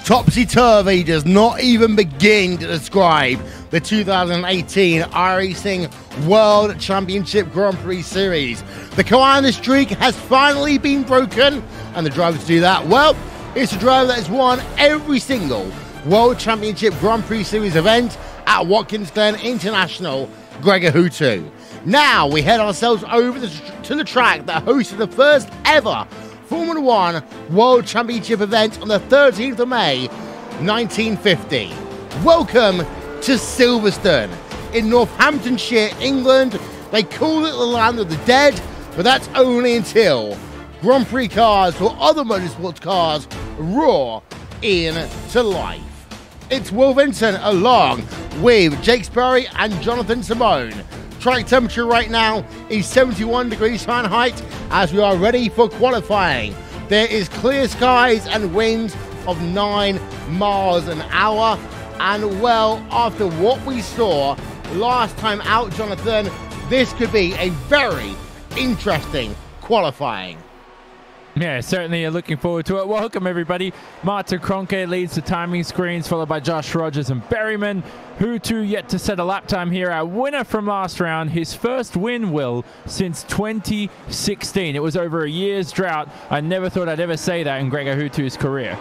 Topsy-turvy does not even begin to describe the 2018 iRacing World Championship Grand Prix Series. The Commander streak has finally been broken, and the driver to do that, well, it's a driver that has won every single World Championship Grand Prix Series event at Watkins Glen International, Gregor Hutu. Now we head ourselves over to the track that hosted the first ever Formula One World Championship event on the 13th of May, 1950. Welcome to Silverstone in Northamptonshire, England. They call it the land of the dead, but that's only until Grand Prix cars or other motorsports cars roar into life. It's Will Vincent along with Jake Sperry and Jonathan Simone. Track temperature right now is 71 degrees Fahrenheit as we are ready for qualifying. There is clear skies and winds of 9 miles an hour. And well, after what we saw last time out, Jonathan, this could be a very interesting qualifying. Yeah, certainly looking forward to it. Welcome, everybody. Martin Kroenke leads the timing screens, followed by Josh Rogers and Berryman. Hutu yet to set a lap time here. Our winner from last round, his first win, Will, since 2016. It was over a year's drought. I never thought I'd ever say that in Gregor Hutu's career.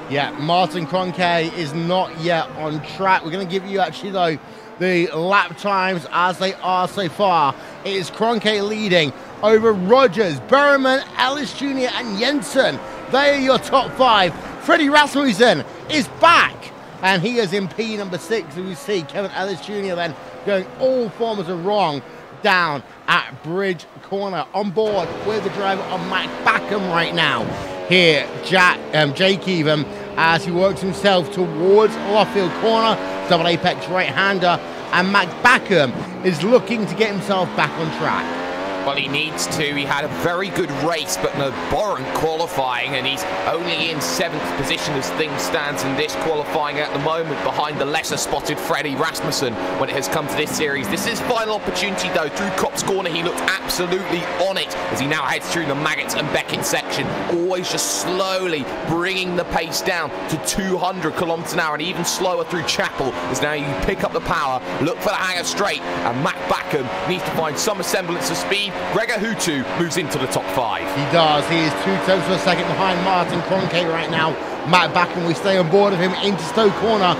Yeah, Martin Kroenke is not yet on track. We're going to give you actually, though, the lap times as they are so far. It is Kroenke leading over Rogers, Berryman, Ellis Jr. and Jensen. They are your top 5. Freddie Rasmussen is back, and he is in P number 6. We see Kevin Ellis Jr. then going all forms of wrong down at Bridge Corner. On board with the driver on Matt Backham right now. Here, Jake even, as he works himself towards Luffield Corner, double apex right-hander, and Matt Backham is looking to get himself back on track. Well, he needs to. He had a very good race, but an abhorrent qualifying, and he's only in 7th position as things stands in this qualifying at the moment, behind the lesser-spotted Freddie Rasmussen when it has come to this series. This is final opportunity, though. Through Copse Corner, he looked absolutely on it as he now heads through the Maggots and Beckett section, always just slowly bringing the pace down to 200 kilometers an hour, and even slower through Chapel as now you pick up the power, look for the hanger straight, and Matt Backham needs to find some semblance of speed. Gregor Hutu moves into the top 5. He does. He is 2/10 of a second behind Martin Kroenke right now. Matt Backham, we stay on board of him into Stowe Corner.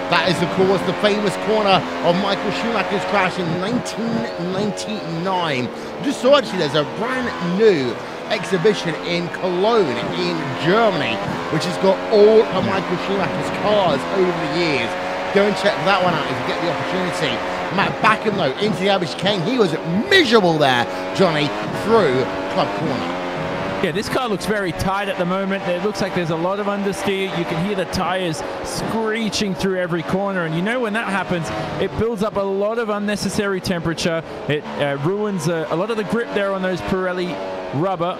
That is, of course, the famous corner of Michael Schumacher's crash in 1999. Just saw actually there's a brand new exhibition in Cologne in Germany, which has got all of Michael Schumacher's cars over the years. Go and check that one out if you get the opportunity. Matt Backham, though, into the Abbey chicane. He was miserable there, Johnny, through Club Corner. Yeah, this car looks very tight at the moment. It looks like there's a lot of understeer. You can hear the tires screeching through every corner. And you know when that happens, it builds up a lot of unnecessary temperature. It ruins a lot of the grip there on those Pirelli rubber.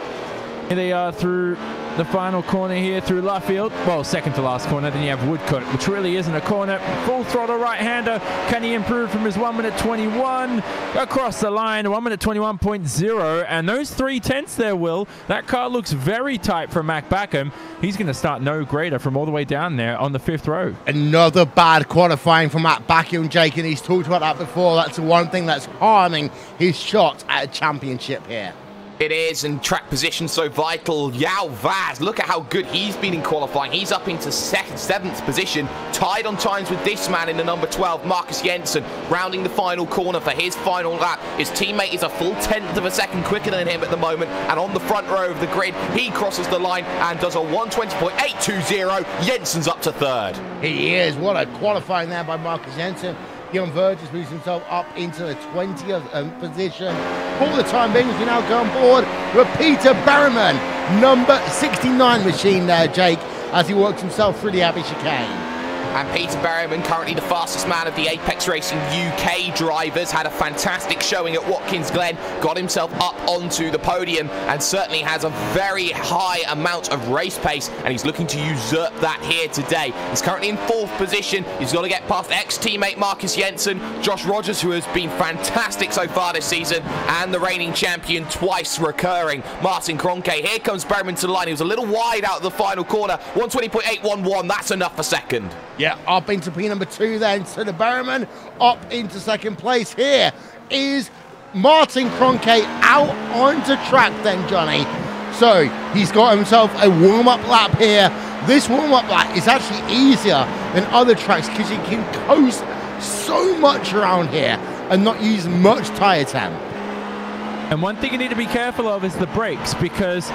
Here they are through the final corner here through Luffield. Well, second to last corner. Then you have Woodcote, which really isn't a corner. Full throttle right-hander. Can he improve from his 1:21 across the line? 1:21.0. And those 3/10 there, Will. That car looks very tight for Matt Backham. He's going to start no greater from all the way down there on the 5th row. Another bad qualifying for Matt Backham, Jake, and he's talked about that before. That's the one thing that's harming his shot at a championship here. It is, and track position so vital. Yao Vaz, look at how good he's been in qualifying. He's up into 7th position, tied on times with this man in the number 12, Marcus Jensen, rounding the final corner for his final lap. His teammate is a full 1/10 of a second quicker than him at the moment, and on the front row of the grid, he crosses the line and does a 1:20.820. Jensen's up to 3rd. He is. What a qualifying there by Marcus Jensen. Dion Verges moves himself up into the 20th position. For the time being, as we now go on board with Peter Berryman, number 69 machine there, Jake, as he works himself through the Abbey chicane. And Peter Berryman, currently the fastest man of the Apex Racing UK drivers, had a fantastic showing at Watkins Glen, got himself up onto the podium, and certainly has a very high amount of race pace, and he's looking to usurp that here today. He's currently in 4th position. He's got to get past ex-teammate Marcus Jensen, Josh Rogers, who has been fantastic so far this season, and the reigning champion twice recurring, Martin Kroenke. Here comes Berryman to the line. He was a little wide out of the final corner. 120.811, that's enough for second. Yeah, up into P2 then, so the Berryman up into 2nd place. Here is Martin Kroenke out onto track then, Johnny. So he's got himself a warm-up lap here. This warm-up lap is actually easier than other tracks because you can coast so much around here and not use much tyre temp. And one thing you need to be careful of is the brakes, because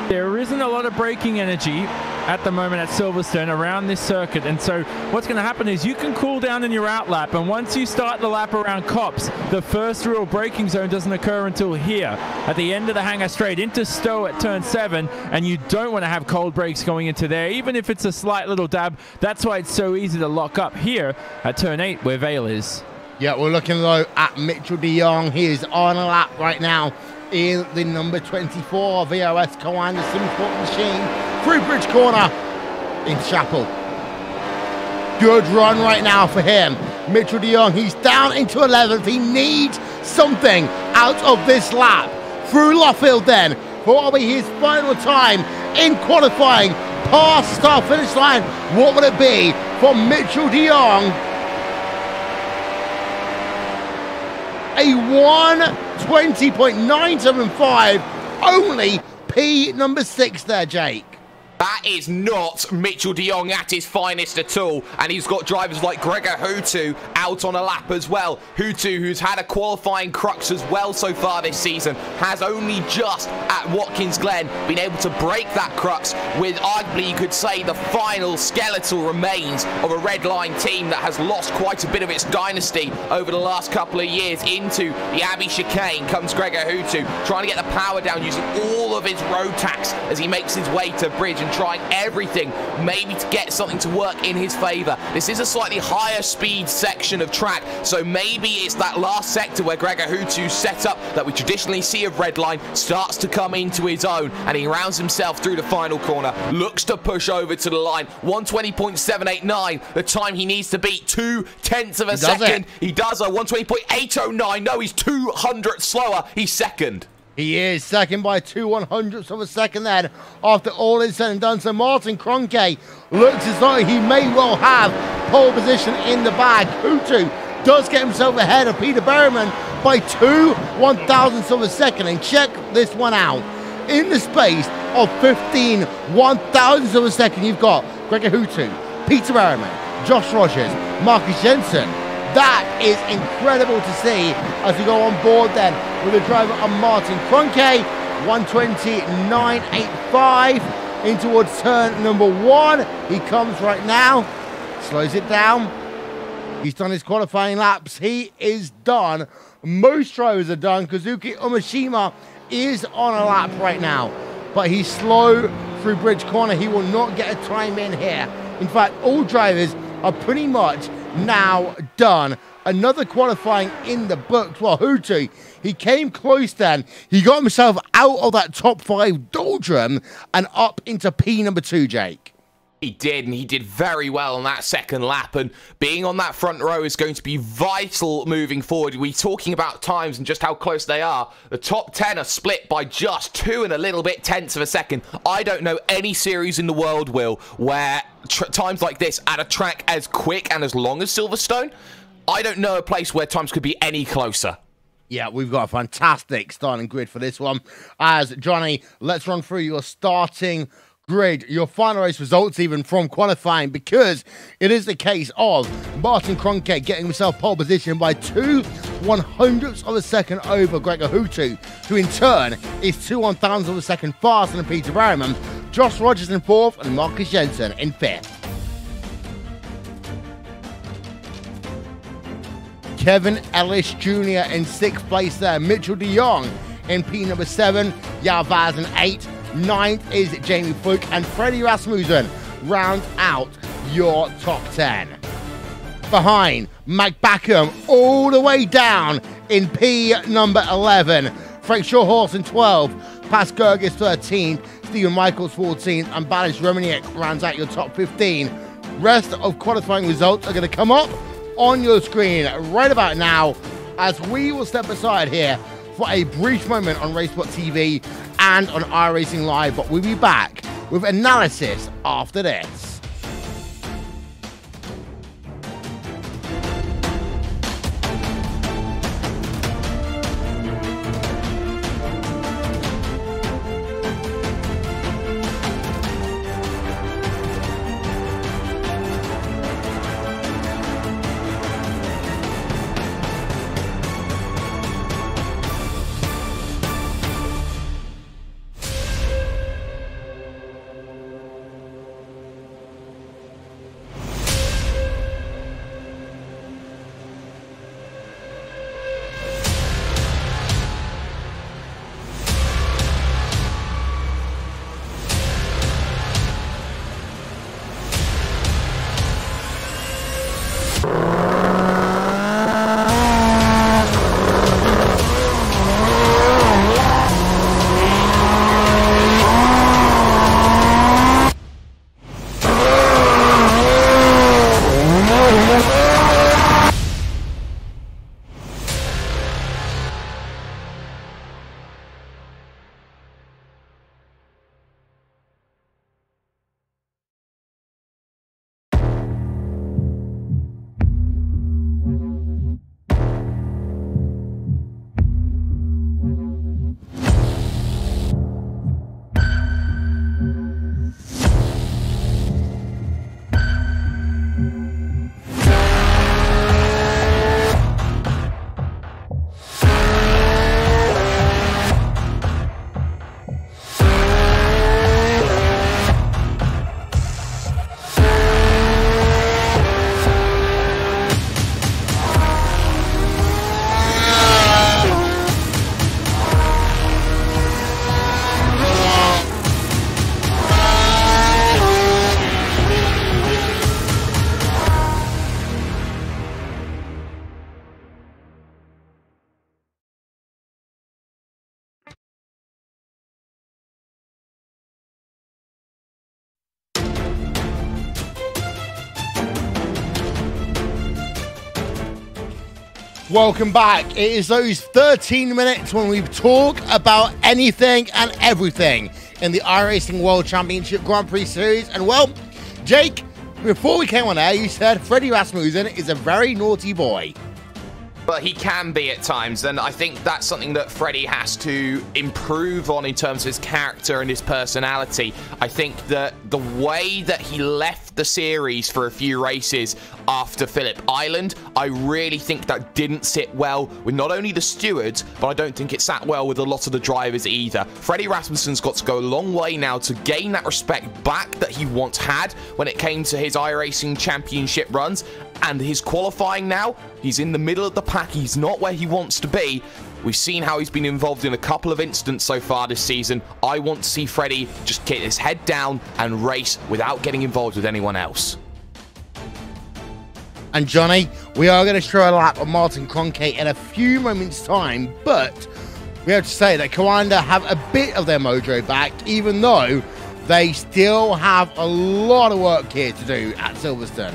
there isn't a lot of braking energy at the moment at Silverstone around this circuit. And so what's going to happen is you can cool down in your out lap, and once you start the lap around Copse, the first real braking zone doesn't occur until here at the end of the hangar straight into Stowe at turn 7, and you don't want to have cold brakes going into there, even if it's a slight little dab. That's why it's so easy to lock up here at turn 8 where Vale is. Yeah, we're looking low at Mitchell de Jong. He is on a lap right now in the number 24 VOS Coanda SimSport machine through Bridge Corner in Chapel. Good run right now for him. Mitchell de Jong, he's down into 11th. He needs something out of this lap. Through Luffield then, for what will be his final time in qualifying past the start finish line. What would it be for Mitchell de Jong? A 1:20.975, only P6 there, Jake. That is not Mitchell de Jong at his finest at all, and he's got drivers like Gregor Hutu out on a lap as well. Hutu, who's had a qualifying crux as well so far this season, has only just at Watkins Glen been able to break that crux with arguably you could say the final skeletal remains of a red line team that has lost quite a bit of its dynasty over the last couple of years. Into the Abbey chicane comes Gregor Hutu, trying to get the power down using all of his road tax as he makes his way to bridge and trying everything maybe to get something to work in his favor. This is a slightly higher speed section of track, so maybe it's that last sector where Gregor Hutu's setup that we traditionally see of Redline starts to come into his own, and he rounds himself through the final corner, looks to push over to the line. 120.789, the time he needs to beat, 0.2 of a second. He does a 120.809. No, he's 200 slower. He's second. He is second by 0.02 of a second then, after all is said and done. So Martin Kroenke looks as though he may well have pole position in the bag. Hutu does get himself ahead of Peter Berryman by 0.02 of a second. And check this one out. In the space of 15.001 of a second, you've got Gregor Hutu, Peter Berryman, Josh Rogers, Marcus Jensen. That is incredible to see as we go on board then with the driver of Martin Kroenke. 120.985 in towards turn number 1. He comes right now, slows it down. He's done his qualifying laps. He is done. Most drivers are done. Kazuki Umeshima is on a lap right now, but he's slow through Bridge Corner. He will not get a time in here. In fact, all drivers are pretty much now done. Another qualifying in the books. Well, Hutu, he came close then. He got himself out of that top 5 doldrum and up into P2, Jake. He did, and he did very well on that second lap, and being on that front row is going to be vital moving forward. We're talking about times and just how close they are. The top 10 are split by just 2 and a little bit tenths of a second. I don't know any series in the world, Will, where times like this at a track as quick and as long as Silverstone, I don't know a place where times could be any closer. Yeah, we've got a fantastic starting grid for this one. As Johnny, let's run through your starting grid, your final race results even from qualifying, because it is the case of Martin Kroenke getting himself pole position by 0.02 of a second over Gregor Hutu, who in turn is 0.02 of a second faster than Peter Berryman. Josh Rogers in 4th and Marcus Jensen in 5th. Kevin Ellis Jr. in 6th place there. Mitchell de Jong in P7. Yao Vaz in 8th. 9th is Jamie Fluke, and Freddie Rasmussen rounds out your top 10. Behind, McBackham all the way down in P number 11. Frank Shawhorse in 12, Pas Gergis 13th, Stephen Michaels 14th, and Balish Reminiak rounds out your top 15. Rest of qualifying results are going to come up on your screen right about now as we will step aside here for a brief moment on Racesport TV and on iRacing Live, but we'll be back with analysis after this. Welcome back. It is those 13 minutes when we talk about anything and everything in the iRacing World Championship Grand Prix Series. And well, Jake, before we came on air, you said Freddie Rasmussen is a very naughty boy. But he can be at times, and I think that's something that Freddie has to improve on in terms of his character and his personality. I think that the way that he left the series for a few races after Phillip Island, I really think that didn't sit well with not only the stewards, but I don't think it sat well with a lot of the drivers either. Freddie Rasmussen's got to go a long way now to gain that respect back that he once had when it came to his iRacing championship runs. And his qualifying now, he's in the middle of the pack. He's not where he wants to be. We've seen how he's been involved in a couple of incidents so far this season. I want to see Freddie just get his head down and race without getting involved with anyone else. And Johnny, we are going to show a lap of Martin Cronkite in a few moments' time, but we have to say that Coanda have a bit of their mojo back, even though they still have a lot of work here to do at Silverstone.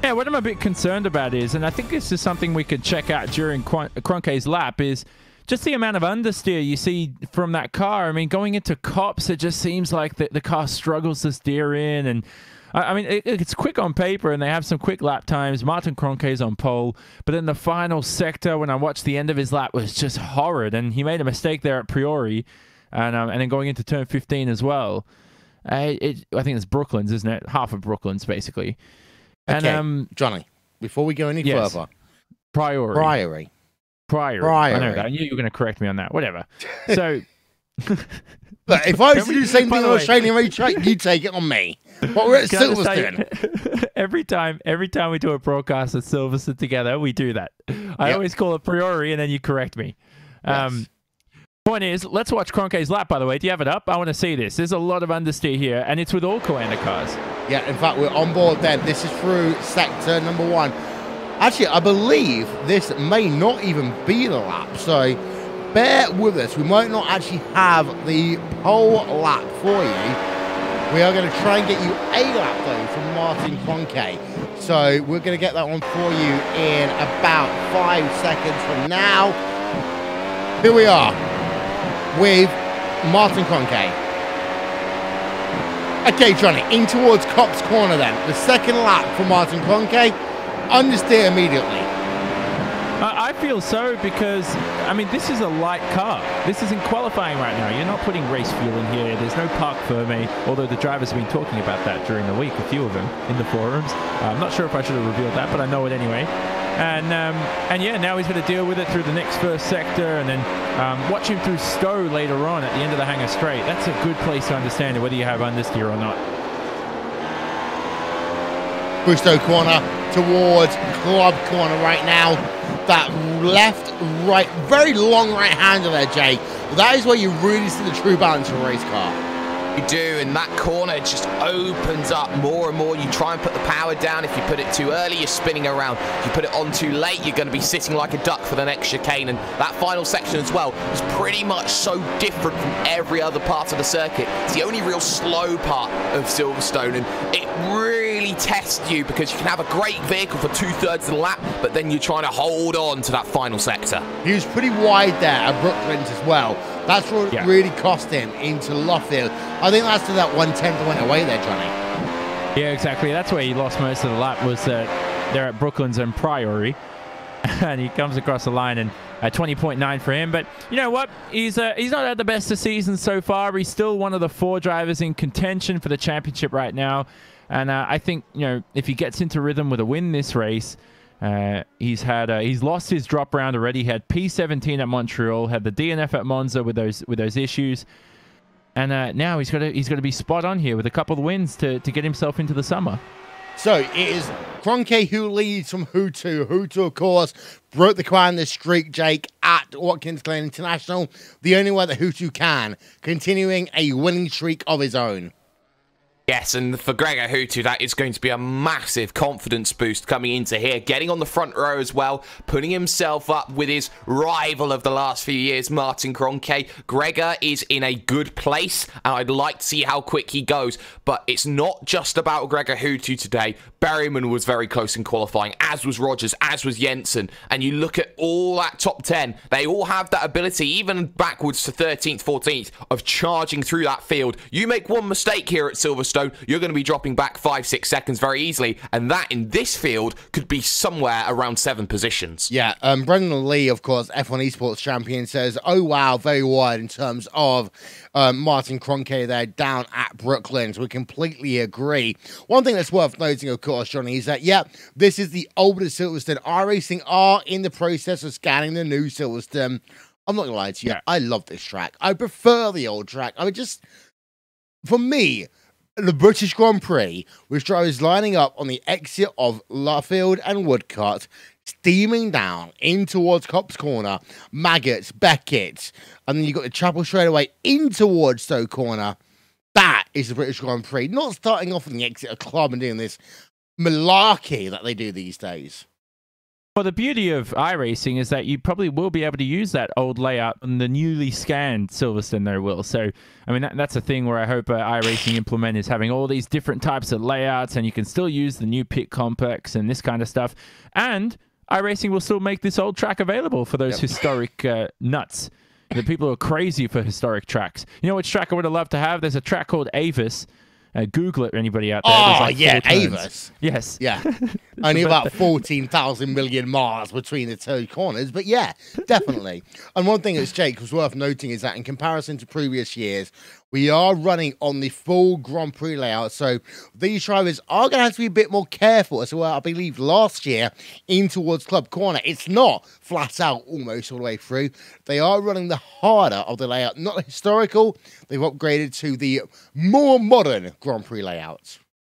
Yeah, what I'm a bit concerned about is, and I think this is something we could check out during Cronkite's lap, is just the amount of understeer you see from that car. I mean, going into Cops, it just seems like the car struggles to steer in. And I mean, it's quick on paper, and they have some quick lap times. Martin Cronkite's on pole. But in the final sector, when I watched the end of his lap, was just horrid. And he made a mistake there at Priori, and then going into turn 15 as well. I think it's Brooklands, isn't it? Half of Brooklands, basically. Okay, And Johnny, before we go any further, Priori. I know that. I knew you were going to correct me on that. Whatever. So, look, if I was to do the same thing on Australian racetrack, you take it on me. But we're at Silverstone. every time we do a broadcast at Silverstone together, we do that. I always call it Priori, and then you correct me. Yes. Point is, let's watch Kroenke's lap, by the way. Do you have it up? I want to see this. There's a lot of understeer here, and it's with all Coanda cars. Yeah, in fact, we're on board then. This is through sector number 1. Actually, I believe this may not even be the lap, so bear with us. We might not actually have the pole lap for you. We are going to try and get you a lap, though, from Martin Kroenke. So we're going to get that one for you in about 5 seconds from now. Here we are with Martin Kroenke. Okay, Johnny, in towards Copse Corner then. The second lap for Martin Kroenke. Understeer immediately. I feel so because, I mean, this is a light car. This isn't qualifying right now. You're not putting race fuel in here. There's no parc fermé, although the drivers have been talking about that during the week, a few of them in the forums. I'm not sure if I should have revealed that, but I know it anyway. And yeah, now he's going to deal with it through the next first sector and then watch him through Stowe later on at the end of the Hangar Straight. That's a good place to understand whether you have understeer or not. Stowe corner towards Club Corner right now. That left, right, very long right-hander there, Jake. That is where you really see the true balance of a race car. You do, and that corner just opens up more and more. You try and put the power down. If you put it too early, you're spinning around. If you put it on too late, you're going to be sitting like a duck for the next chicane. And that final section as well is pretty much so different from every other part of the circuit. It's the only real slow part of Silverstone, and it really tests you because you can have a great vehicle for 2/3 of the lap, but then you're trying to hold on to that final sector. He was pretty wide there at Brooklands as well. That's what really cost him into Luffield. I think that's to that 1/10 that went away there, Johnny. Yeah, exactly. That's where he lost most of the lap, was there at Brooklands and Priory. And he comes across the line and 20.9 for him. But you know what? He's not had the best of season so far. He's still one of the 4 drivers in contention for the championship right now. And I think, you know, if he gets into rhythm with a win this race, he's lost his drop round already. He had P17 at Montreal, had the DNF at Monza with those issues, and now he's got to be spot on here with a couple of wins to get himself into the summer. So it is Kroenke who leads from Hutu. Hutu, of course, broke the Coanda streak, Jake, at Watkins Glen International. The only way that Hutu can, continuing a winning streak of his own. Yes, and for Gregor Hutu, that is going to be a massive confidence boost coming into here. Getting on the front row as well, putting himself up with his rival of the last few years, Martin Kroenke. Gregor is in a good place, and I'd like to see how quick he goes. But it's not just about Gregor Hutu today. Berryman was very close in qualifying, as was Rogers, as was Jensen. And you look at all that top 10, they all have that ability, even backwards to 13th, 14th, of charging through that field. You make one mistake here at Silverstone, you're going to be dropping back 5-6 seconds very easily, and that in this field could be somewhere around 7 positions. Yeah, Brendan Lee, of course, F1 eSports champion, says, oh wow, very wide in terms of Martin Kroenke there down at Brooklands. We completely agree. One thing that's worth noting, of course, Johnny, is that, yeah, this is the older Silverstone. iRacing are in the process of scanning the new Silverstone. I'm not going to lie to you, I love this track. I prefer the old track. I mean, just, for me, the British Grand Prix, with drivers lining up on the exit of Luffield and Woodcote, steaming down in towards Copse Corner, Maggots, Beckett, and then you've got the Chapel straightaway in towards Stowe Corner. That is the British Grand Prix. Not starting off on the exit of Club and doing this malarkey that they do these days. Well, the beauty of iRacing is that you probably will be able to use that old layout on the newly scanned Silverstone, though, Will. So, I mean, that's a thing where I hope iRacing implement is having all these different types of layouts, and you can still use the new pit complex and this kind of stuff. And iRacing will still make this old track available for those historic nuts. The people who are crazy for historic tracks. You know which track I would have loved to have? There's a track called Avis. Google it, anybody out there. Oh, like yeah, Avis. Yes. Yeah. Only about 14,000 million miles between the 2 corners, but yeah, definitely. And one thing that's, Jake, was worth noting is that in comparison to previous years, we are running on the full Grand Prix layout, so these drivers are going to have to be a bit more careful, as well, I believe, last year in towards Club Corner. It's not flat out almost all the way through. They are running the harder of the layout, not the historical. They've upgraded to the more modern Grand Prix layouts.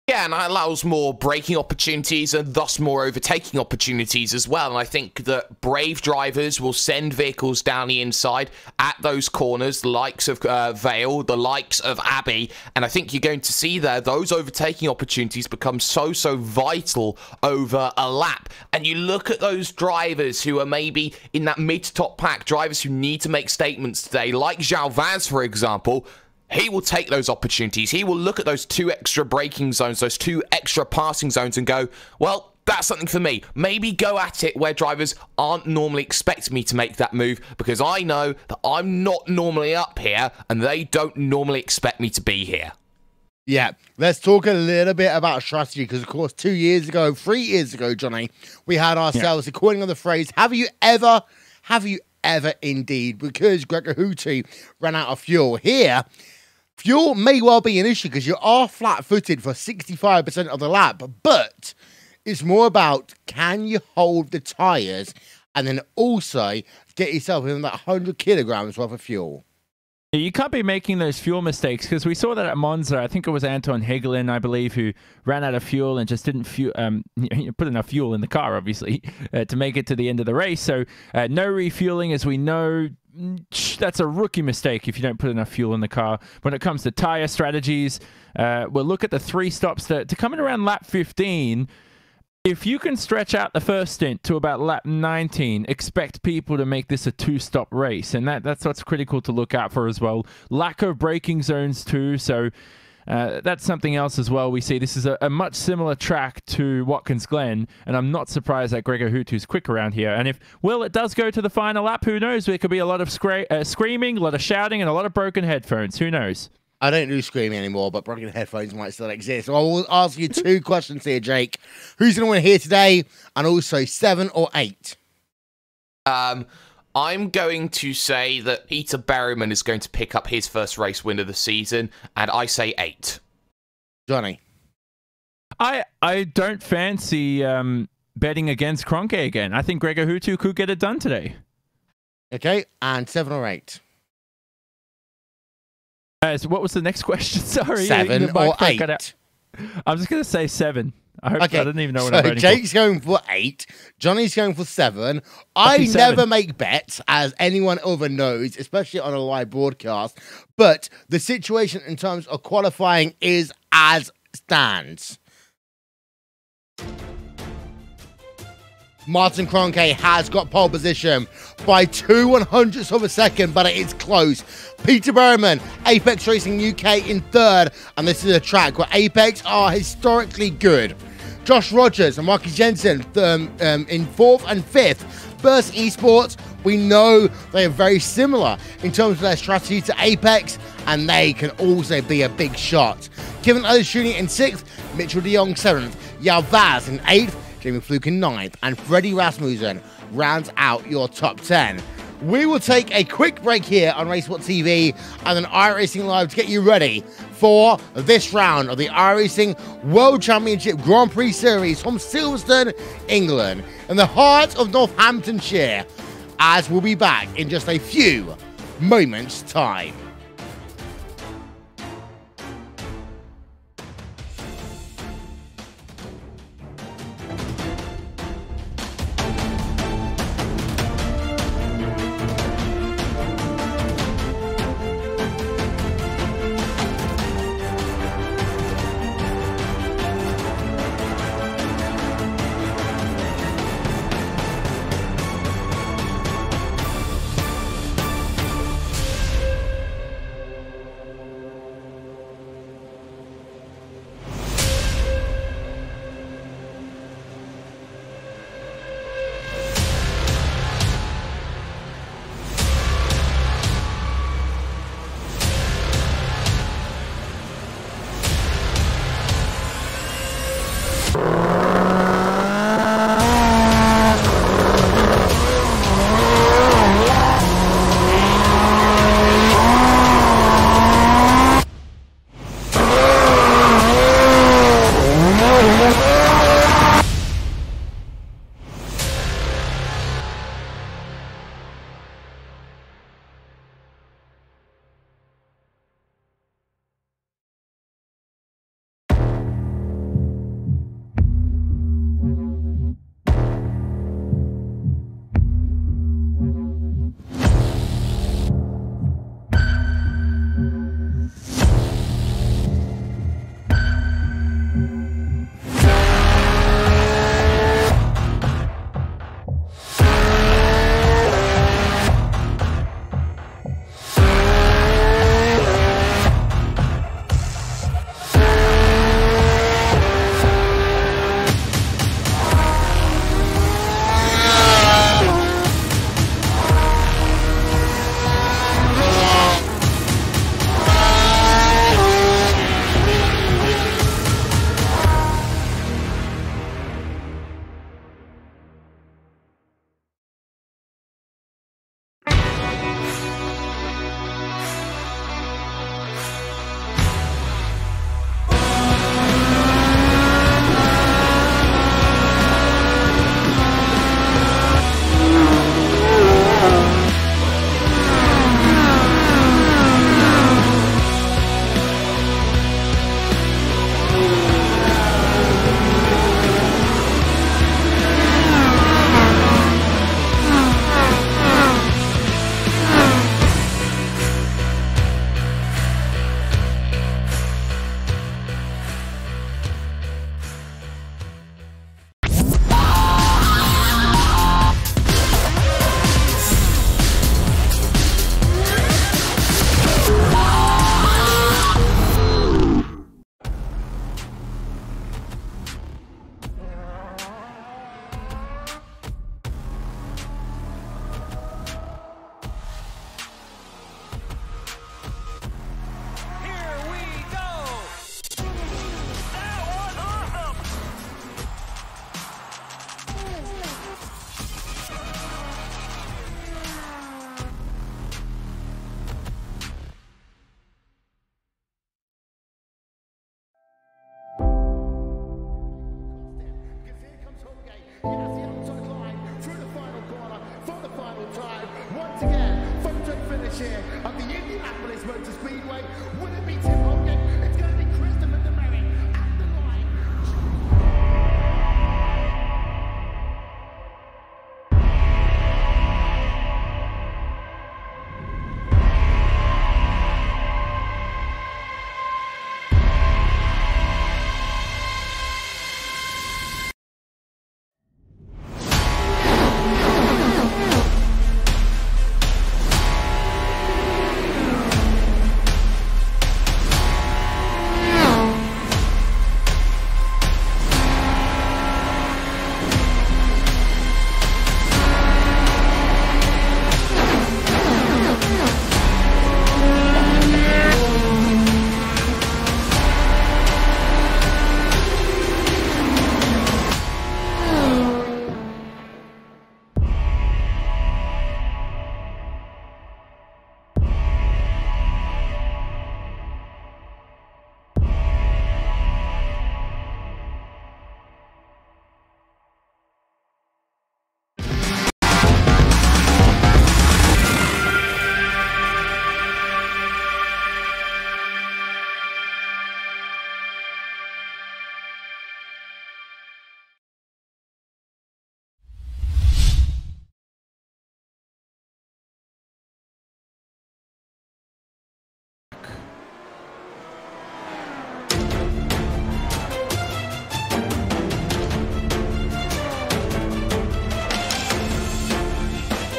Yeah, and that allows more braking opportunities and thus more overtaking opportunities as well. And I think that brave drivers will send vehicles down the inside at those corners, the likes of Vale, the likes of Abbey. And I think you're going to see there those overtaking opportunities become so vital over a lap. And you look at those drivers who are maybe in that mid-top pack, drivers who need to make statements today, like João Vaz, for example. He will take those opportunities. He will look at those 2 extra braking zones, those 2 extra passing zones and go, well, that's something for me. Maybe go at it where drivers aren't normally expecting me to make that move, because I know that I'm not normally up here and they don't normally expect me to be here. Yeah, let's talk a little bit about strategy, because, of course, 3 years ago, Johnny, we had ourselves, according to the phrase, have you ever indeed, because Gregor Houtu ran out of fuel here. Fuel may well be an issue because you are flat-footed for 65% of the lap, but it's more about can you hold the tyres and then also get yourself in that 100 kilograms worth of fuel. You can't be making those fuel mistakes, because we saw that at Monza. I think it was Anton Hegelin, I believe, who ran out of fuel and just didn't put enough fuel in the car, obviously, to make it to the end of the race. So no refueling, as we know. That's a rookie mistake if you don't put enough fuel in the car. When it comes to tire strategies, we'll look at the 3 stops to come in around lap 15. If you can stretch out the first stint to about lap 19, expect people to make this a 2-stop race. And that's what's critical to look out for as well. Lack of braking zones too. So that's something else as well. We see this is a much similar track to Watkins Glen, and I'm not surprised that Gregor Houtu's quick around here. And if, well, it does go to the final lap, who knows? There could be a lot of screaming, a lot of shouting, and a lot of broken headphones. Who knows? I don't do screaming anymore, but broken headphones might still exist. So I will ask you 2 questions here, Jake. Who's going to win here today? And also 7 or 8? I'm going to say that Peter Berryman is going to pick up his first race win of the season, and I say 8. Johnny? I don't fancy betting against Kroenke again. I think Gregor Houtu could get it done today. Okay, and 7 or 8? So what was the next question? Sorry. 7 or 8? I'm just going to say 7. I didn't even know what I'm voting Jake's for. going for 8. Johnny's going for 7. I never make bets, as anyone ever knows, especially on a live broadcast. But the situation in terms of qualifying is as stands. Martin Kroenke has got pole position by 2/100ths of a second, but it is close. Peter Berryman, Apex Racing UK in 3rd, and this is a track where Apex are historically good. Josh Rogers and Marcus Jensen in 4th and 5th. Burst eSports, we know they are very similar in terms of their strategy to Apex, and they can also be a big shot. Kevin Oshuni in 6th, Mitchell de Jong 7th, João Vaz in 8th, Jamie Fluke in 9th, and Freddie Rasmussen rounds out your top 10. We will take a quick break here on RaceSport TV and then iRacing Live to get you ready for this round of the iRacing World Championship Grand Prix Series from Silverstone, England, in the heart of Northamptonshire, as we'll be back in just a few moments' time. chair of the Indianapolis Motor Speedway. Would it be Tim Hogan? It's going to be Christopher Domenic at the line.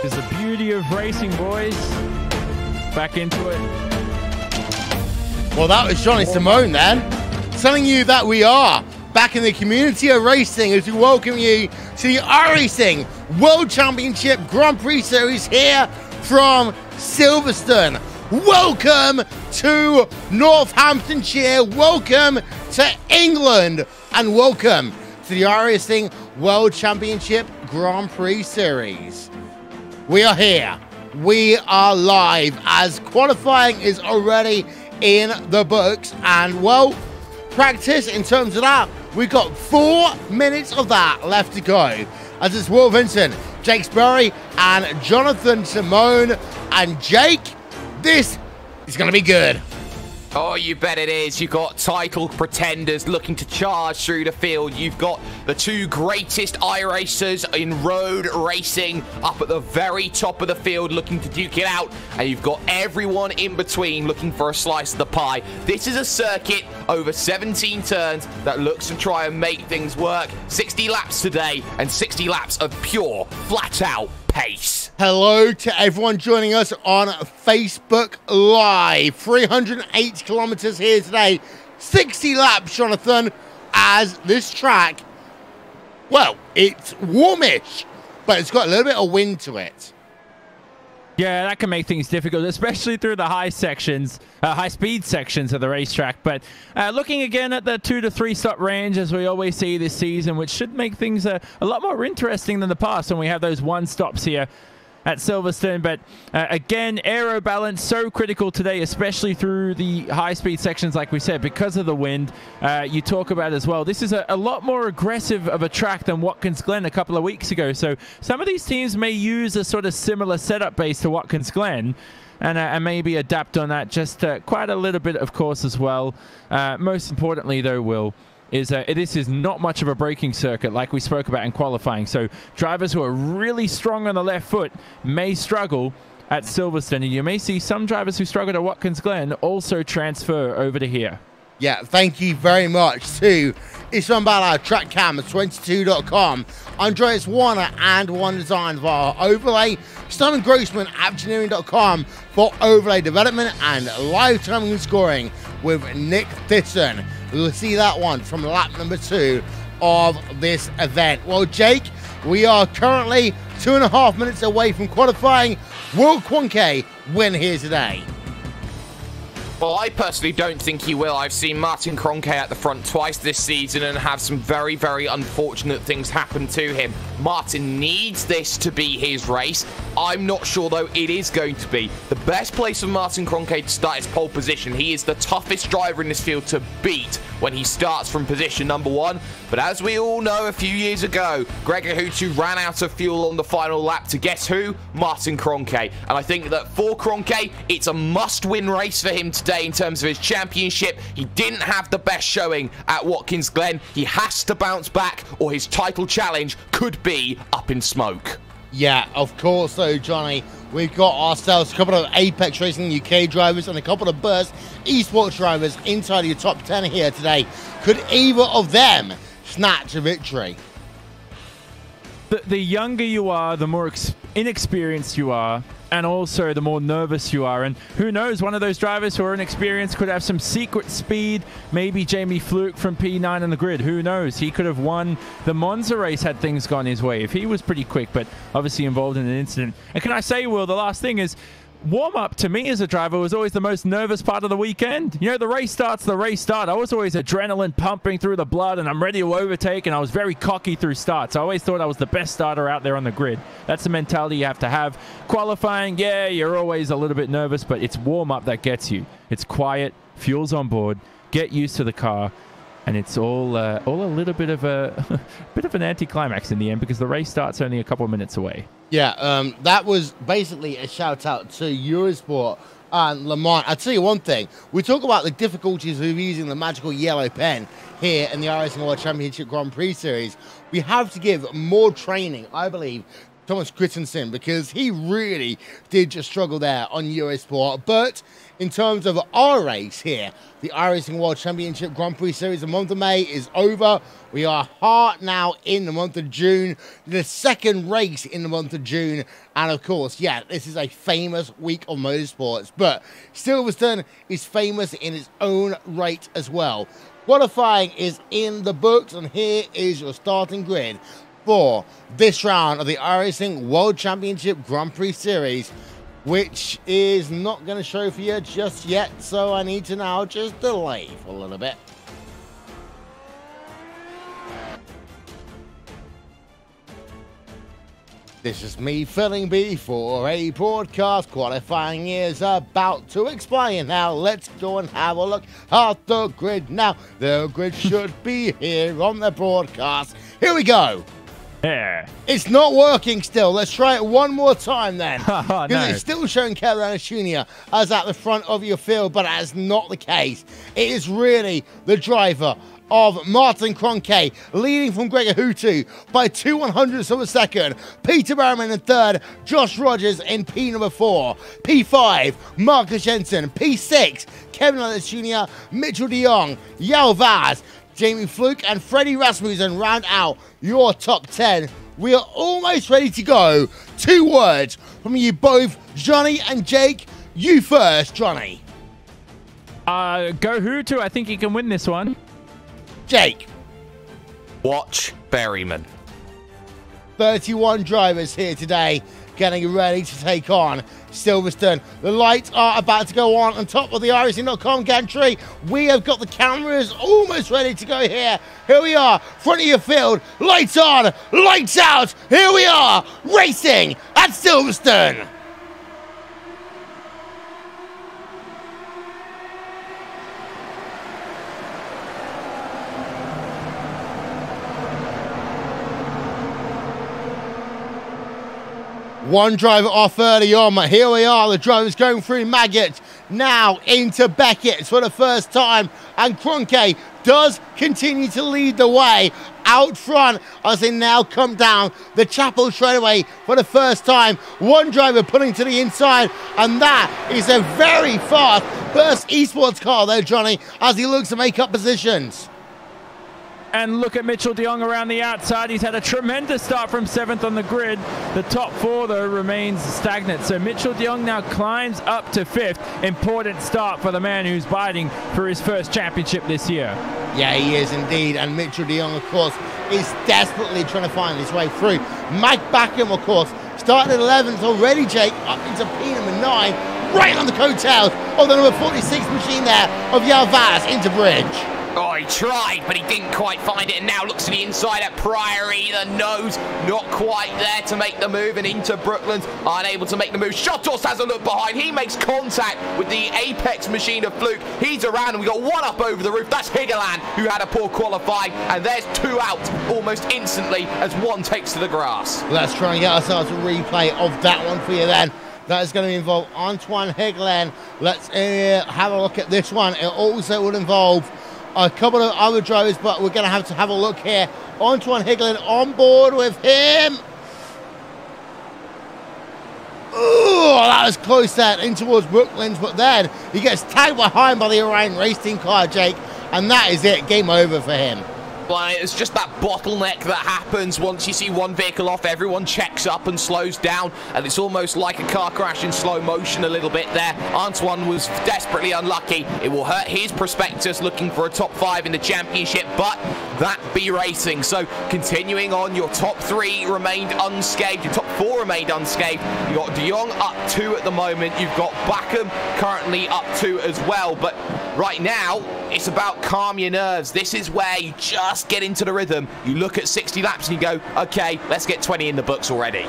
Is the beauty of racing, boys. Back into it. Well, that was Johnny Simone then, telling you that we are back in the community of racing as we welcome you to the iRacing World Championship Grand Prix Series here from Silverstone. Welcome to Northamptonshire, welcome to England, and welcome to the iRacing World Championship Grand Prix Series. We are here, we are live as qualifying is already in the books, and well, practice in terms of that, we've got 4 minutes of that left to go as it's Will Vincent, Jake Sperry and Jonathan Simone. And Jake, this is going to be good. Oh, you bet it is. You've got title pretenders looking to charge through the field. You've got the two greatest iRacers in road racing up at the very top of the field looking to duke it out. And you've got everyone in between looking for a slice of the pie. This is a circuit over 17 turns that looks to try and make things work. 60 laps today and 60 laps of pure, flat-out pace. Hello to everyone joining us on Facebook Live. 308 kilometers here today. 60 laps, Jonathan, as this track, well, it's warmish, but it's got a little bit of wind to it. Yeah, that can make things difficult, especially through the high sections, high-speed sections of the racetrack. But looking again at the 2 to 3 stop range, as we always see this season, which should make things a lot more interesting than the past when we have those 1 stops here at Silverstone. But again, aero balance so critical today, especially through the high-speed sections, like we said, because of the wind. You talk about as well, this is a lot more aggressive of a track than Watkins Glen a couple of weeks ago. So some of these teams may use a sort of similar setup base to Watkins Glen and maybe adapt on that just quite a little bit, of course, as well. Most importantly, though, Will, is this is not much of a braking circuit like we spoke about in qualifying. So drivers who are really strong on the left foot may struggle at Silverstone. And you may see some drivers who struggled at Watkins Glen also transfer over to here. Yeah, thank you very much to Islam Bala, TrackCam22.com, Andreas Warner and One Design via Overlay, Simon Grossman, Engineering.com for overlay development, and live timing and scoring with Nick Thisson. We will see that one from lap number 2 of this event. Well, Jake, we are currently 2.5 minutes away from qualifying. Will Quanke win here today? Well, I personally don't think he will. I've seen Martin Kroenke at the front twice this season and have some very, very unfortunate things happen to him. Martin needs this to be his race. I'm not sure, though, it is going to be. The best place for Martin Kroenke to start his pole position. He is the toughest driver in this field to beat when he starts from position number 1. But as we all know, a few years ago, Gregor Hutu ran out of fuel on the final lap to guess who? Martin Kroenke. And I think that for Kroenke, it's a must-win race for him today in terms of his championship. He didn't have the best showing at Watkins Glen. He has to bounce back, or his title challenge could be up in smoke. Yeah, of course, so Johnny, we've got ourselves a couple of Apex Racing UK drivers and a couple of Burst eSports drivers inside your top 10 here today. Could either of them snatch a victory? The younger you are, the more inexperienced you are, and also the more nervous you are. And who knows, one of those drivers who are inexperienced could have some secret speed. Maybe Jamie Fluke from P9 on the grid. Who knows? He could have won the Monza race had things gone his way if he was pretty quick, but obviously involved in an incident. And can I say, Will, the last thing is, warm-up to me as a driver was always the most nervous part of the weekend. You know, the race starts, I was always adrenaline pumping through the blood and I'm ready to overtake, and I was very cocky through starts. I always thought I was the best starter out there on the grid. That's the mentality you have to have. Qualifying, yeah, you're always a little bit nervous, but it's warm-up that gets you. It's quiet, fuel's on board, get used to the car, and it's all a little bit of a bit of an anticlimax in the end because the race starts only a couple of minutes away. Yeah, that was basically a shout out to Eurosport and Le Mans. I'll tell you one thing. We talk about the difficulties of using the magical yellow pen here in the iRacing World Championship Grand Prix Series. We have to give more training, I believe, Thomas Christensen, because he really did just struggle there on Eurosport. But in terms of our race here, the iRacing World Championship Grand Prix Series, the month of May is over. We are hard now in the month of June, the second race in the month of June. And of course, yeah, this is a famous week of motorsports, but Silverstone is famous in its own right as well. Qualifying is in the books, and here is your starting grid for this round of the iRacing World Championship Grand Prix Series, which is not going to show for you just yet, so I need to now just delay for a little bit. This is me filling before a broadcast. Qualifying is about to explain. Now let's go and have a look at the grid now. The grid should be here on the broadcast. Here we go. Yeah. It's not working still. Let's try it one more time then. No. It's still showing Kevin Jr. as at the front of your field, but that's not the case. It is really the driver of Martin Kroenke, leading from Gregor Hutu by 2/100ths of a second. Peter Barrowman in third, Josh Rogers in P number 4. P5, Marcus Jensen. P6, Kevin Ellis Jr., Mitchell de Jong, Yao Vaz, Jamie Fluke, and Freddie Rasmussen round out your top 10. We are almost ready to go. 2 words from you both, Johnny and Jake. You first, Johnny. Go Hutu. I think he can win this one. Jake. Watch Berryman. 31 drivers here today getting ready to take on Silverstone. The lights are about to go on top of the iRacing.com gantry. We have got the cameras almost ready to go here. Here we are, front of your field. Lights on, lights out. Here we are, racing at Silverstone. One driver off early on, but here we are. The drivers going through Maggot, now into Beckett for the first time. And Kroenke does continue to lead the way out front as they now come down the Chapel straightaway for the first time. One driver pulling to the inside, and that is a very fast Burst eSports car there, Johnny, as he looks to make up positions. And look at Mitchell de Jong around the outside. He's had a tremendous start from 7th on the grid. The top 4, though, remains stagnant. So Mitchell de Jong now climbs up to 5th. Important start for the man who's biting for his first championship this year. Yeah, he is indeed. And Mitchell de Jong, of course, is desperately trying to find his way through. Mike Backham, of course, started at 11th already, Jake, up into P number 9, right on the coattails of the number 46 machine there of Yao Vaz into Bridge. Oh, Oh, he tried, but he didn't quite find it, and now looks to the inside at Priory. The nose not quite there to make the move, and into Brooklands, unable to make the move. Shotos has a look behind. He makes contact with the Apex machine of Fluke. He's around, and we got one up over the roof. That's Higeland, who had a poor qualifying, and there's two out almost instantly as one takes to the grass. Let's try and get ourselves a replay of that one for you then. That is going to involve Antoine Higeland. Let's have a look at this one. It also would involve a couple of other drivers, but we're going to have a look here. Antoine Higeland on board with him. Oh, that was close there in towards Brooklands, but then he gets tagged behind by the Orion Racing car, Jake, and that is it. Game over for him. Well, it's just that bottleneck that happens once you see one vehicle off. Everyone checks up and slows down, and it's almost like a car crash in slow motion a little bit there. Antoine was desperately unlucky. It will hurt his prospectus looking for a top 5 in the championship, but that be racing. So continuing on, your top 3 remained unscathed, your top 4 remained unscathed. You've got De Jong up 2 at the moment. You've got Backham currently up 2 as well, but right now it's about calm your nerves. This is where you just get into the rhythm. You look at 60 laps and you go, okay, let's get 20 in the books already.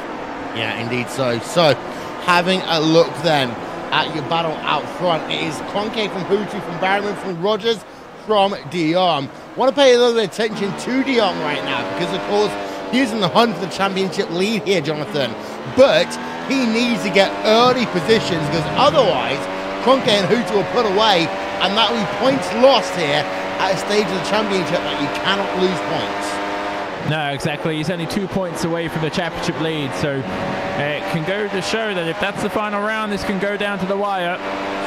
Yeah, indeed so. So, having a look then at your battle out front, it is Cronke from Hootie, from Barrowman, from Rogers, from De Jong. Want to pay a little bit of attention to De Jong right now because, of course, he's in the hunt for the championship lead here, Jonathan. But he needs to get early positions because otherwise, Cronke and Hootie will put away, and that will be points lost here at a stage of the championship that you cannot lose points. No, exactly. He's only 2 points away from the championship lead, so it can go to show that if that's the final round, this can go down to the wire.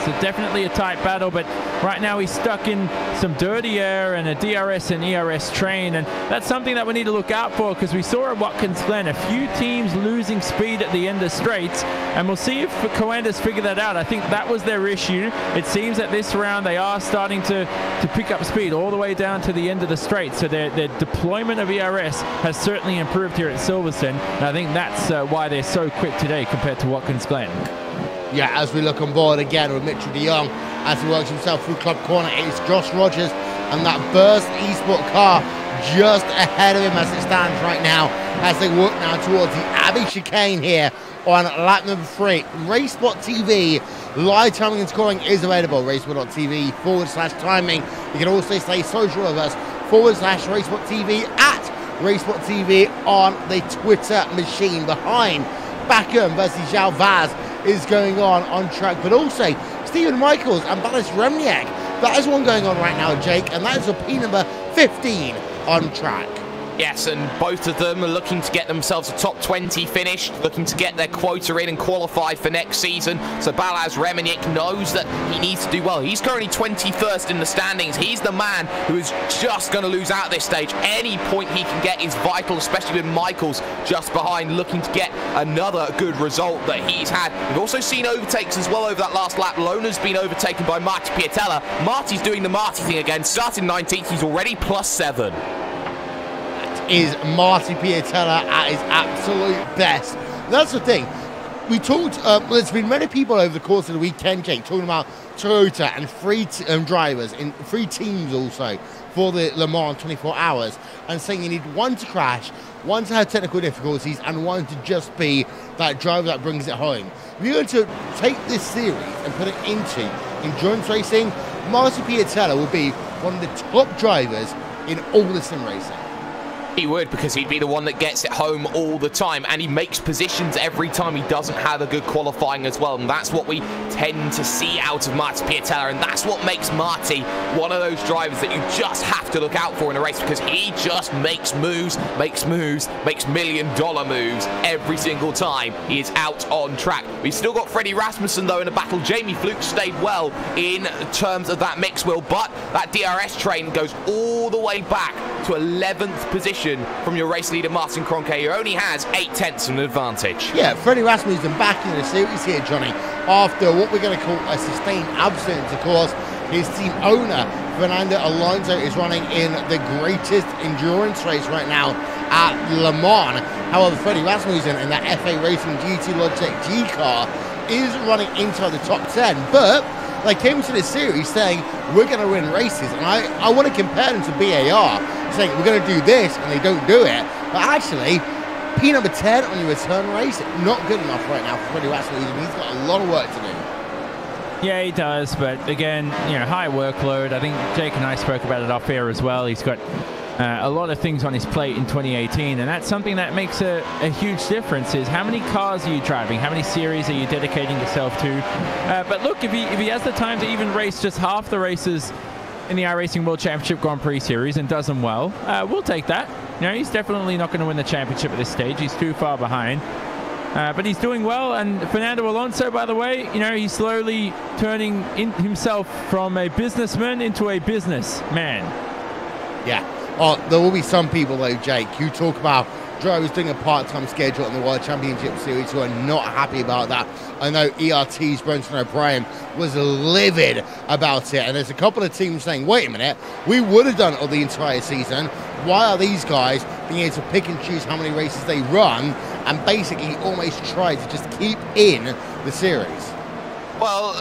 So definitely a tight battle, but right now he's stuck in some dirty air and a DRS and ERS train, and that's something that we need to look out for because we saw at Watkins Glen a few teams losing speed at the end of straights, and we'll see if Coanders figure that out. I think that was their issue. It seems that this round they are starting to pick up speed all the way down to the end of the straight, so their deployment of ERS has certainly improved here at Silverstone, and I think that's why they're so quick today compared to Watkins Glen. Yeah, as we look on board again with Mitchell De Jong, as he works himself through Club Corner, it's Josh Rogers and that Burst eSport car just ahead of him as it stands right now, as they work now towards the Abbey chicane here on lap number 3. RaceSport TV, live timing and scoring is available. RaceSport.tv/timing. You can also stay social with us /RaceSport TV at RaceSport TV on the Twitter machine. Behind Backham versus Zhao Vaz is going on track, but also Stephen Michaels and Balas Remniak. That is one going on right now, Jake, and that is a P number 15 on track. Yes, and both of them are looking to get themselves a top 20 finish, looking to get their quota in and qualify for next season. So Balaz Remenick knows that he needs to do well. He's currently 21st in the standings. He's the man who is just going to lose out at this stage. Any point he can get is vital, especially with Michaels just behind, looking to get another good result that he's had. We've also seen overtakes as well over that last lap. Lona's been overtaken by Marty Piatella. Marty's doing the Marty thing again. Starting 19th, he's already +7. Is Marty Piatella at his absolute best. That's the thing. We talked, there's been many people over the course of the weekend, Jake, talking about Toyota and three drivers in 3 teams also for the Le Mans 24 hours, and saying you need one to crash, one to have technical difficulties, and one to just be that driver that brings it home. If you're going to take this series and put it into endurance racing, Marty Piatella will be one of the top drivers in all the sim racing. He would, because he'd be the one that gets it home all the time, and he makes positions every time he doesn't have a good qualifying as well, and that's what we tend to see out of Marty Piatella, and that's what makes Marty one of those drivers that you just have to look out for in a race, because he just makes moves, makes million-dollar moves every single time he is out on track. We've still got Freddie Rasmussen though in a battle. Jamie Fluke stayed well in terms of that mix wheel, but that DRS train goes all the way back to 11th position from your race leader Martin Cronke, who only has 8/10 of an advantage. Yeah, Freddie Rasmussen back in the series here, Johnny, after what we're going to call a sustained absence. Of course, his team owner, Fernando Alonso, is running in the greatest endurance race right now at Le Mans. However, Freddie Rasmussen in that FA Racing GT Logitech G car is running inside the top 10, but They came to this series saying, we're going to win races. And I want to compare them to BAR, saying, we're going to do this, and they don't do it. But actually, P number 10 on your return race, not good enough right now for Freddie Rasmussen. He's got a lot of work to do. Yeah, he does, but again, high workload. I think Jake and I spoke about it off air as well. He's got a lot of things on his plate in 2018, and that's something that makes a huge difference, is how many cars are you driving, how many series are you dedicating yourself to. But look, if he has the time to even race just half the races in the iRacing World Championship Grand Prix Series and does them well, we'll take that. He's definitely not going to win the championship at this stage. He's too far behind. But he's doing well, and Fernando Alonso, by the way, he's slowly turning himself from a businessman into a businessman. Yeah. Oh, there will be some people, though, Jake, who talk about drivers doing a part-time schedule in the World Championship Series who are not happy about that. I know ERT's Brenton O'Brien was livid about it, and there's a couple of teams saying, wait a minute, we would have done it all the entire season. Why are these guys being able to pick and choose how many races they run and basically almost try to just keep in the series? Well,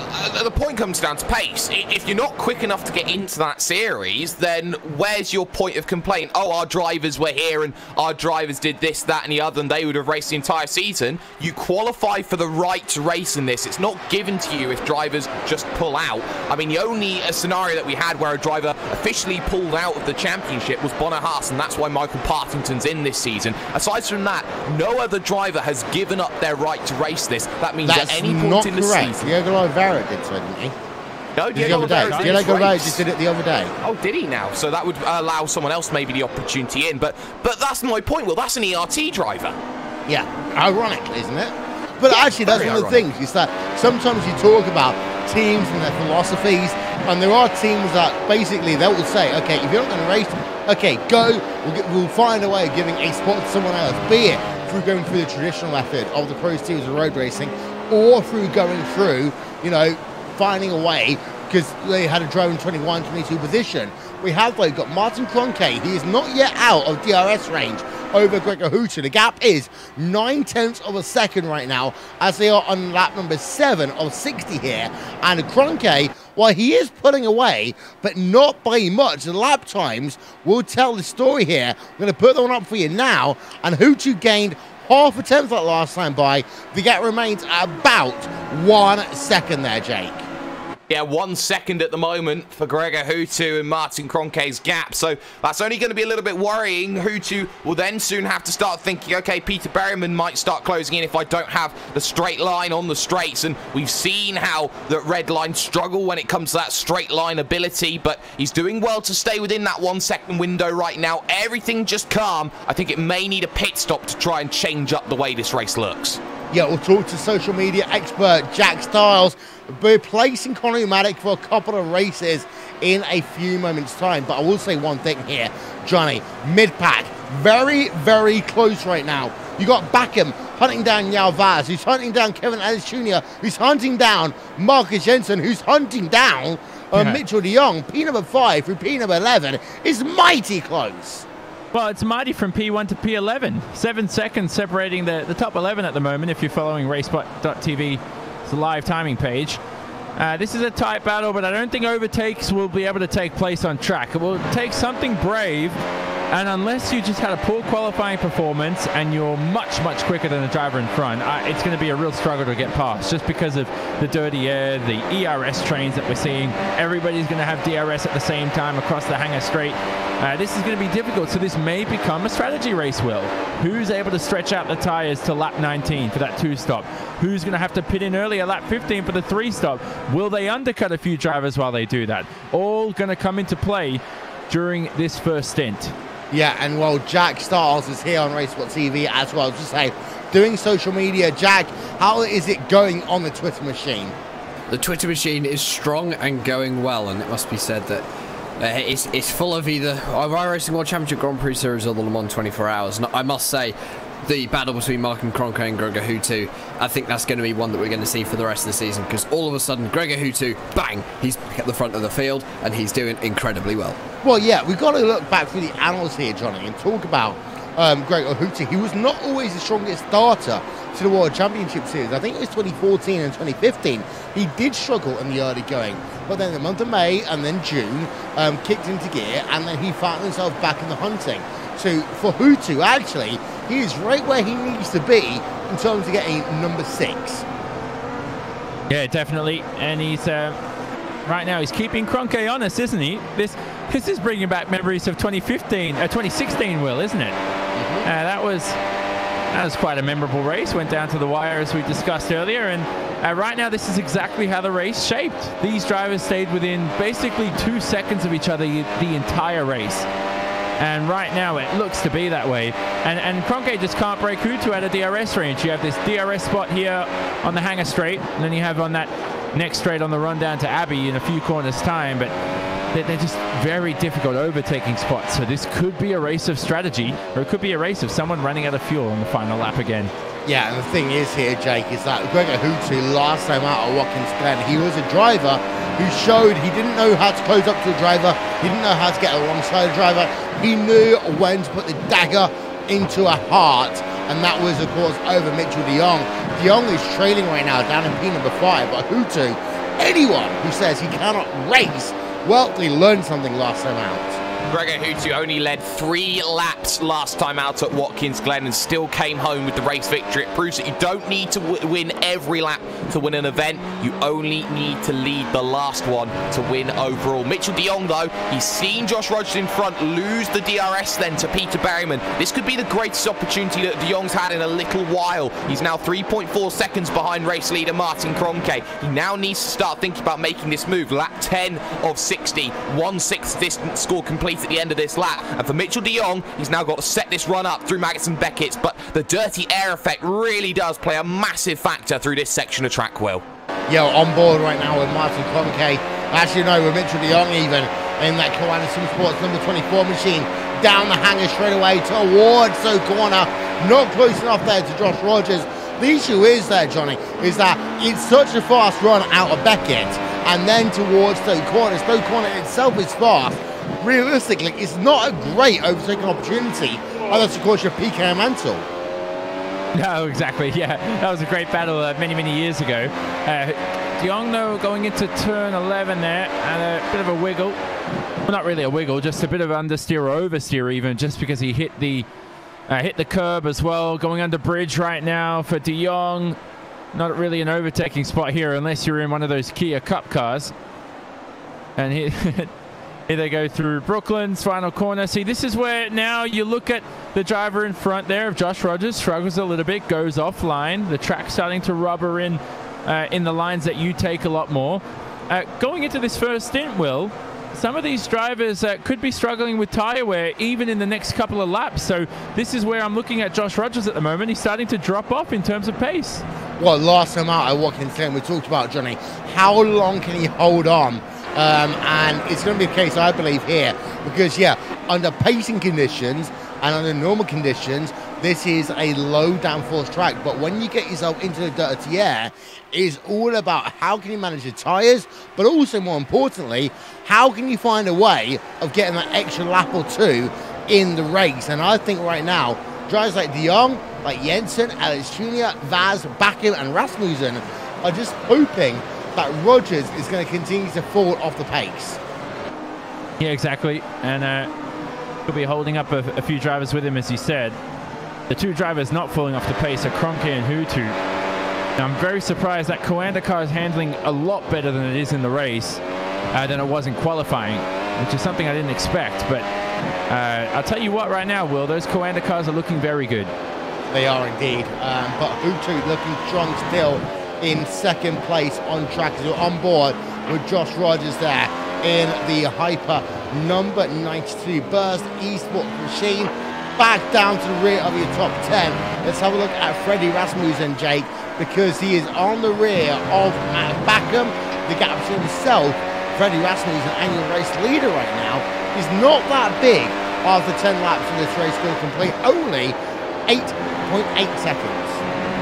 the point comes down to pace. If you're not quick enough to get into that series, then where's your point of complaint? Oh, our drivers were here and our drivers did this, that and the other, and they would have raced the entire season. You qualify for the right to race in this. It's not given to you if drivers just pull out. I mean, the only scenario that we had where a driver officially pulled out of the championship was Bonner Haas, and that's why Michael Partington's in this season. Aside from that, no other driver has given up their right to race this. That means at any point in the season... Diego Rivera did so, didn't he? No, Diego Rivera just did it the other day. Oh, did he now? So that would allow someone else maybe the opportunity in. But that's my point. Well, that's an ERT driver. Yeah, ironic, isn't it? But yeah, actually, that's one of the things, is that sometimes you talk about teams and their philosophies, and there are teams that basically they will say, okay, if you're not going to race, okay, go, we'll find a way of giving a spot to someone else, be it through going through the traditional method of the Pro Series of road racing, or through going through, finding a way, because they had a driver in 21, 22 position. We have, though, got Martin Kroenke. He is not yet out of DRS range over Gregor Hooter. The gap is 9/10 of a second right now, as they are on lap number 7 of 60 here. And Kroenke, while he is pulling away, but not by much, the lap times will tell the story here. I'm going to put that one up for you now. And Hooter gained half a tenth that last time by. The gap remains at about 1 second there, Jake. Yeah, 1 second at the moment for Gregor Hooter and Martin Kroenke's gap. So that's only going to be a little bit worrying. Hooter will then soon have to start thinking, okay, Peter Berryman might start closing in if I don't have the straight line on the straights. And we've seen how the red line struggle when it comes to that straight line ability. But he's doing well to stay within that 1 second window right now. Everything just calm. I think it may need a pit stop to try and change up the way this race looks. Yeah, we'll talk to social media expert Jack Stiles, replacing Conor Maddock for a couple of races in a few moments' time. But I will say one thing here, Johnny, mid-pack, very, very close right now. You got Backham hunting down Yao Vaz, who's hunting down Kevin Ellis Jr., who's hunting down Marcus Jensen, who's hunting down Mitchell de Jong. P number 5 through P number 11 is mighty close. Well, it's mighty from P1 to P11. 7 seconds separating the top 11 at the moment, if you're following Racebot.tv, it's a live timing page. This is a tight battle, but I don't think overtakes will be able to take place on track. It will take something brave, and unless you just had a poor qualifying performance and you're much, much quicker than the driver in front, it's going to be a real struggle to get past, just because of the dirty air, the ERS trains that we're seeing. Everybody's going to have DRS at the same time across the hangar straight. This is going to be difficult, so this may become a strategy race, Will. Who's able to stretch out the tires to lap 19 for that 2-stop? Who's going to have to pit in early at lap 15 for the 3-stop? Will they undercut a few drivers while they do that? All going to come into play during this first stint. Yeah, and while Jack Stiles is here on Racebot TV as well, just say, doing social media, Jack, how is it going on the Twitter machine? The Twitter machine is strong and going well, and it must be said that it's full of either iRacing World Championship Grand Prix Series or the Le Mans 24 Hours. And I must say, the battle between Martin Kroenke and Gregor Hooter, I think that's going to be one that we're going to see for the rest of the season, because all of a sudden, Gregor Hooter, bang, he's back at the front of the field, and he's doing incredibly well. Well, yeah, we've got to look back through the annals here, Johnny, and talk about Gregor Hooter. He was not always the strongest starter to the World Championship Series, I think it was 2014 and 2015, he did struggle in the early going. But then the month of May and then June kicked into gear, and then he found himself back in the hunting. So for Hutu, actually, he is right where he needs to be in terms of getting number 6. Yeah, definitely. And he's right now he's keeping Kroenke honest, isn't he? This is bringing back memories of 2016, Will, isn't it? Mm-hmm. That was quite a memorable race. Went down to the wire as we discussed earlier, and right now this is exactly how the race shaped. These drivers stayed within basically 2 seconds of each other the entire race. And right now it looks to be that way. And Kroenke just can't break Hutu at a DRS range. You have this DRS spot here on the hangar straight, and then you have on that next straight on the run down to Abbey in a few corners time. But they're just very difficult overtaking spots. So this could be a race of strategy, or it could be a race of someone running out of fuel on the final lap again. Yeah, and the thing is here, Jake, is that Gregor Hutu, last time out at Watkins Glen, he was a driver who showed he didn't know how to close up to a driver, he didn't know how to get alongside a driver, he knew when to put the dagger into a heart, and that was, of course, over Mitchell de Jong. De Jong is trailing right now down in P number 5, but Hutu, anyone who says he cannot race, well, he learned something last time out. Gregor Hutu only led 3 laps last time out at Watkins Glen and still came home with the race victory. It proves that you don't need to win every lap to win an event. You only need to lead the last one to win overall. Mitchell de Jong, though, he's seen Josh Rogers in front lose the DRS then to Peter Berryman. This could be the greatest opportunity that de Jong's had in a little while. He's now 3.4 seconds behind race leader Martin Kroenke. He now needs to start thinking about making this move. Lap 10 of 60, 1/6 distance score complete at the end of this lap, and for Mitchell de Jong, he's now got to set this run up through Magnussen Beckett's, but the dirty air effect really does play a massive factor through this section of track, Will. Yeah, on board right now with Martin Kroenke, actually no, with Mitchell de Jong even, in that Koanda Supersports number 24 machine, down the hangar straight away towards the corner, not close enough there to Josh Rogers. The issue is there, Johnny, is that it's such a fast run out of Beckett, and then towards Stoke Corner. Stoke Corner itself is fast. Realistically, it's not a great overtaking opportunity unless, of course, you're PK Mantle. No, exactly. Yeah, that was a great battle many, many years ago. De Jong, though, going into turn 11 there, and a bit of a wiggle. Well, not really a wiggle, just a bit of understeer or oversteer even, just because he hit the curb as well. Going under bridge right now for de Jong. Not really an overtaking spot here unless you're in one of those Kia Cup cars. And here they go through Brooklyn's final corner. See, this is where now you look at the driver in front there of Josh Rogers, struggles a little bit, goes offline. The track's starting to rubber in the lines that you take a lot more. Going into this first stint, Will, some of these drivers could be struggling with tyre wear even in the next couple of laps. So this is where I'm looking at Josh Rogers at the moment. He's starting to drop off in terms of pace. Well, last time out at Watkins Glen, we talked about, Johnny, how long can he hold on? And it's going to be the case, I believe, here. Because, yeah, under pacing conditions and under normal conditions, this is a low downforce track. But when you get yourself into the dirty air, it's all about how can you manage the tyres, but also, more importantly, how can you find a way of getting that extra lap or two in the race. And I think right now, drivers like de Jong, like Jensen, Alex Jr., Vaz, Bakken, and Rasmussen are just hoping that Rogers is going to continue to fall off the pace. Yeah, exactly. And he'll be holding up a few drivers with him, as you said. The two drivers not falling off the pace are Kroenke and Hutu. Now, I'm very surprised that Koanda car is handling a lot better than it is in the race than it was in qualifying, which is something I didn't expect. But I'll tell you what right now, Will, those Koanda cars are looking very good. They are indeed. But Hutu looking strong still in second place on track as we're on board with Josh Rogers there in the Hyper number 92 Burst eSport machine, back down to the rear of your top 10. Let's have a look at Freddie Rasmussen, Jake, because he is on the rear of Matt Bakken. The gap between himself, Freddie Rasmussen, and your race leader right now, is not that big after 10 laps of this race going complete, only 8.8 seconds.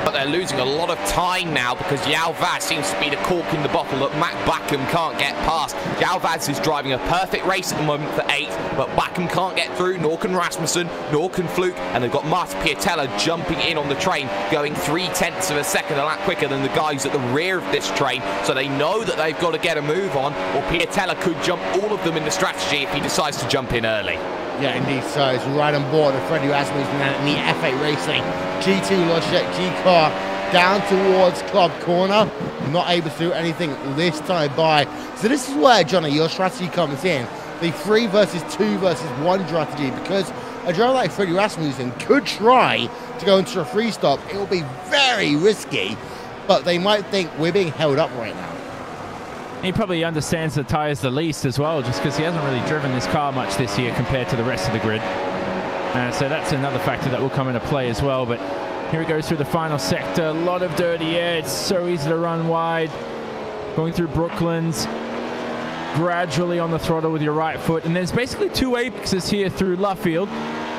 But they're losing a lot of time now because Yalvad seems to be the cork in the bottle that Matt Backham can't get past. Yalvad is driving a perfect race at the moment for 8th, but Backham can't get through, nor can Rasmussen, nor can Fluke, and they've got Marta Piatella jumping in on the train, going 0.3 of a second a lap quicker than the guys at the rear of this train, so they know that they've got to get a move on, or Piatella could jump all of them in the strategy if he decides to jump in early. Yeah, indeed. So it's right on board with Freddie Rasmussen in the F8 Racing G2 Logitech G car down towards Club Corner. Not able to do anything this time by. So this is where, Johnny, your strategy comes in. The 3 versus 2 versus 1 strategy, because a driver like Freddie Rasmussen could try to go into a free stop. It will be very risky, but they might think we're being held up right now. He probably understands the tyres the least as well, just because he hasn't really driven this car much this year compared to the rest of the grid. So that's another factor that will come into play as well. But here he goes through the final sector. A lot of dirty air. It's so easy to run wide. Going through Brooklands. Gradually on the throttle with your right foot. And there's basically 2 apexes here through Luffield.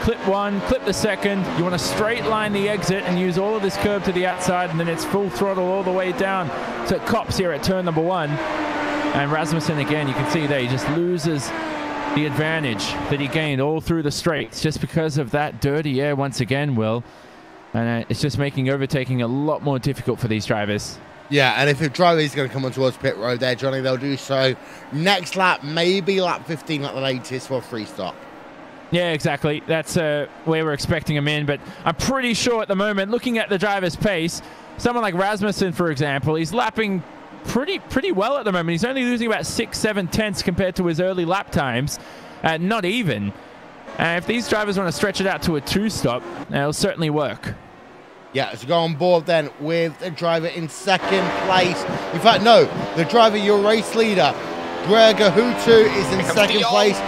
Clip 1, clip the 2nd. You want to straight line the exit and use all of this curve to the outside, and then it's full throttle all the way down to Copse here at turn number 1. And Rasmussen, again, you can see there, he just loses the advantage that he gained all through the straights just because of that dirty air once again, Will. And it's just making overtaking a lot more difficult for these drivers. Yeah, and if a driver is going to come on towards pit road there, Johnny, they'll do so next lap, maybe lap 15 at the latest for a free stop. Yeah, exactly. That's where we're expecting him in. But I'm pretty sure at the moment, looking at the driver's pace, someone like Rasmussen, for example, he's lapping pretty well at the moment. He's only losing about 6-7 tenths compared to his early lap times. Not even. If these drivers want to stretch it out to a 2-stop, it'll certainly work. Yeah, so go on board then with the driver in 2nd place. In fact, no, the driver, your race leader, Gregor Hutu, is in 2nd place.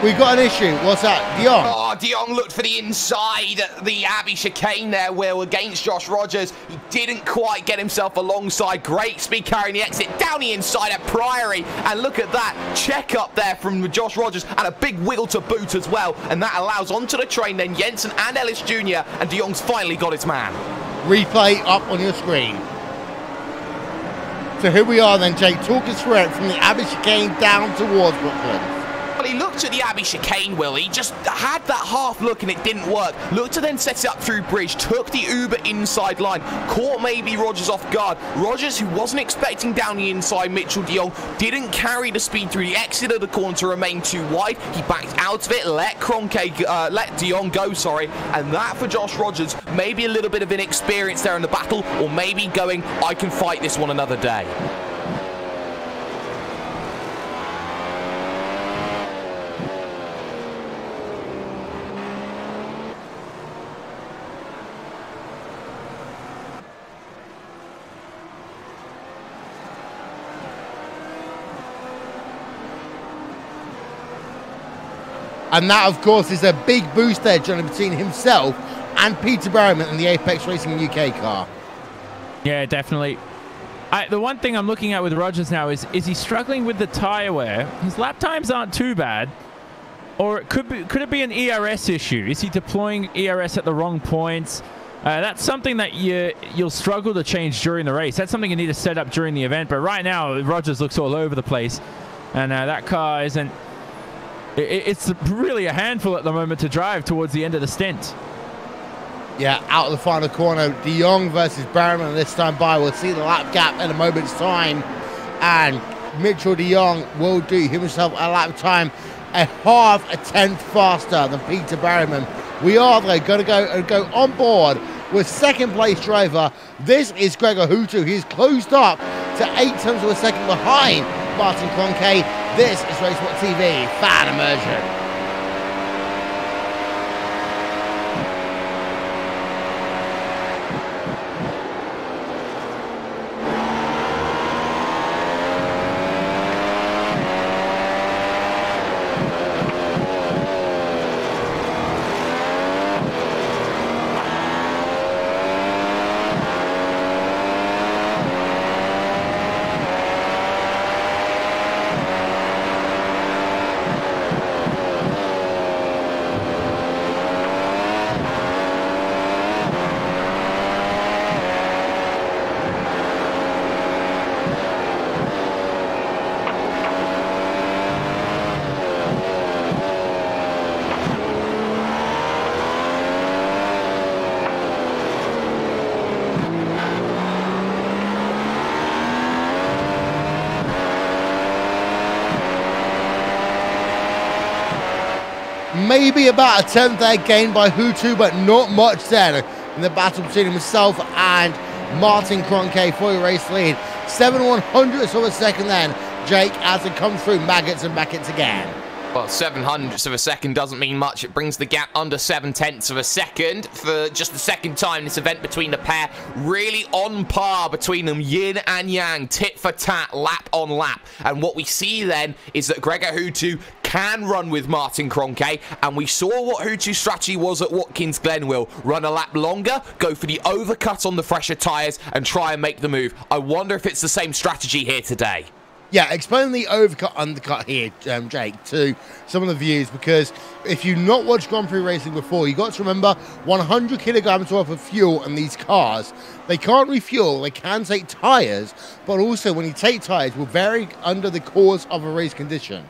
We've got an issue. What's that? De Jong. Oh, De Jong looked for the inside at the Abbey chicane there, Will, against Josh Rogers. He didn't quite get himself alongside. Great speed carrying the exit down the inside at Priory. And look at that check up there from Josh Rogers, and a big wiggle to boot as well. And that allows onto the train then Jensen and Ellis Jr. And De Jong's finally got his man. Replay up on your screen. So here we are then, Jake. Talk us through it from the Abbey chicane down towards Brooklyn. Well, he looked at the Abbey chicane, Will. He just had that half look and it didn't work. Looked to then set it up through bridge, took the Uber inside line, caught maybe Rogers off guard. Rogers, who wasn't expecting down the inside Mitchell de Jong, didn't carry the speed through the exit of the corner to remain too wide. He backed out of it, let de Jong go, and that for Josh Rogers, maybe a little bit of inexperience there in the battle, or maybe going, I can fight this one another day. And that, of course, is a big boost there, Johnny, between himself and Peter Berryman in the Apex Racing UK car. Yeah, definitely. The one thing I'm looking at with Rogers now is he struggling with the tyre wear? His lap times aren't too bad. Or could it be an ERS issue? Is he deploying ERS at the wrong points? That's something that you'll struggle to change during the race. That's something you need to set up during the event. But right now, Rogers looks all over the place. And that car isn't... It's really a handful at the moment to drive towards the end of the stint. Yeah, out of the final corner, De Jong versus Berryman this time by. We'll see the lap gap in a moment's time. And Mitchell de Jong will do himself a lap time a half a tenth faster than Peter Berryman. We are, though, going to go on board with 2nd place driver. This is Gregor Hutu. He's closed up to 8 tenths of a second behind Martin Cronkey. This is RaceSport TV Fan Immersion. Maybe about a tenth there gained by Hutu, but not much then in the battle between himself and Martin Kroenke for the race lead. 7/100ths of a second then, Jake, as it comes through Maggots and Maggots again. Well, 7/100ths of a second doesn't mean much. It brings the gap under 7/10ths of a second for just the second time this event between the pair. Really on par between them, yin and yang, tit for tat, lap on lap. And what we see then is that Gregor Hutu can run with Martin Kroenke, and we saw what Hutu's strategy was at Watkins Glen. Will run a lap longer, go for the overcut on the fresher tyres, and try and make the move. I wonder if it's the same strategy here today. Yeah, explain the overcut, undercut here, Jake, to some of the viewers, because if you've not watched Grand Prix racing before, you got to remember 100 kilograms worth of fuel in these cars. They can't refuel, they can take tyres, but also when you take tyres, will vary under the course of a race condition.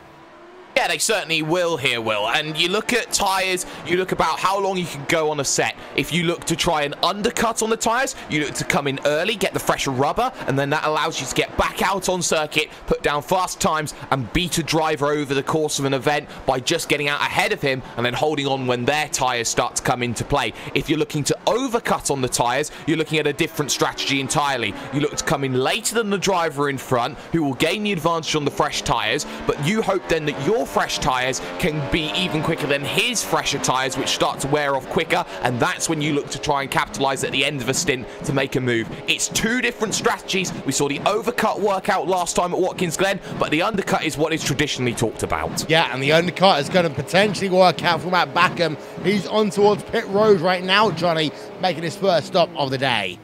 Yeah, they certainly will here, Will. And you look at tyres, you look about how long you can go on a set. If you look to try and undercut on the tyres, you look to come in early, get the fresher rubber, and then that allows you to get back out on circuit, put down fast times, and beat a driver over the course of an event by just getting out ahead of him and then holding on when their tyres start to come into play. If you're looking to overcut on the tyres, you're looking at a different strategy entirely. You look to come in later than the driver in front, who will gain the advantage on the fresh tyres, but you hope then that your fresh tyres can be even quicker than his fresher tyres, which start to wear off quicker, and that's when you look to try and capitalise at the end of a stint to make a move. It's two different strategies. We saw the overcut work out last time at Watkins Glen, but the undercut is what is traditionally talked about. Yeah, and the undercut is going to potentially work out for Matt Backham. He's on towards pit road right now, Johnny, making his first stop of the day.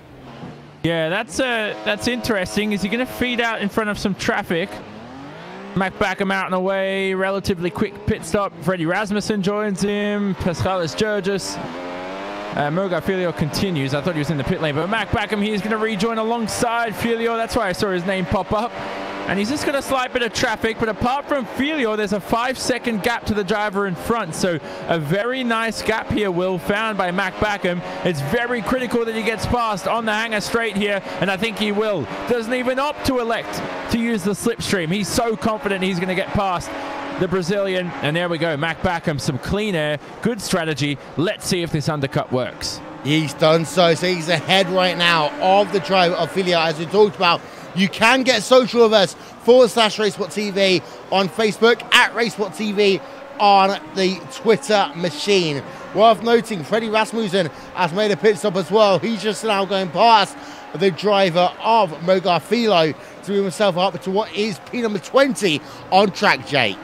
Yeah, that's interesting. Is he going to feed out in front of some traffic? Mac Backham out and away, relatively quick pit stop. Freddie Rasmussen joins him. Pascalis Georges. Mogar Filio continues. I thought he was in the pit lane, but Mac Backham, he's going to rejoin alongside Filio. That's why I saw his name pop up. And he's just got a slight bit of traffic, but apart from Filio, there's a 5-second gap to the driver in front. So a very nice gap here, Will, found by Mac Backham. It's very critical that he gets past on the hanger straight here, and I think he will. Doesn't even opt to elect to use the slipstream. He's so confident he's going to get past the Brazilian, and there we go. Mac Backham, some clean air, good strategy. Let's see if this undercut works. He's done so he's ahead right now of the driver of Filio, as we talked about. You can get social with us, /RaceSport.tv on Facebook, @RaceSport.tv on the Twitter machine. Worth noting, Freddie Rasmussen has made a pit stop as well. He's just now going past the driver of Mogar Filio to move himself up to what is P number 20 on track, Jake.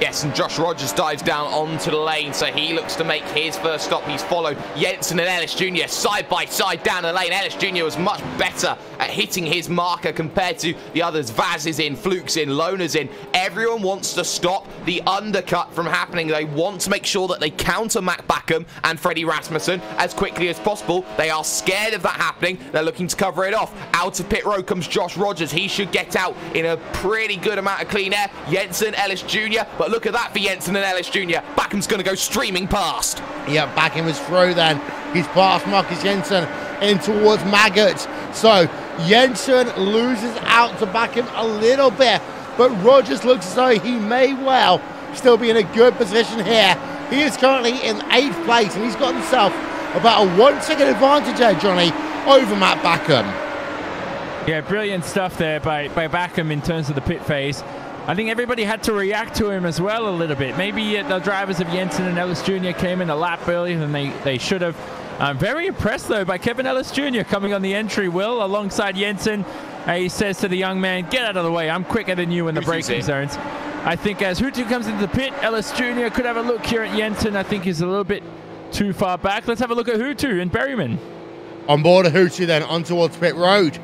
Yes, and Josh Rogers dives down onto the lane, so he looks to make his first stop. He's followed Jensen and Ellis Jr. side by side down the lane. Ellis Jr. was much better at hitting his marker compared to the others. Vaz is in, Fluke's in, Lona's in. Everyone wants to stop the undercut from happening. They want to make sure that they counter Mac Backham and Freddie Rasmussen as quickly as possible. They are scared of that happening. They're looking to cover it off. Out of pit road comes Josh Rogers. He should get out in a pretty good amount of clean air. Jensen, Ellis Jr. But look at that for Jensen and Ellis Jr. Backham's going to go streaming past. Yeah, Backham is through then. He's past Marcus Jensen in towards Maggot. So Jensen loses out to Backham a little bit, but Rogers looks as though he may well still be in a good position here. He is currently in 8th place, and he's got himself about a 1-second advantage there, Johnny, over Matt Backham. Yeah, brilliant stuff there by Backham in terms of the pit phase. I think everybody had to react to him as well a little bit. Maybe the drivers of Jensen and Ellis Jr. came in a lap earlier than they should have. I'm very impressed, though, by Kevin Ellis Jr. coming on the entry, Will, alongside Jensen. He says to the young man, get out of the way. I'm quicker than you in the braking zones. I think as Hutu comes into the pit, Ellis Jr. could have a look here at Jensen. I think he's a little bit too far back. Let's have a look at Hutu and Berryman. On board of Hutu then, on towards pit road.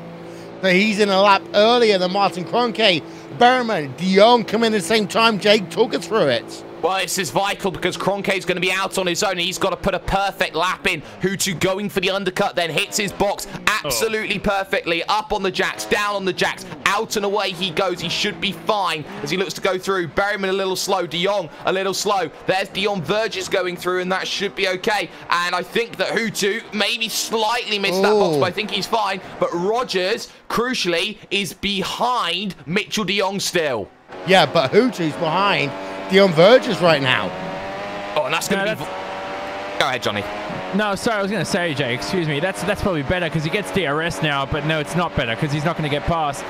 So he's in a lap earlier than Martin Kroenke. Berryman, De Jong come in at the same time. Jake, talk us through it. Well, this is vital because Kroenke's going to be out on his own. He's got to put a perfect lap in. Hutu going for the undercut, then hits his box absolutely perfectly. Up on the jacks, down on the jacks, out and away he goes. He should be fine as he looks to go through. Berryman a little slow, De Jong a little slow. There's Dion Verges going through, and that should be okay. And I think that Hutu maybe slightly missed that box, but I think he's fine. But Rogers, crucially, is behind Mitchell De Jong still. Yeah, but Hutu's behind Dion Verges right now. Oh, and that's going to be... Go ahead, Johnny. No, sorry, I was going to say, Jay, excuse me. That's probably better because he gets DRS now, but no, it's not better because he's not going to get past.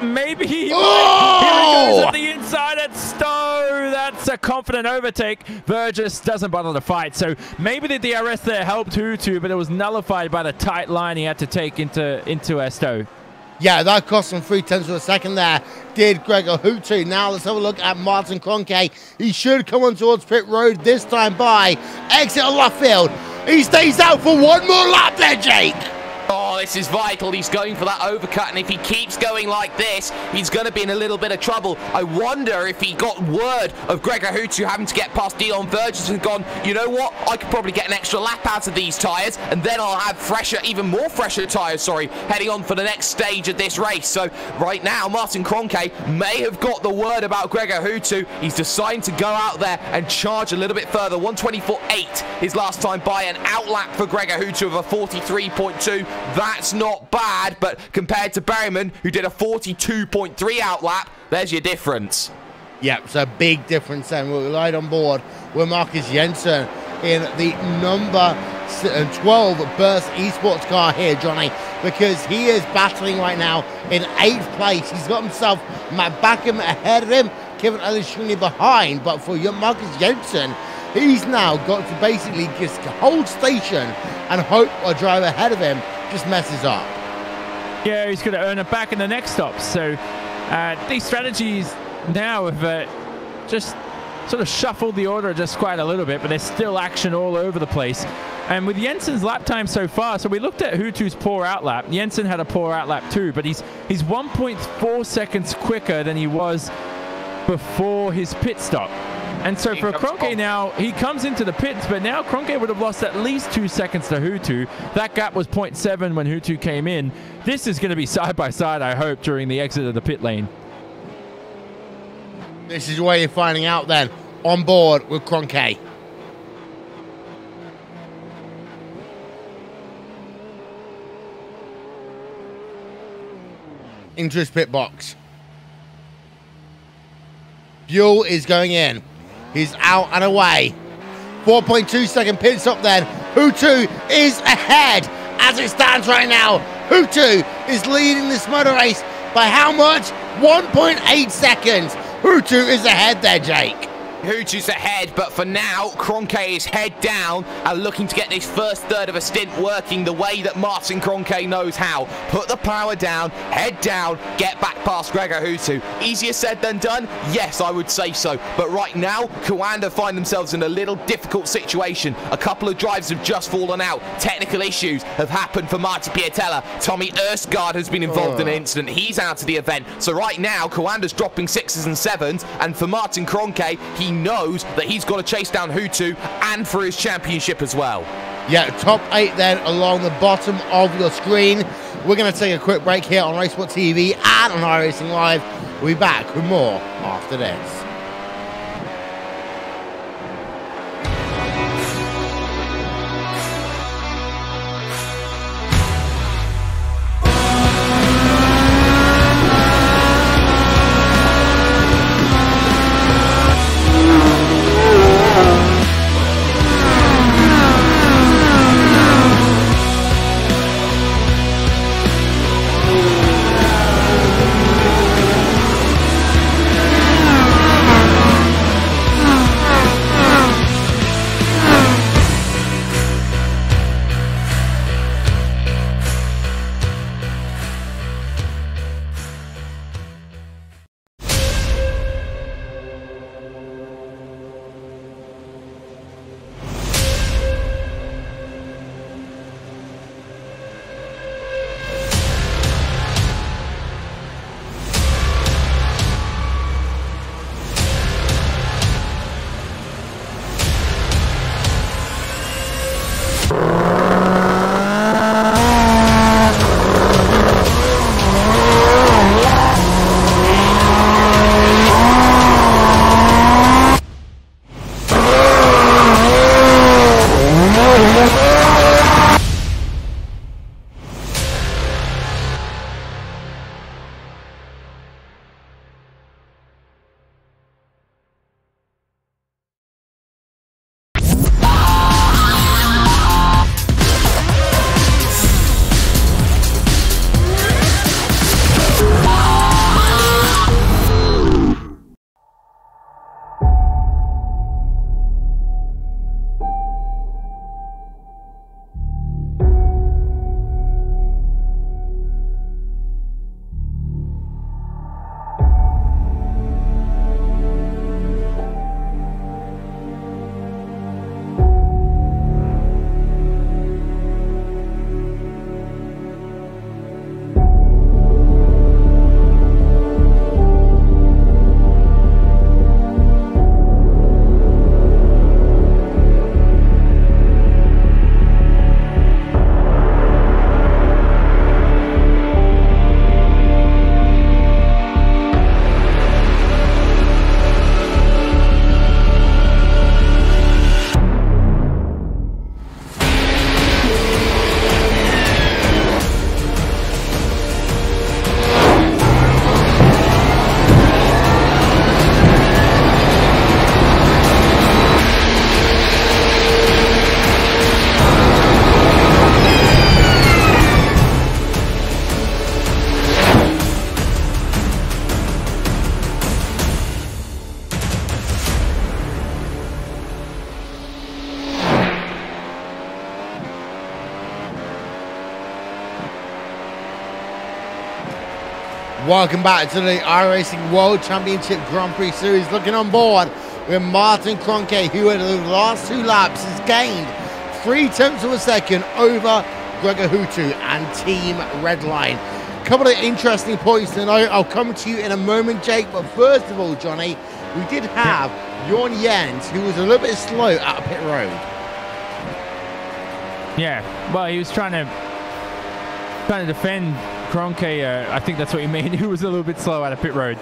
Maybe he goes at the inside at Stowe. That's a confident overtake. Burgess doesn't bother to fight. So maybe the DRS there helped Hutu, but it was nullified by the tight line he had to take into Stowe. Yeah, that cost him 0.3 of a second there, did Gregor Hutu. Now let's have a look at Martin Kroenke. He should come on towards pit road this time by exit of left field. He stays out for one more lap there, Jake. Oh, this is vital. He's going for that overcut, and if he keeps going like this, he's going to be in a little bit of trouble. I wonder if he got word of Gregor Hutu having to get past Dion Burgess and gone, you know what, I could probably get an extra lap out of these tyres, and then I'll have fresher, even more fresher tyres, heading on for the next stage of this race. So right now, Martin Kroenke may have got the word about Gregor Hutu. He's decided to go out there and charge a little bit further. 124.8 his last time by, an outlap for Gregor Hutu of a 43.2. That's not bad, but compared to Berryman, who did a 42.3 outlap, there's your difference. Yeah, it's a big difference then. We're right on board with Marcus Jensen in the number 12 Burst eSports car here, Johnny, because he is battling right now in 8th place. He's got himself Matt Backham ahead of him, Kevin Alishuni behind, but for Marcus Jensen, he's now got to basically just hold station and hope a driver ahead of him just messes up. Yeah, he's going to earn it back in the next stop. So these strategies now have just sort of shuffled the order just quite a little bit, but there's still action all over the place. And with Jensen's lap time so far, so we looked at Hutu's poor outlap. Jensen had a poor outlap too, but he's 1.4 seconds quicker than he was before his pit stop. And so for Kroenke now, he comes into the pits, but now Kroenke would have lost at least 2 seconds to Hutu. That gap was 0.7 when Hutu came in. This is going to be side by side, I hope, during the exit of the pit lane. This is where you're finding out then, on board with Kroenke. Into his pit box. Buell is going in. He's out and away. 4.2 second pit stop then. Hutu is ahead as it stands right now. Hutu is leading this motor race by how much? 1.8 seconds. Hutu is ahead there, Jake. Hutu's ahead, but for now, Kroenke is head down and looking to get this first third of a stint working the way that Martin Kroenke knows how. Put the power down, head down, get back past Gregor Hutu. Easier said than done? Yes, I would say so. But right now, Coanda find themselves in a little difficult situation. A couple of drives have just fallen out. Technical issues have happened for Marty Piatella. Tommy Erskard has been involved in an incident. He's out of the event. So right now, Coanda's dropping 6s and 7s. And for Martin Kroenke, he knows that he's got to chase down Hutu and for his championship as well. Yeah, top 8 then along the bottom of your screen. We're going to take a quick break here on Racesport TV and on iRacing Live. We'll be back with more after this. Welcome back to the iRacing World Championship Grand Prix Series. Looking on board with Martin Kroenke, who in the last 2 laps has gained 0.3 of a second over Gregor Hutu and Team Redline. A couple of interesting points to note. I'll come to you in a moment, Jake. But first of all, Johnny, we did have Jorn Jens, who was a little bit slow at pit road. Yeah, well, he was trying to defend Kroenke. I think that's what you mean. He was a little bit slow out of pit road.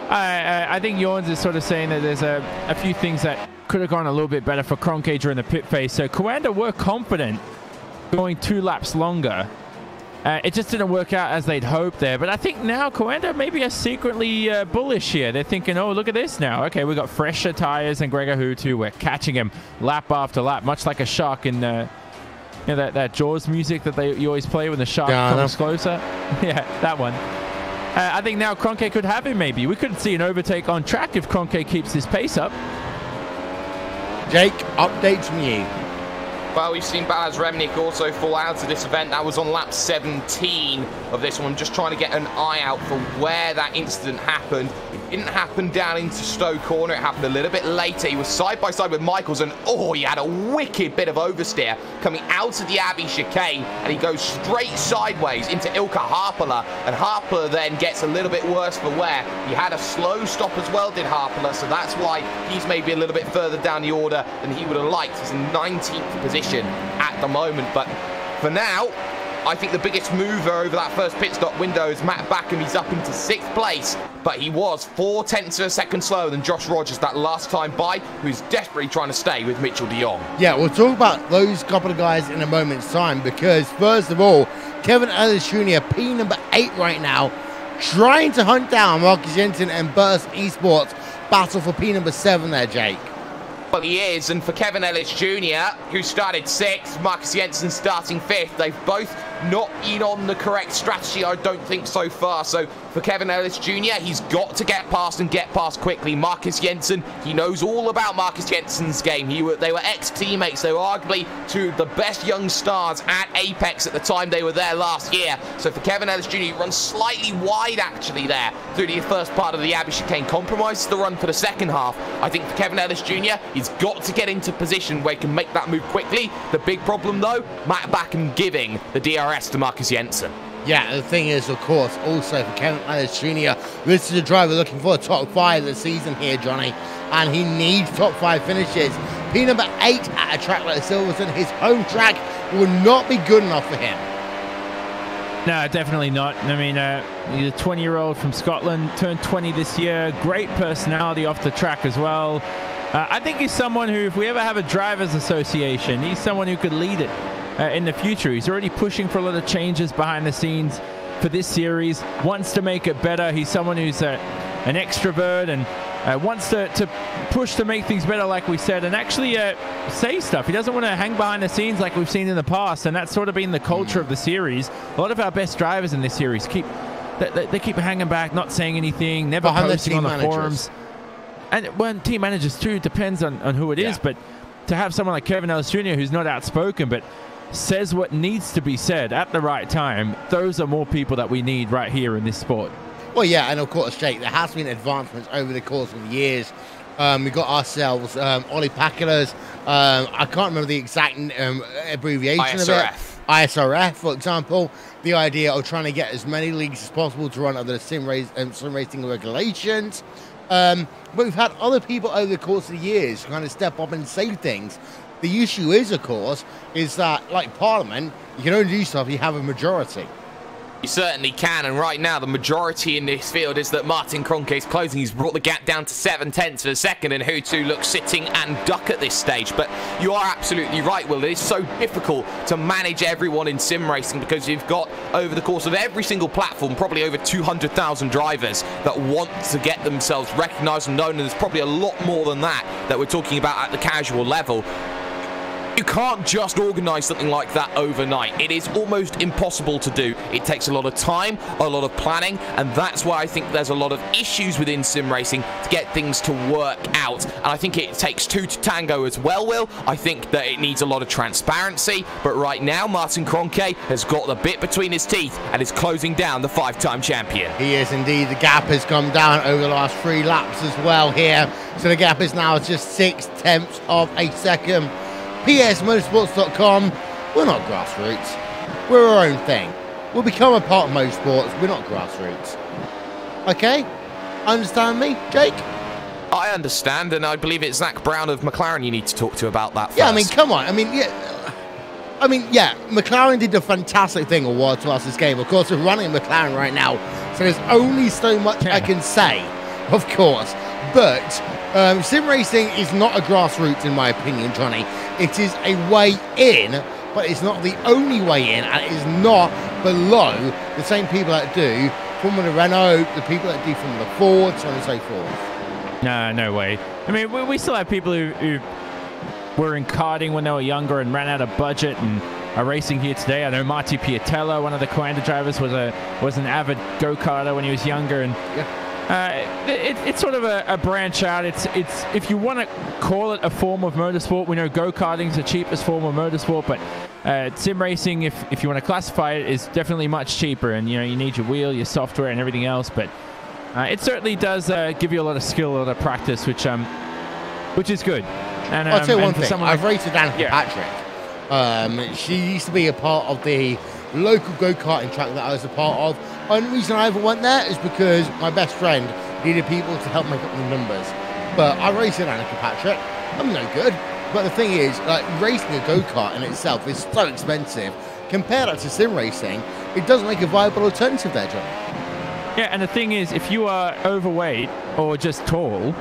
I think Jorns is sort of saying that there's a few things that could have gone a little bit better for Kroenke during the pit phase. So Coanda were confident going 2 laps longer. It just didn't work out as they'd hoped there. But I think now Coanda maybe are secretly bullish here. They're thinking, oh, look at this now. Okay, we've got fresher tires than Gregor Hutu. We're catching him lap after lap, much like a shark in you know, that Jaws music that you always play when the shark comes closer. Yeah, that one. I think now Kroenke could have him maybe. We could see an overtake on track if Kroenke keeps his pace up. Jake, updates from you. Well, we've seen Balázs Remnik also fall out of this event. That was on lap 17 of this one. Just trying to get an eye out for where that incident happened. It didn't happen down into Stowe Corner. It happened a little bit later. He was side by side with Michaels, and oh, he had a wicked bit of oversteer coming out of the Abbey chicane, and he goes straight sideways into Ilkka Harpala, and Harpala then gets a little bit worse for wear. He had a slow stop as well, did Harpala, so that's why he's maybe a little bit further down the order than he would have liked. He's in 19th position at the moment, but for now I think the biggest mover over that first pit stop window is Matt Backham. He's up into 6th place, but he was 0.4 of a second slower than Josh Rogers that last time by, who's desperately trying to stay with Mitchell de Jong. Yeah, we'll talk about those couple of guys in a moment's time, because first of all, Kevin Ellis Jr., P number 8 right now, trying to hunt down Marcus Jensen and Burst Esports. Battle for P number 7 there, Jake. Well, he is, and for Kevin Ellis Jr., who started 6th, Marcus Jensen starting 5th, they've both not been on the correct strategy, I don't think, so far. So for Kevin Ellis Jr., he's got to get past and get past quickly. Marcus Jensen, he knows all about Marcus Jensen's game. They were ex-teammates. They were arguably 2 of the best young stars at Apex at the time they were there last year. So for Kevin Ellis Jr., he runs slightly wide, actually, there through the first part of the Abbey chicane. Compromises the run for the second half. I think for Kevin Ellis Jr., he's got to get into position where he can make that move quickly. The big problem, though, Matt Backham giving the DRS to Marcus Jensen. Yeah, the thing is, of course, also for Kevin Ellis Jr., this is a driver looking for a top 5 this season here, Johnny, and he needs top 5 finishes. P number 8 at a track like Silverstone, his home track, will not be good enough for him. No, definitely not. I mean, he's a 20-year-old from Scotland, turned 20 this year. Great personality off the track as well. I think he's someone who, if we ever have a drivers association, he's someone who could lead it in the future. He's already pushing for a lot of changes behind the scenes for this series, wants to make it better. He's someone who's an extrovert and wants to push to make things better, like we said, and actually say stuff. He doesn't want to hang behind the scenes like we've seen in the past, and that's sort of been the culture of the series. A lot of our best drivers in this series keep hanging back, not saying anything, never posting on the forums. And when team managers too, depends on who it is, but to have someone like Kevin Ellis Jr. who's not outspoken but says what needs to be said at the right time, those are more people that we need right here in this sport. Well, yeah, and of course, Jake, there has been advancements over the course of years. We got ourselves Ollie Packers. I can't remember the exact abbreviation of it. ISRF, for example. The idea of trying to get as many leagues as possible to run under the sim racing regulations. But we've had other people over the course of the years kind of step up and say things. The issue is, of course, is that, like Parliament, you can only do stuff if you have a majority. You certainly can, and right now the majority in this field is that Martin Kroenke is closing. He's brought the gap down to 0.7 of a second, and Hutu looks sitting and duck at this stage. But you are absolutely right, Will. It is so difficult to manage everyone in sim racing because you've got, over the course of every single platform, probably over 200,000 drivers that want to get themselves recognised and known, and there's probably a lot more than that we're talking about at the casual level. You can't just organise something like that overnight. It is almost impossible to do. It takes a lot of time, a lot of planning, and that's why I think there's a lot of issues within sim racing to get things to work out. And I think it takes two to tango as well, Will. I think that it needs a lot of transparency, but right now Martin Kroenke has got the bit between his teeth and is closing down the 5-time champion. He is indeed. The gap has come down over the last 3 laps as well here. So the gap is now just 0.6 of a second. PSMotorsports.com. We're not grassroots. We're our own thing. We'll become a part of motorsports. We're not grassroots. Okay? Understand me, Jake? I understand, and I believe it's Zach Brown of McLaren you need to talk to about that first. Yeah, I mean, come on. I mean, yeah, McLaren did a fantastic thing award to us this game. Of course, we're running McLaren right now, so there's only so much I can say, of course. But sim racing is not a grassroots, in my opinion, Johnny. It is a way in, but it's not the only way in, and it is not below the same people that do Formula Renault, the people that do Formula Ford, so on and so forth. No way. I mean, we still have people who were in karting when they were younger and ran out of budget and are racing here today. I know Marty Piatella, one of the Coanda drivers, was an avid go-karter when he was younger, and it's sort of a branch out. It's if you want to call it a form of motorsport, we know go-karting is the cheapest form of motorsport, but sim racing, if you want to classify it, is definitely much cheaper, and you need your wheel, your software, and everything else. But it certainly does give you a lot of skill, a lot of practice, which is good. And I'll tell you one thing. I've like, raced with Danica Patrick. She used to be a part of the local go-karting track that I was a part of. Only reason I ever went there is because my best friend needed people to help make up the numbers. But I raced with Danica Patrick. I'm no good. But the thing is, like, racing a go-kart in itself is so expensive. Compare that to sim racing, it doesn't make a viable alternative there, Johnny. Yeah, and the thing is, if you are overweight or just tall,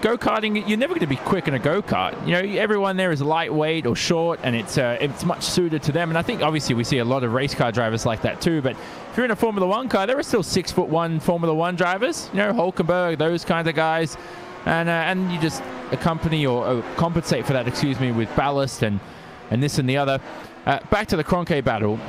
go-karting, you're never going to be quick in a go-kart. Everyone there is lightweight or short, and it's much suited to them. And I think, obviously, we see a lot of race car drivers like that too. But if you're in a Formula 1 car, there are still 6'1" Formula 1 drivers. Hulkenberg, those kinds of guys. And you just accompany or compensate for that, with ballast and this and the other. Back to the Kroenke battle.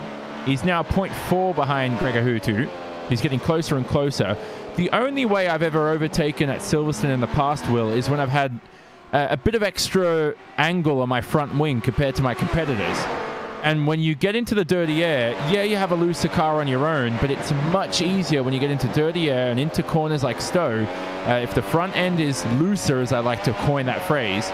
He's now 0.4 behind Gregor Hutu. He's getting closer and closer. The only way I've ever overtaken at Silverstone in the past, Will, is when I've had a bit of extra angle on my front wing compared to my competitors. And when you get into the dirty air, yeah, you have a looser car on your own, but it's much easier when you get into dirty air and into corners like Stowe. If the front end is looser, as I like to coin that phrase,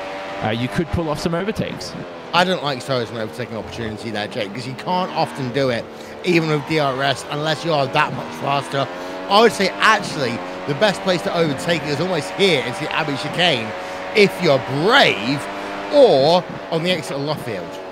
you could pull off some overtakes. I don't like Stowe as an overtaking opportunity there, Jake, because you can't often do it, even with DRS, unless you are that much faster. I would say, actually, the best place to overtake is almost here. It's the Abbey Chicane, if you're brave, or on the exit of Luffield.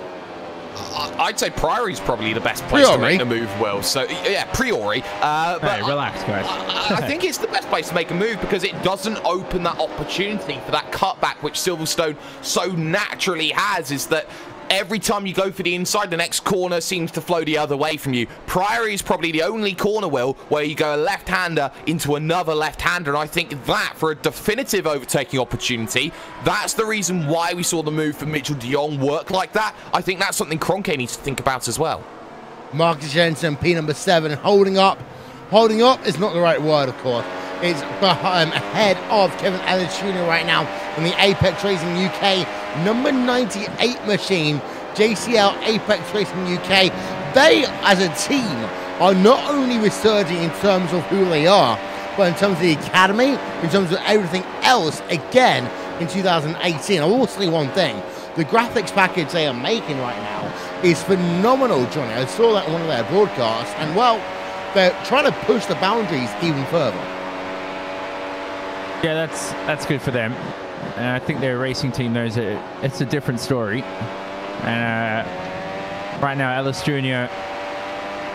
I'd say Priory is probably the best place to make the move, Will. So, yeah, Priory. Hey, relax, guys. I think it's the best place to make a move because it doesn't open that opportunity for that cutback, which Silverstone so naturally has, is that every time you go for the inside, the next corner seems to flow the other way from you. Priory is probably the only corner, Will, where you go a left-hander into another left-hander, and I think that, for a definitive overtaking opportunity, that's the reason why we saw the move for Mitchell de Jong work like that. I think that's something Kroenke needs to think about as well. Marcus Jensen, P number 7, holding up. Holding up is not the right word, of course. It's ahead of Kevin Ellis Jr. right now in the Apex Racing UK number 98 machine, JCL Apex Racing UK. They, as a team, are not only resurging in terms of who they are, but in terms of the academy, in terms of everything else, again, in 2018. I will say one thing. The graphics package they are making right now is phenomenal, Johnny. I saw that on one of their broadcasts, and, well, they're trying to push the boundaries even further. Yeah, that's good for them. And I think their racing team knows it. It's a different story. And right now, Ellis Jr.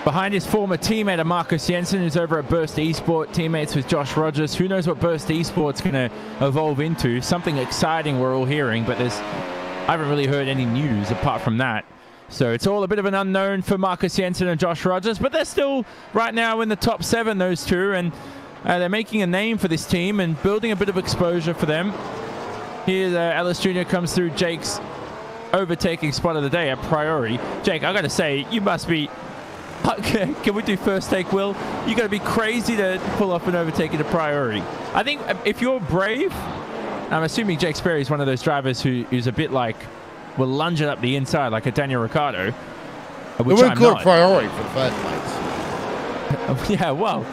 behind his former teammate, Marcus Jensen, who's over at Burst eSport, teammates with Josh Rogers. Who knows what Burst eSport's going to evolve into? Something exciting we're all hearing, but I haven't really heard any news apart from that. So it's all a bit of an unknown for Marcus Jensen and Josh Rogers, but they're still right now in the top 7, those two, and they're making a name for this team and building a bit of exposure for them. Here, Ellis Jr. comes through Jake's overtaking spot of the day at Priory. Jake, I got to say, you must be Okay, can we do first take, Will? You got to be crazy to pull off an overtaking to priority. I think if you're brave, I'm assuming Jake Sperry is one of those drivers who's a bit like, will lunge it up the inside like a Daniel Ricciardo. Which we wouldn't I'm call not. it priority for the first place. Yeah, well,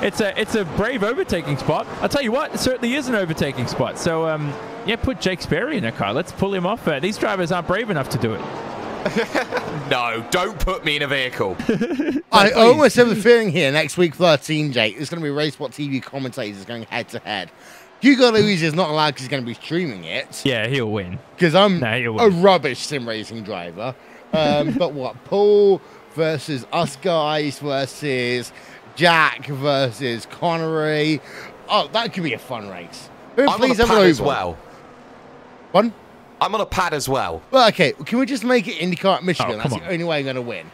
it's a brave overtaking spot. I'll tell you what, it certainly is an overtaking spot. So, yeah, put Jake Sperry in a car. Let's pull him off. These drivers aren't brave enough to do it. No, don't put me in a vehicle. I almost have a feeling here next week 13, Jake, there's going to be RaceSpot TV commentators going head-to-head. Hugo Luis is not allowed because he's going to be streaming it. Yeah, he'll win. Because I'm he'll a win. rubbish sim racing driver. But what? Paul versus us guys versus Jack versus Connery. Oh, that could be a fun race. I'm on a pad as well. Fun? I'm on a pad as well. Well, okay. Can we just make it IndyCar at Michigan? That's on. the only way I'm going to win.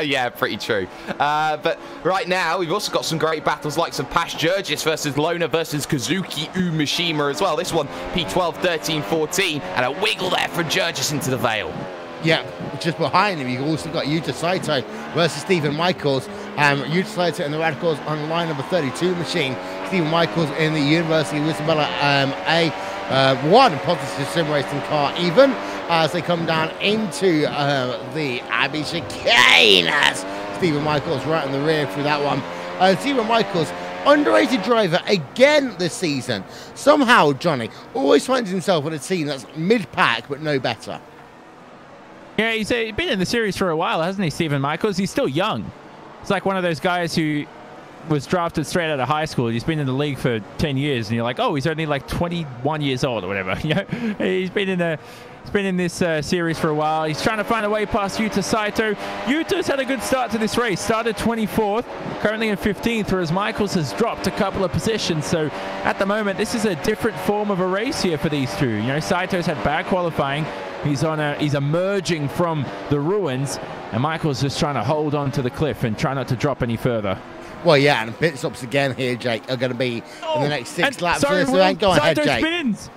Yeah, pretty true. But right now, we've also got some great battles like some Pash Jurgis versus Lona versus Kazuki Umishima as well. This one, P12, 13, 14, and a wiggle there for Jurgis into the Vale. Yeah, just behind him, you've also got Yuta Saito versus Stephen Michaels. Yuta Saito in the Radicals on line number 32 machine. Stephen Michaels in the University of Isabella A1 positive sim racing car even as they come down into the Abbey chicane as Stephen Michaels right in the rear through that one. Stephen Michaels, underrated driver again this season. Somehow, Johnny always finds himself on a team that's mid-pack but no better. Yeah, he's been in the series for a while, hasn't he, Stephen Michaels? He's still young. It's like one of those guys who was drafted straight out of high school. He's been in the league for 10 years, and you're like, oh, he's only like 21 years old or whatever. You know, he's been in this series for a while. He's trying to find a way past Yuta Saito. Yuta's had a good start to this race. Started 24th, currently in 15th, whereas Michaels has dropped a couple of positions. So at the moment, this is a different form of a race here for these two. You know, Saito's had bad qualifying. He's emerging from the ruins, and Michael's just trying to hold on to the cliff and try not to drop any further. Well, yeah, and pit stops again here, Jake, are going to be in the next 6 laps. Sorry, Will. Will. Go ahead, Saito Jake. spins.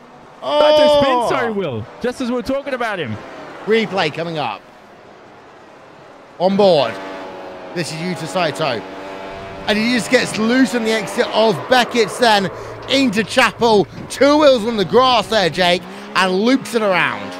Oh! Saito spins, sorry, Will. Just as we're talking about him. Replay coming up. On board. This is Yuta Saito. And he just gets loose on the exit of Beckett's then into Chapel. 2 wheels on the grass there, Jake, and loops it around.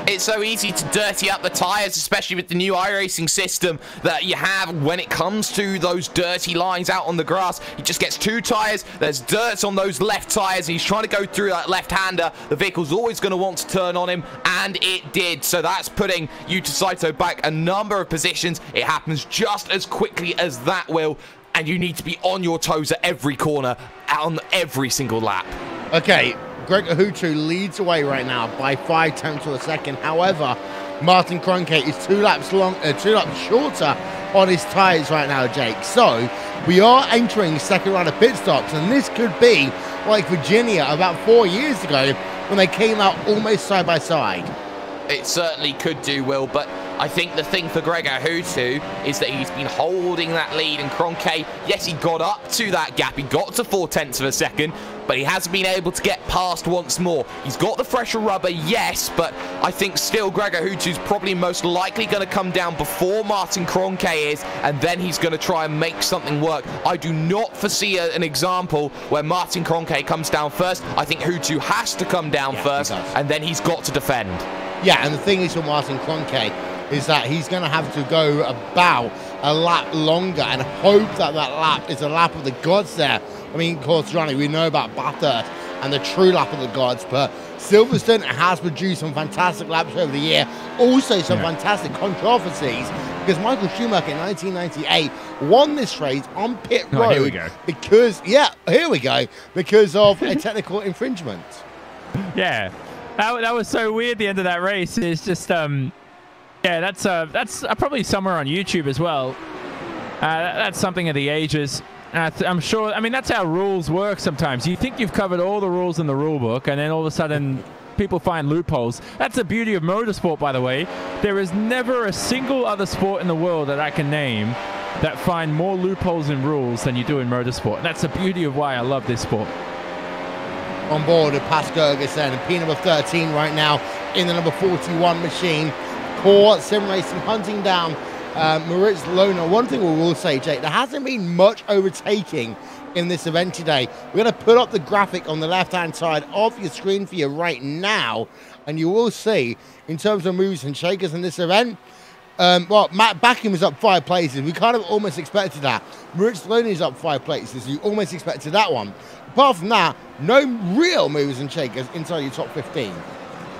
It's so easy to dirty up the tyres, especially with the new iRacing system that you have when it comes to those dirty lines out on the grass. He just gets 2 tyres, there's dirt on those left tyres, and he's trying to go through that left-hander. The vehicle's always going to want to turn on him, and it did. So that's putting Yuta Saito back a number of positions. It happens just as quickly as that, Will, and you need to be on your toes at every corner, on every single lap. Okay. Greg Ahutu leads away right now by 5/10 of a second. However, Martin Kroenke is 2 laps shorter on his tyres right now, Jake. So we are entering the second round of pit stops, and this could be like Virginia about 4 years ago when they came out almost side by side. It certainly could do, Will, but I think the thing for Greg Ahutu is that he's been holding that lead, and Kroenke, yes, he got up to that gap, he got to 0.4 of a second, but he hasn't been able to get past once more. He's got the fresher rubber, yes, but I think still Greg Ahutu's probably most likely going to come down before Martin Kroenke is, and then he's going to try and make something work. I do not foresee an example where Martin Kroenke comes down first. I think Ahutu has to come down first, and then he's got to defend. Yeah, and the thing is for Martin Kroenke is that he's going to have to go about a lap longer and hope that that lap is a lap of the gods there. I mean, of course, Johnny, we know about Bathurst and the true lap of the gods, but Silverstone has produced some fantastic laps over the year. Also some fantastic controversies, because Michael Schumacher in 1998 won this race on pit road. Here we go. Because, here we go, because of a technical infringement. Yeah, that was so weird. The end of that race is just, yeah, that's probably somewhere on YouTube as well. That's something of the ages. I'm sure, I mean, that's how rules work sometimes. You think you've covered all the rules in the rule book, and then all of a sudden people find loopholes. That's the beauty of motorsport, by the way. There is never a single other sport in the world that I can name that find more loopholes in rules than you do in motorsport. And that's the beauty of why I love this sport. On board with Pascal Gergen and P number 13 right now in the number 41 machine. Core Sim Racing hunting down Moritz Lohner. One thing we will say, Jake, there hasn't been much overtaking in this event today. We're going to put up the graphic on the left-hand side of your screen for you right now, and you will see, in terms of moves and shakers in this event, well, Matt Backing was up 5 places. We kind of almost expected that. Moritz Lohner is up 5 places. You almost expected that one. Apart from that, no real moves and shakers inside your top 15.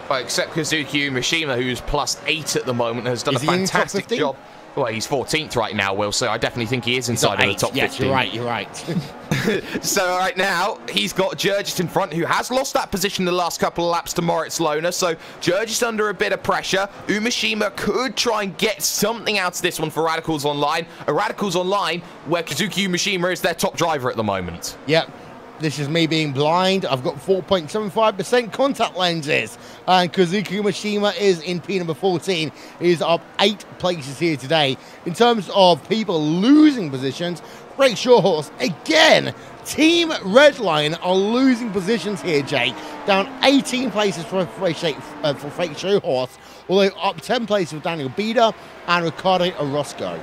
Well, except Kazuki Umeshima, who's +8 at the moment, has done a fantastic job. Well, he's 14th right now, Will, so I definitely think he is inside of the top 15. Yes, you're right. So right now, he's got Jurgis in front, who has lost that position the last couple of laps to Moritz Lohner. So Jurgis under a bit of pressure. Umeshima could try and get something out of this one for Radicals Online. A Radicals Online where Kazuki Umeshima is their top driver at the moment. Yep. This is me being blind. I've got 4.75% contact lenses. And Kazuki Umeshima is in P number 14. He is up 8 places here today. In terms of people losing positions, Frank Shawhorse, again, Team Redline are losing positions here, Jake. Down 18 places for Frank Shawhorse, although up 10 places with Daniel Bieder and Ricardo Orozco.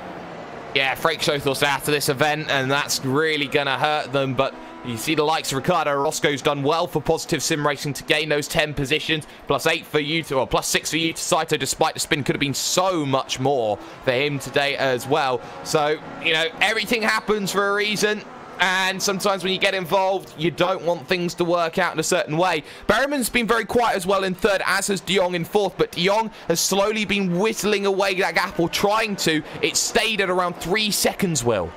Yeah, Frank Shawhorse after this event, and that's really going to hurt them, but you see the likes of Ricardo Orozco's done well for Positive Sim Racing to gain those 10 positions. +8 for Yuta, or +6 for Yuta Saito, despite the spin could have been so much more for him today as well. So, you know, everything happens for a reason. And sometimes when you get involved, you don't want things to work out in a certain way. Berriman's been very quiet as well in 3rd, as has De Jong in 4th. But De Jong has slowly been whittling away that gap, or trying to. It stayed at around 3 seconds, Will.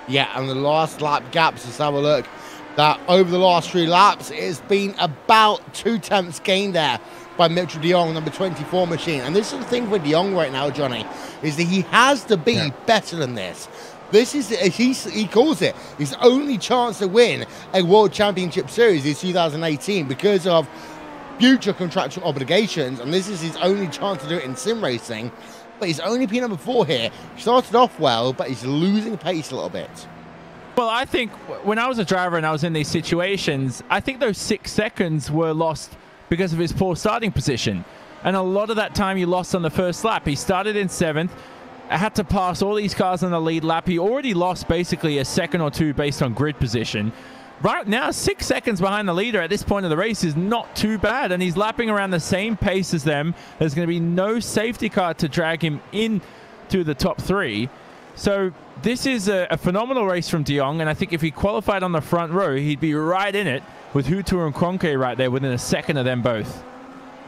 Yeah, and the last lap gaps, let's have a look. That over the last 3 laps, it's been about 2 tenths gained there by Mitchell De Jong, number 24 machine. And this is the thing with De Jong right now, Johnny, is that he has to be better than this. This is, he calls it, his only chance to win a World Championship Series is 2018 because of future contractual obligations, and this is his only chance to do it in sim racing. But he's only P number 4 here. He started off well, but he's losing pace a little bit. Well, I think when I was a driver and I was in these situations, I think those 6 seconds were lost because of his poor starting position. And a lot of that time he lost on the first lap. He started in 7th. I had to pass all these cars on the lead lap. He already lost basically a second or 2 based on grid position. Right now, 6 seconds behind the leader at this point of the race is not too bad, and he's lapping around the same pace as them. There's going to be no safety car to drag him into the top 3. So this is a phenomenal race from De Jong, and I think if he qualified on the front row, he'd be right in it with Hutu and Kroenke right there within a second of them both.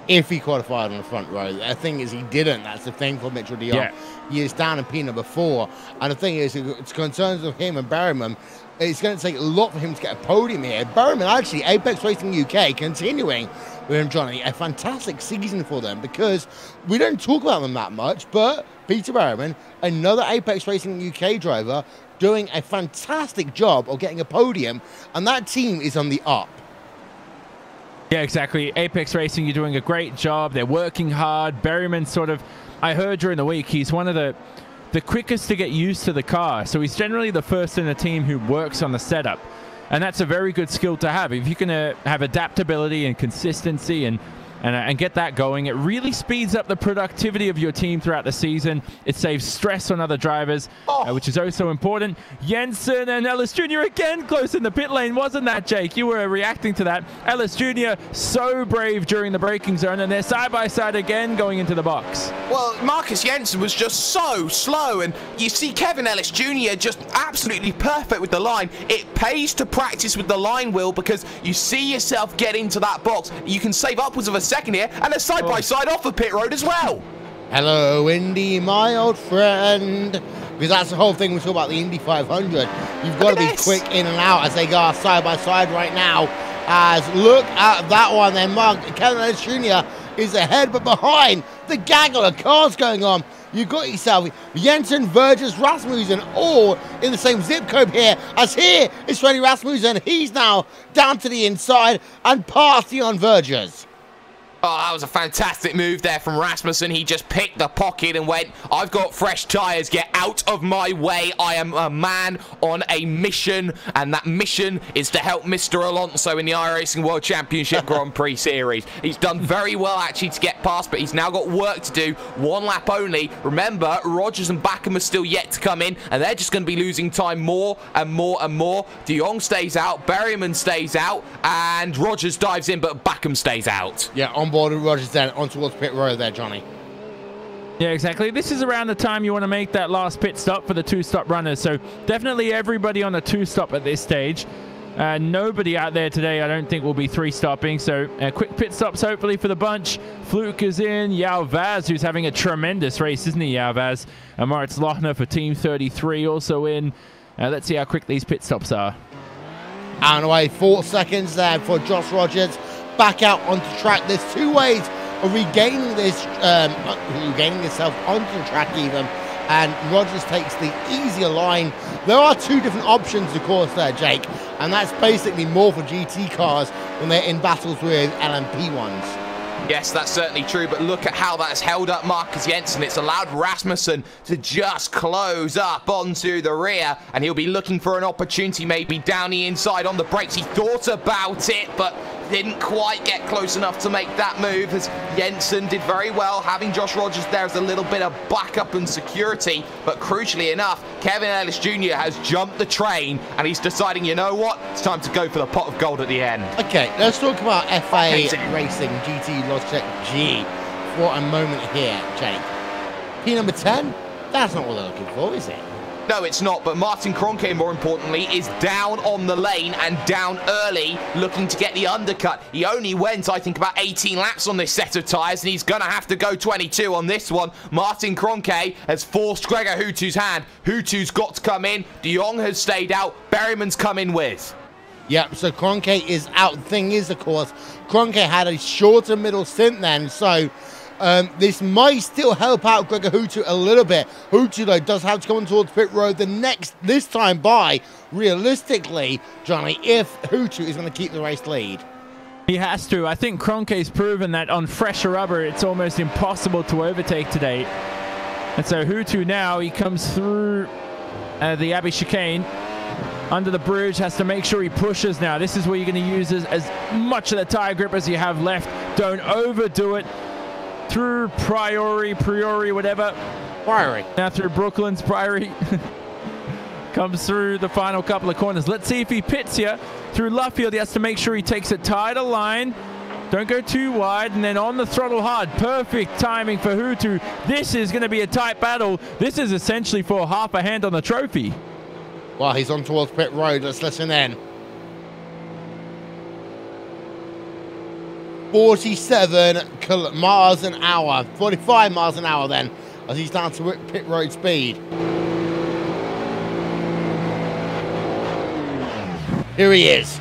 If he qualified on the front row. The thing is, he didn't. That's the thing for Mitchell De Jong. Yeah. He is down in P number 4. And the thing is, it's concerns of him and Berriman. It's going to take a lot for him to get a podium here. Berriman, actually, Apex Racing UK, continuing with him, Johnny, a fantastic season for them because we don't talk about them that much, but Peter Berriman, another Apex Racing UK driver, doing a fantastic job of getting a podium, and that team is on the up. Yeah, exactly. Apex Racing, you're doing a great job. They're working hard. Berriman sort of, I heard during the week, he's one of the quickest to get used to the car. So he's generally the first in the team who works on the setup. And that's a very good skill to have. If you can have adaptability and consistency and get that going, it really speeds up the productivity of your team throughout the season. It saves stress on other drivers, which is also important. Jensen and Ellis Jr. again close in the pit lane, wasn't that, Jake? You were reacting to that. Ellis Jr. so brave during the braking zone, and they're side by side again going into the box. Well, Marcus Jensen was just so slow, and you see Kevin Ellis Jr. just absolutely perfect with the line. It pays to practice with the line, Will, because you see yourself get into that box. You can save upwards of a second here, and a side-by-side off the pit road as well. Hello, Indy, my old friend. Because that's the whole thing we talk about the Indy 500. You've got to be quick in and out as they go side-by-side right now. As look at that one there, Mark. Kevin Ellis Jr. is ahead, but behind the gaggle of cars going on. You've got yourself Jensen, Verges, Rasmussen, all in the same zip code here. As here is Freddie Rasmussen. He's now down to the inside and past Jan Verges. Oh, that was a fantastic move there from Rasmussen. He just picked the pocket and went, I've got fresh tyres, get out of my way. I am a man on a mission, and that mission is to help Mr. Alonso in the iRacing World Championship Grand Prix Series. He's done very well, actually, to get past, but he's now got work to do. One lap only. Remember, Rogers and Backham are still yet to come in, and they're just going to be losing time more and more and more. De Jong stays out, Berryman stays out, and Rogers dives in, but Backham stays out. Yeah, on board with Rogers then, on towards pit road there, Johnny. Yeah, exactly. This is around the time you want to make that last pit stop for the two-stop runners. So definitely everybody on the two-stop at this stage. Nobody out there today, I don't think, will be three-stopping. So quick pit stops, hopefully, for the bunch. Fluke is in. Yao Vaz, who's having a tremendous race, isn't he, Yao Vaz? And Moritz Lochner for Team 33 also in. Let's see how quick these pit stops are. And away, 4 seconds there for Josh Rogers. Back out onto track. There's 2 ways of regaining this, regaining yourself onto the track even, and Rogers takes the easier line. There are 2 different options, of course, there, Jake, and that's basically more for GT cars when they're in battles with LMP ones. Yes, that's certainly true, but look at how that's held up Marcus Jensen. It's allowed Rasmussen to just close up onto the rear, and he'll be looking for an opportunity maybe down the inside on the brakes. He thought about it, but didn't quite get close enough to make that move, as Jensen did very well. Having Josh Rogers there as a little bit of backup and security, but crucially enough, Kevin Ellis Jr. has jumped the train, and he's deciding, you know what, it's time to go for the pot of gold at the end. Okay, let's talk about FA Racing GT Logitech G for a moment here, Jake. P number 10? That's not what they're looking for, is it? No, it's not, but Martin Kroenke, more importantly, is down on the lane and down early, looking to get the undercut. He only went, I think, about 18 laps on this set of tyres, and he's going to have to go 22 on this one. Martin Kroenke has forced Gregor Hutu's hand. Hutu's got to come in. De Jong has stayed out. Berryman's come in with. Yep, so Kroenke is out. Thing is, of course, Kroenke had a shorter middle stint then, so this might still help out Gregor Hutu a little bit. Hutu, though, does have to come on towards pit road this time by, realistically, Johnny, if Hutu is going to keep the race lead. He has to. I think Kroenke's proven that on fresher rubber, it's almost impossible to overtake today. And so Hutu now, he comes through the Abbey chicane, under the bridge, has to make sure he pushes now. This is where you're going to use as much of the tire grip as you have left. Don't overdo it. Through Priory, whatever. Priory. Now through Brooklands, Priory. Comes through the final couple of corners. Let's see if he pits here. Through Luffield, he has to make sure he takes it tighter line. Don't go too wide, and then on the throttle hard. Perfect timing for Hutu. This is going to be a tight battle. This is essentially for half a hand on the trophy. Well, he's on towards pit road. Let's listen in. 47 miles an hour. 45 miles an hour then, as he's down to pit road speed. Here he is.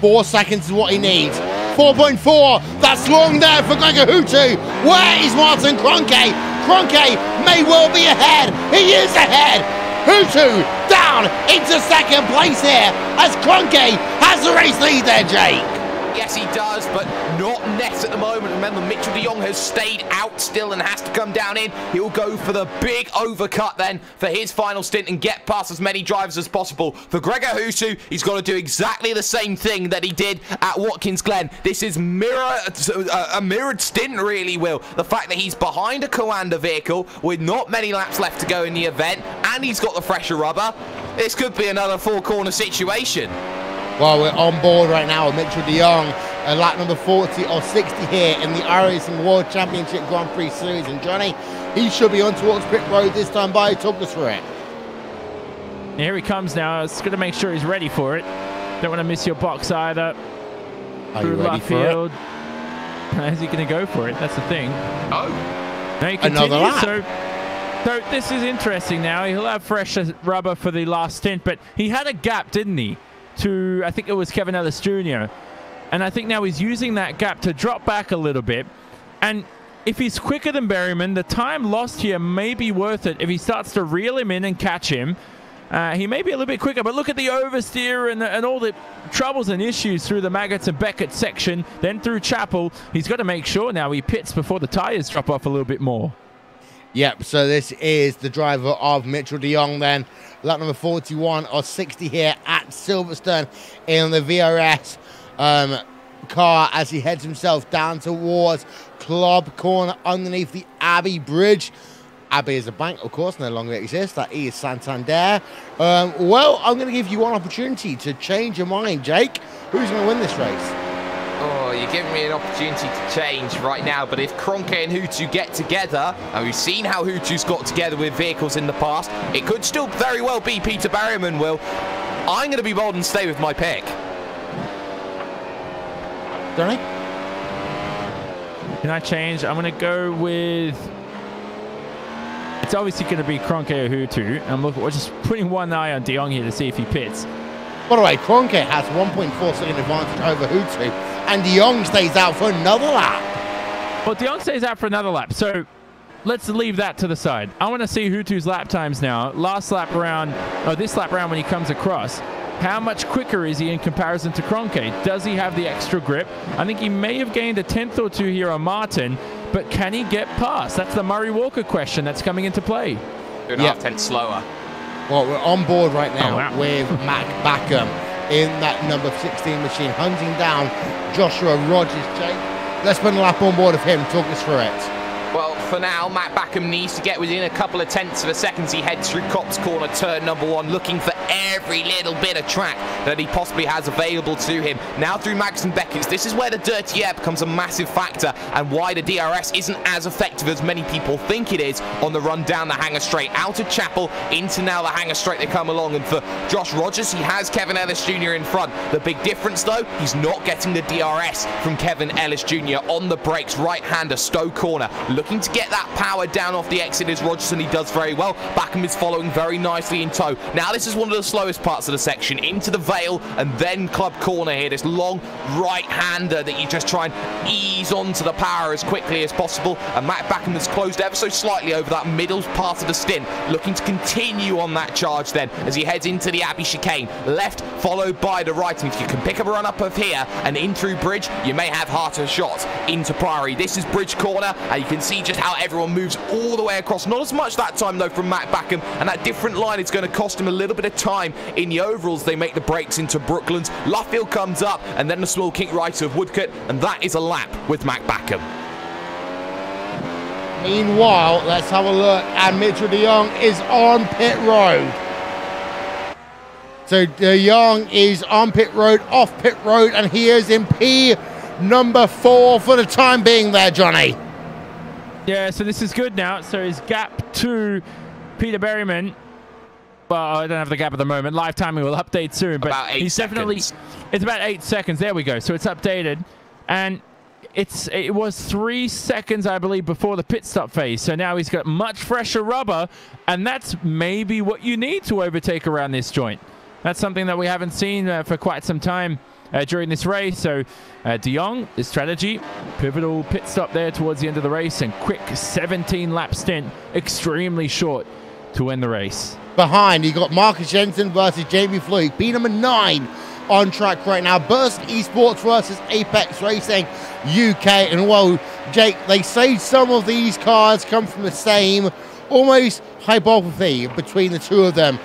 4 seconds is what he needs. 4.4. That's long there for Gregor Hutu. Where is Martin Kroenke? Kroenke may well be ahead. He is ahead. Hutu down into second place here as Kroenke has the race lead there, Jake. Yes, he does, but not net at the moment. Remember, Mitchell de Jong has stayed out still and has to come down in. He'll go for the big overcut then for his final stint and get past as many drivers as possible. For Gregor Hutu, he's got to do exactly the same thing that he did at Watkins Glen. This is a mirrored stint, really, Will. The fact that he's behind a Coanda vehicle with not many laps left to go in the event, and he's got the fresher rubber. This could be another four-corner situation. Well, we're on board right now with Mitchell de Jong, lap number 40 or 60 here in the iRacing World Championship Grand Prix Series. And Johnny, he should be on towards pit road this time by. Talk us through it. Here he comes now. It's going to make sure he's ready for it. Don't want to miss your box either. Are you ready for it? Is he going to go for it? That's the thing. Oh. No, he another lap. So this is interesting now. He'll have fresh rubber for the last stint, but he had a gap, didn't he? To, I think it was Kevin Ellis Jr. And I think now he's using that gap to drop back a little bit. And if he's quicker than Berryman, the time lost here may be worth it if he starts to reel him in and catch him. He may be a little bit quicker, but look at the oversteer and all the troubles and issues through the Maggots and Beckett section, then through Chapel. He's got to make sure now he pits before the tyres drop off a little bit more. Yep, so this is the driver of Mitchell de Jong then. Lap number 41 or 60 here at Silverstone in the VRS car as he heads himself down towards Club Corner underneath the Abbey Bridge. Abbey is a bank, of course, no longer exists. That is Santander. Well, I'm going to give you one opportunity to change your mind, Jake. Who's going to win this race? Oh, you're giving me an opportunity to change right now, but if Kroenke and Hutu get together, and we've seen how Hutu's got together with vehicles in the past, it could still very well be Peter Berryman, Will. I'm going to be bold and stay with my pick. Donny? Can I change? I'm going to go with... It's obviously going to be Kroenke or Hutu. We're just putting one eye on de Jong here to see if he pits. By the way, Kroenke has 1.4 second advantage over Hutu, and de Jong stays out for another lap. Well, de Jong stays out for another lap, so let's leave that to the side. I want to see Hutu's lap times now. Last lap round, or this lap round when he comes across. How much quicker is he in comparison to Kroenke? Does he have the extra grip? I think he may have gained a tenth or two here on Martin, but can he get past? That's the Murray Walker question that's coming into play. 2.5 tenths slower. Well, we're on board right now with Mac Backham in that number 16 machine, hunting down Joshua Rogers. Jake, let's put a lap on board of him. Talk us through it. Well, for now, Matt Backham needs to get within a couple of tenths of a second as he heads through Copse Corner, turn number 1, looking for every little bit of track that he possibly has available to him. Now through Max and Beckett's, this is where the dirty air becomes a massive factor and why the DRS isn't as effective as many people think it is on the run down the Hangar Straight, out of Chapel, into now the Hangar Straight they come along. And for Josh Rogers, he has Kevin Ellis Jr. in front. The big difference, though, he's not getting the DRS from Kevin Ellis Jr. on the brakes, right-hander, Stowe Corner, looking to get that power down off the exit is Rogers, and he does very well. Backham is following very nicely in tow. Now this is one of the slowest parts of the section, into the Vale and then Club Corner here, this long right-hander that you just try and ease onto the power as quickly as possible, and Matt Backham has closed ever so slightly over that middle part of the stint, looking to continue on that charge then as he heads into the Abbey chicane, left followed by the right, and if you can pick up a run up of here and in through Bridge, you may have harder shots into Priory. This is Bridge Corner, and you can see just how everyone moves all the way across. Not as much that time though from Matt Backham, and that different line is going to cost him a little bit of time in the overalls. They make the breaks into Brooklands. Luffield comes up, and then the small kick right of Woodcote, and that is a lap with Matt Backham. Meanwhile, let's have a look, and Mitchell de Jong is on pit road. So de Jong is on pit road, off pit road, and he is in P number 4 for the time being there, Johnny. Yeah, so this is good now. So his gap to Peter Berryman, well, I don't have the gap at the moment. Live timing will update soon, but about 8 he's seconds. definitely, it's about 8 seconds. There we go. So it's updated, and it was 3 seconds, I believe, before the pit stop phase. So now he's got much fresher rubber, and that's maybe what you need to overtake around this joint. That's something that we haven't seen for quite some time during this race. So de Jong, his strategy, pivotal pit stop there towards the end of the race, and quick 17-lap stint, extremely short to win the race. Behind, you got Marcus Jensen versus Jamie Floyd, P number 9 on track right now. Burst eSports versus Apex Racing UK. And whoa, Jake, they say some of these cars come from the same almost hypothesis between the two of them,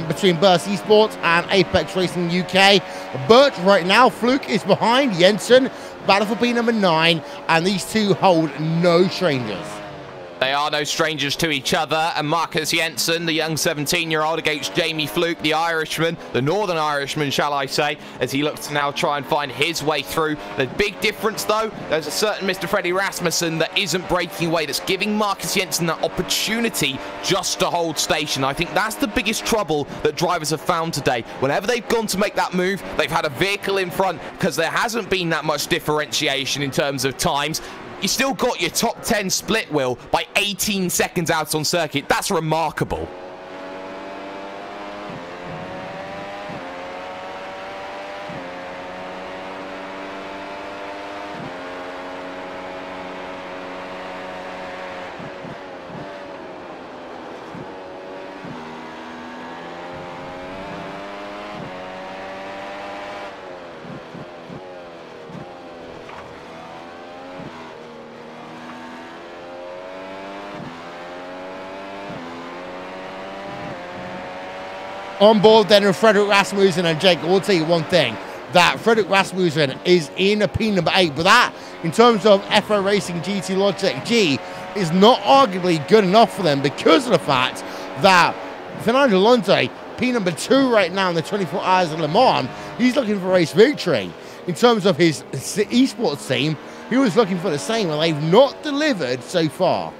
between Burst Esports and Apex Racing UK. But right now, Fluke is behind Jensen, battle for P number 9, and these two hold no strangers. They are no strangers to each other, and Marcus Jensen, the young 17-year-old, against Jamie Fluke, the Irishman, the Northern Irishman, shall I say, as he looks to now try and find his way through. The big difference, though, there's a certain Mr. Freddie Rasmussen that isn't breaking away, that's giving Marcus Jensen that opportunity just to hold station. I think that's the biggest trouble that drivers have found today. Whenever they've gone to make that move, they've had a vehicle in front because there hasn't been that much differentiation in terms of times. You still got your top 10 split, Will, by 18 seconds out on circuit. That's remarkable. on board then with Frederick Rasmussen and Jake. I will tell you one thing, that Frederick Rasmussen is in a P number 8, but that, in terms of FO Racing GT Logitech G, is not arguably good enough for them because of the fact that Fernando Alonso, P number 2 right now in the 24 Hours of Le Mans, he's looking for race victory. In terms of his eSports team, he was looking for the same, and they've not delivered so far.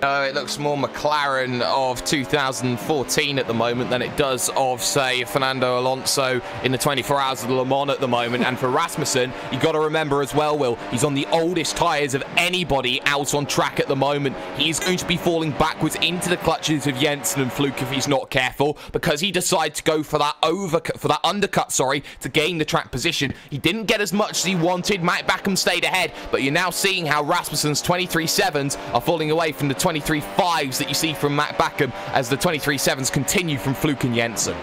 It looks more McLaren of 2014 at the moment than it does of, say, Fernando Alonso in the 24 Hours of Le Mans at the moment. And for Rasmussen, you got to remember as well, Will, he's on the oldest tyres of anybody out on track at the moment. He's going to be falling backwards into the clutches of Jensen and Fluke if he's not careful, because he decided to go for that undercut, to gain the track position. He didn't get as much as he wanted. Matt Backham stayed ahead, but you're now seeing how Rasmussen's 23.7s are falling away from the 23.5s that you see from Matt Backham as the 23.7s continue from Fluke and Jensen.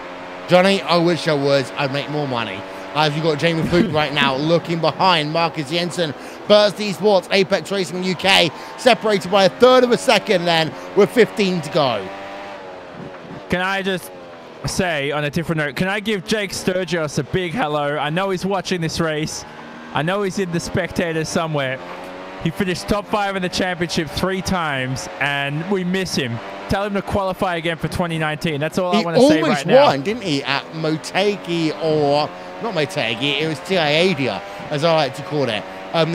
Johnny, I wish I was. I'd make more money. As you've got Jamie Fluke right now looking behind Marcus Jensen. Burst Esports, Apex Racing UK, separated by a third of a second then with 15 to go. Can I just say, on a different note, can I give Jake Sturgis a big hello? I know he's watching this race. I know he's in the spectators somewhere. He finished top 5 in the championship 3 times, and we miss him. Tell him to qualify again for 2019. That's all I want to say right now. He almost won, didn't he, at Motegi, or not Motegi, it was Tiadia, as I like to call it.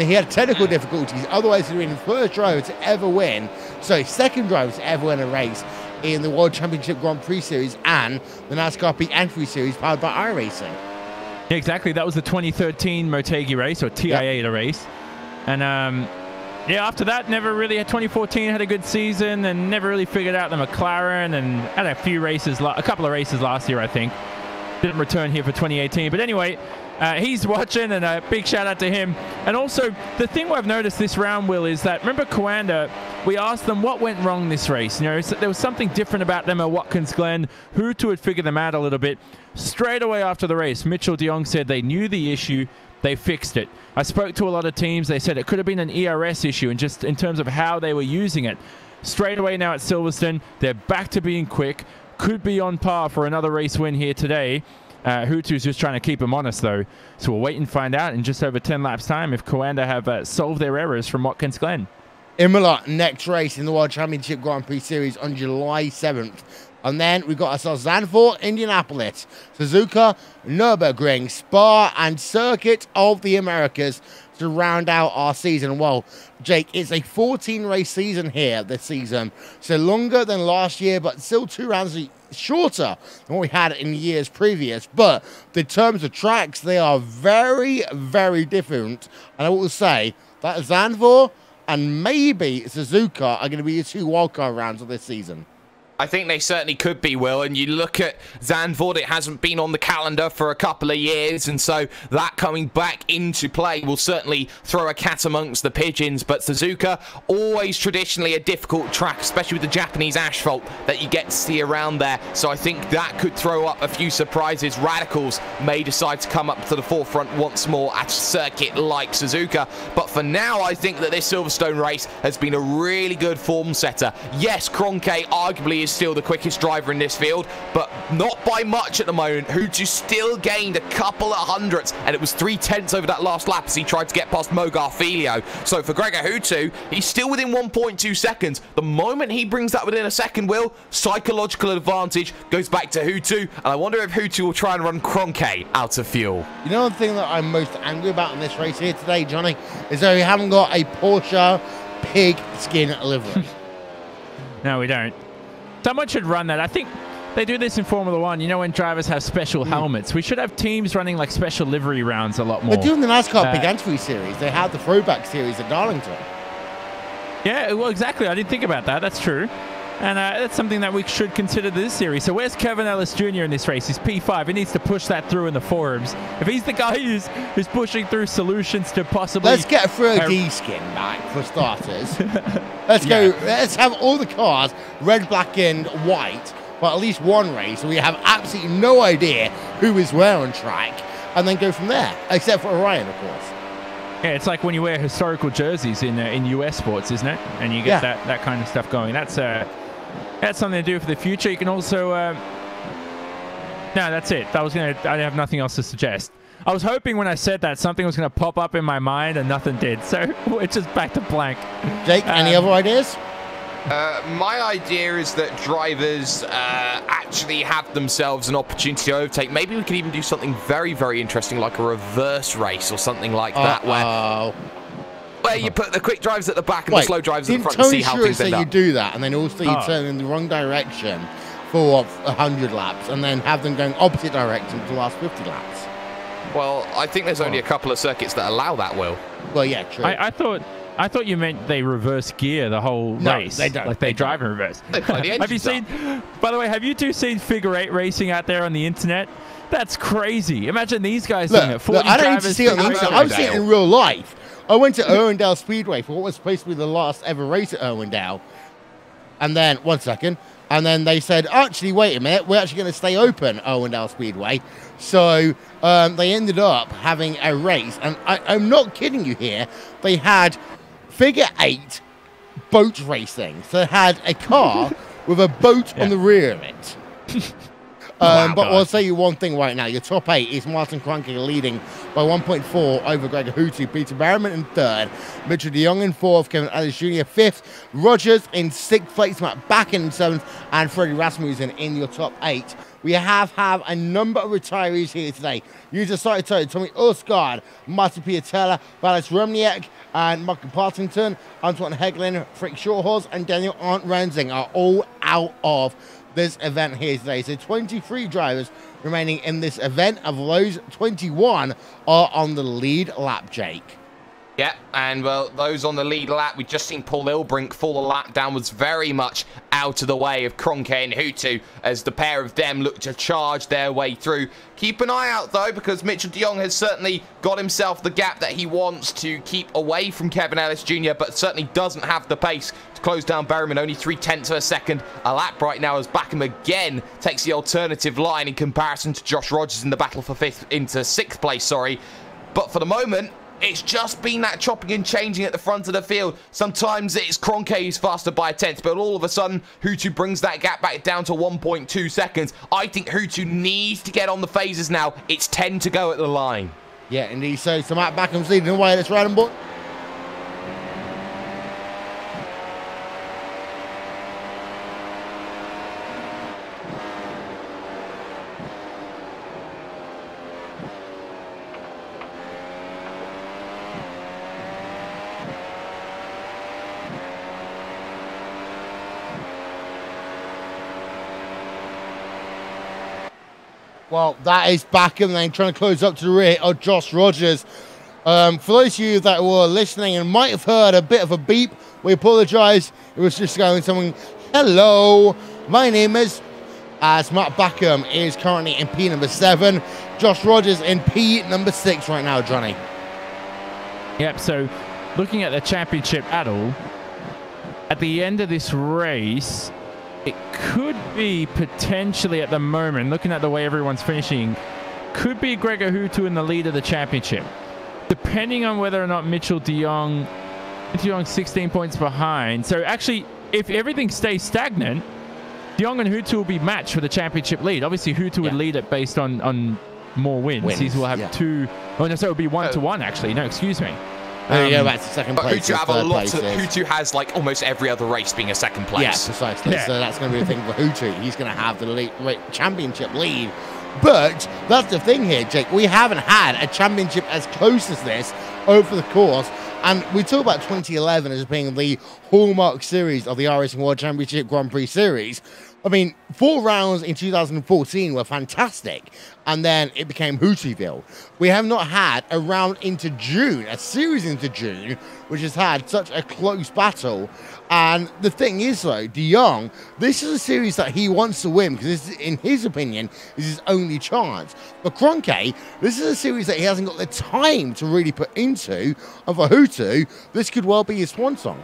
He had technical difficulties, otherwise he'd been the first driver to ever win, second driver to ever win a race in the World Championship Grand Prix Series and the NASCAR Peak Entry Series powered by iRacing. Yeah, exactly. That was the 2013 Motegi race, or Tiaida race. And yeah, after that, never really had 2014 had a good season, and never really figured out the McLaren, and had a couple of races last year, I think. Didn't return here for 2018, but anyway, he's watching, and a big shout out to him. And also, the thing I've noticed this round, Will, is that remember Coanda, we asked them what went wrong this race. You know, there was something different about them at Watkins Glen. Hutu had figured them out a little bit. Straight away after the race, Mitchell de Jong said they knew the issue. They fixed it. I spoke to a lot of teams. They said it could have been an ERS issue, and just in terms of how they were using it. Straight away now at Silverstone, they're back to being quick. Could be on par for another race win here today. Hutu's just trying to keep them honest, though. So we'll wait and find out in just over 10 laps' time if Coanda have solved their errors from Watkins Glen. Imola, next race in the World Championship Grand Prix Series on July 7th. And then we've got ourselves Zandvoort, Indianapolis, Suzuka, Nürburgring, Spa, and Circuit of the Americas to round out our season. Well, Jake, it's a 14-race season here this season. So longer than last year, but still 2 rounds shorter than what we had in years previous. But in terms of tracks, they are very, very different. And I will say that Zandvoort and maybe Suzuka are going to be the 2 wildcard rounds of this season. I think they certainly could be, Will, and you look at Zandvoort, it hasn't been on the calendar for a couple of years, and so that coming back into play will certainly throw a cat amongst the pigeons. But Suzuka, always traditionally a difficult track, especially with the Japanese asphalt that you get to see around there, so I think that could throw up a few surprises. Radicals may decide to come up to the forefront once more at a circuit like Suzuka, but for now I think that this Silverstone race has been a really good form setter. Yes, Kroenke arguably is still the quickest driver in this field, but not by much at the moment. Hutu still gained a couple of hundredths, and it was 3/10 over that last lap as he tried to get past Mogar Filio. So for Gregor Hutu, he's still within 1.2 seconds. The moment he brings that within a second, Will, psychological advantage goes back to Hutu, and I wonder if Hutu will try and run Kroenke out of fuel. You know the thing that I'm most angry about in this race here today, Johnny, is that we haven't got a Porsche pig skin livery. No, we don't. Someone should run that. I think they do this in Formula 1. You know, when drivers have special helmets. We should have teams running like special livery rounds a lot more. They're doing the NASCAR Big Entry Series. They had the throwback series at Darlington. Yeah, well, exactly. I didn't think about that. That's true. And that's something that we should consider this series. So where's Kevin Ellis Jr. in this race? He's P5. He needs to push that through in the forums. If he's the guy who's pushing through solutions to possibly... Let's get a 3D skin back, for starters. Let's go. Let's have all the cars red, black, and white, but at least one race, so we have absolutely no idea who is where on track, and then go from there, except for Orion, of course. Yeah, it's like when you wear historical jerseys in US sports, isn't it? And you get that kind of stuff going. That's something to do for the future. You can also No, that's it. I have nothing else to suggest. I was hoping when I said that something was going to pop up in my mind, and nothing did. So we're just back to blank. Jake, any other ideas? My idea is that drivers actually have themselves an opportunity to overtake. Maybe we could even do something very, very interesting, like a reverse race or something like that, where you put the quick drivers at the back and the slow drivers at the front and see how things end up. You do that, and then also you turn in the wrong direction for 100 laps, and then have them going opposite direction for the last 50 laps. Well, I think there's only a couple of circuits that allow that, Will. Well, yeah, true. I thought you meant they reverse gear the whole race. They don't. Like they drive in reverse. Have you seen? By the way, have you two seen figure 8 racing out there on the internet? That's crazy. Imagine these guys doing it. 40 I don't need to see it on the internet. I've seen it in real life. I went to Irwindale Speedway for what was supposed to be the last ever race at Irwindale. And then, one second, and then they said, actually, wait a minute, we're actually going to stay open, Irwindale Speedway. So they ended up having a race. And I'm not kidding you here. They had figure 8 boat racing. So they had a car with a boat on the rear of it. But I'll tell you one thing right now. Your top 8 is Martin Kroenke leading by 1.4 over Gregor Huttu, Peter Berriman in 3rd, Mitchell de Jong in 4th, Kevin Ellis Jr. 5th, Rogers in 6th place, Matt Back in 7th, and Freddie Rasmussen in your top 8. We have a number of retirees here today. User Saito, Tommy Ursgaard, Martin Piatella, Valis Rumniak, and Michael Partington, Antoine Heglin, Frick Shawhorse, and Daniel Arndt Rensing are all out of this event here today. So 23 drivers remaining in this event. Of those, 21 are on the lead lap, Jake. Yeah, and well, those on the lead lap, we've just seen Paul Ilbrink fall a lap downwards, very much out of the way of Kroenke and Huttu as the pair of them look to charge their way through. Keep an eye out, though, because Mitchell de Jong has certainly got himself the gap that he wants to keep away from Kevin Ellis Jr., but certainly doesn't have the pace to close down Berriman. Only 0.3 of a second a lap right now as Backham again takes the alternative line in comparison to Josh Rogers in the battle for 6th place, sorry. But for the moment, it's just been that chopping and changing at the front of the field. Sometimes it's Kroenke who's faster by a 10th, but all of a sudden, Huttu brings that gap back down to 1.2 seconds. I think Huttu needs to get on the phases now. It's 10 to go at the line. Yeah, indeed. So Matt Backham's leading the way. Let's ride him, boy. Well, that is Backham then trying to close up to the rear of Josh Rogers. For those of you that were listening and might have heard a bit of a beep, we apologise. It was just going something, hello, my name is, as Matt Backham is currently in P number 7. Josh Rogers in P number 6 right now, Johnny. Yep, so looking at the championship battle, at the end of this race, it could be potentially at the moment, looking at the way everyone's finishing, could be Gregor Huttu in the lead of the championship. Depending on whether or not Mitchell de Jong 16 points behind. So actually, if everything stays stagnant, de Jong and Huttu will be matched for the championship lead. Obviously, Huttu would lead it based on more wins. He will have 2. Oh, no, so it would be 1-1, actually. No, excuse me. There you go, back to second place. But Huttu has like almost every other race being a second place. Yeah, precisely. Yeah. So that's going to be the thing for Huttu. He's going to have the championship lead. But that's the thing here, Jake. We haven't had a championship as close as this over the course. And we talk about 2011 as being the hallmark series of the iRacing World Championship Grand Prix Series. I mean, 4 rounds in 2014 were fantastic, and then it became Hutuville. We have not had a round into June, a series into June, which has had such a close battle. And the thing is, though, de Jong, this is a series that he wants to win, because this, in his opinion, is his only chance. For Kroenke, this is a series that he hasn't got the time to really put into, and for Huttu, this could well be his swan song.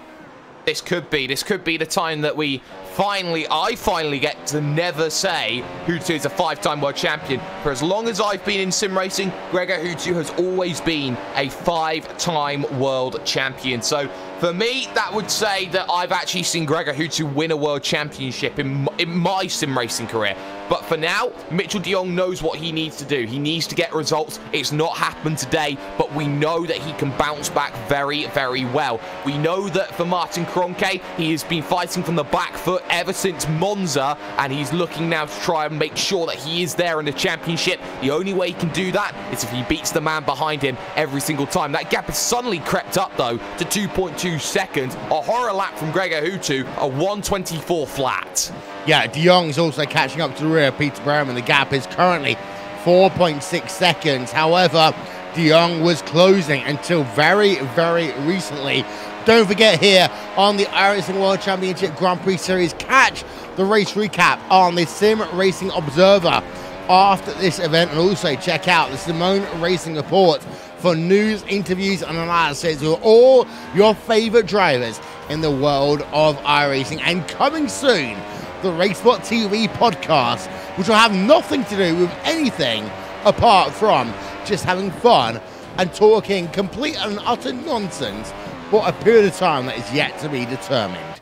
This could be the time that I finally get to never say Huttu is a 5-time world champion. For as long as I've been in sim racing, Gregor Huttu has always been a 5-time world champion. So for me, that would say that I've actually seen Gregor Huttu win a world championship in my sim racing career. But for now, Mitchell de Jong knows what he needs to do. He needs to get results. It's not happened today, but we know that he can bounce back very, very well. We know that for Martin Kroenke, he has been fighting from the back foot ever since Monza, and he's looking now to try and make sure that he is there in the championship. The only way he can do that is if he beats the man behind him every single time. That gap has suddenly crept up, though, to 2.2 seconds. A horror lap from Gregor Houtu, a 1:24 flat. Yeah, de Jong's also catching up to the rear of Peter Bergman. The gap is currently 4.6 seconds. However, de Jong was closing until very, very recently. Don't forget here on the iRacing World Championship Grand Prix Series, catch the race recap on the Sim Racing Observer after this event, and also check out the Simone Racing Report for news, interviews, and analysis with all your favorite drivers in the world of iRacing. And coming soon, the RaceSpot TV podcast, which will have nothing to do with anything apart from just having fun and talking complete and utter nonsense for a period of time that is yet to be determined.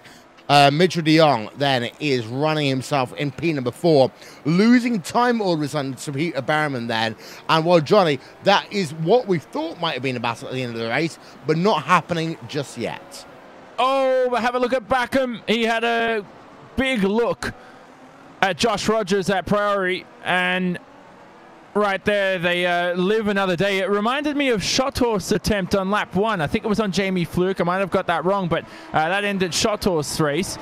Mitchell de Jong then is running himself in P number 4, losing time all of a sudden to Peter Bergman then. And well, Johnny, that is what we thought might have been a battle at the end of the race, but not happening just yet. Oh, but have a look at Backham. He had a big look at Josh Rogers at Priory, and right there, they live another day. It reminded me of Schotthorst's attempt on lap 1. I think it was on Jamie Fluke. I might have got that wrong, but that ended Schotthorst's race.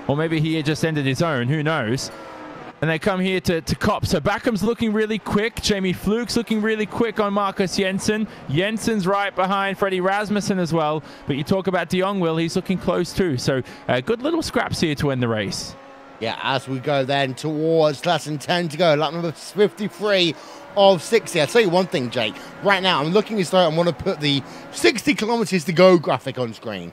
Or maybe he had just ended his own. Who knows? And they come here to cop. So Backham's looking really quick. Jamie Fluke's looking really quick on Marcus Jensen. Jensen's right behind Freddie Rasmussen as well. But you talk about de Jong, Will, he's looking close too. So good little scraps here to win the race. Yeah, as we go then towards less than 10 to go, lap number 53 of 60. I'll tell you one thing, Jake. Right now, I'm looking as though I want to put the 60 kilometers to go graphic on screen.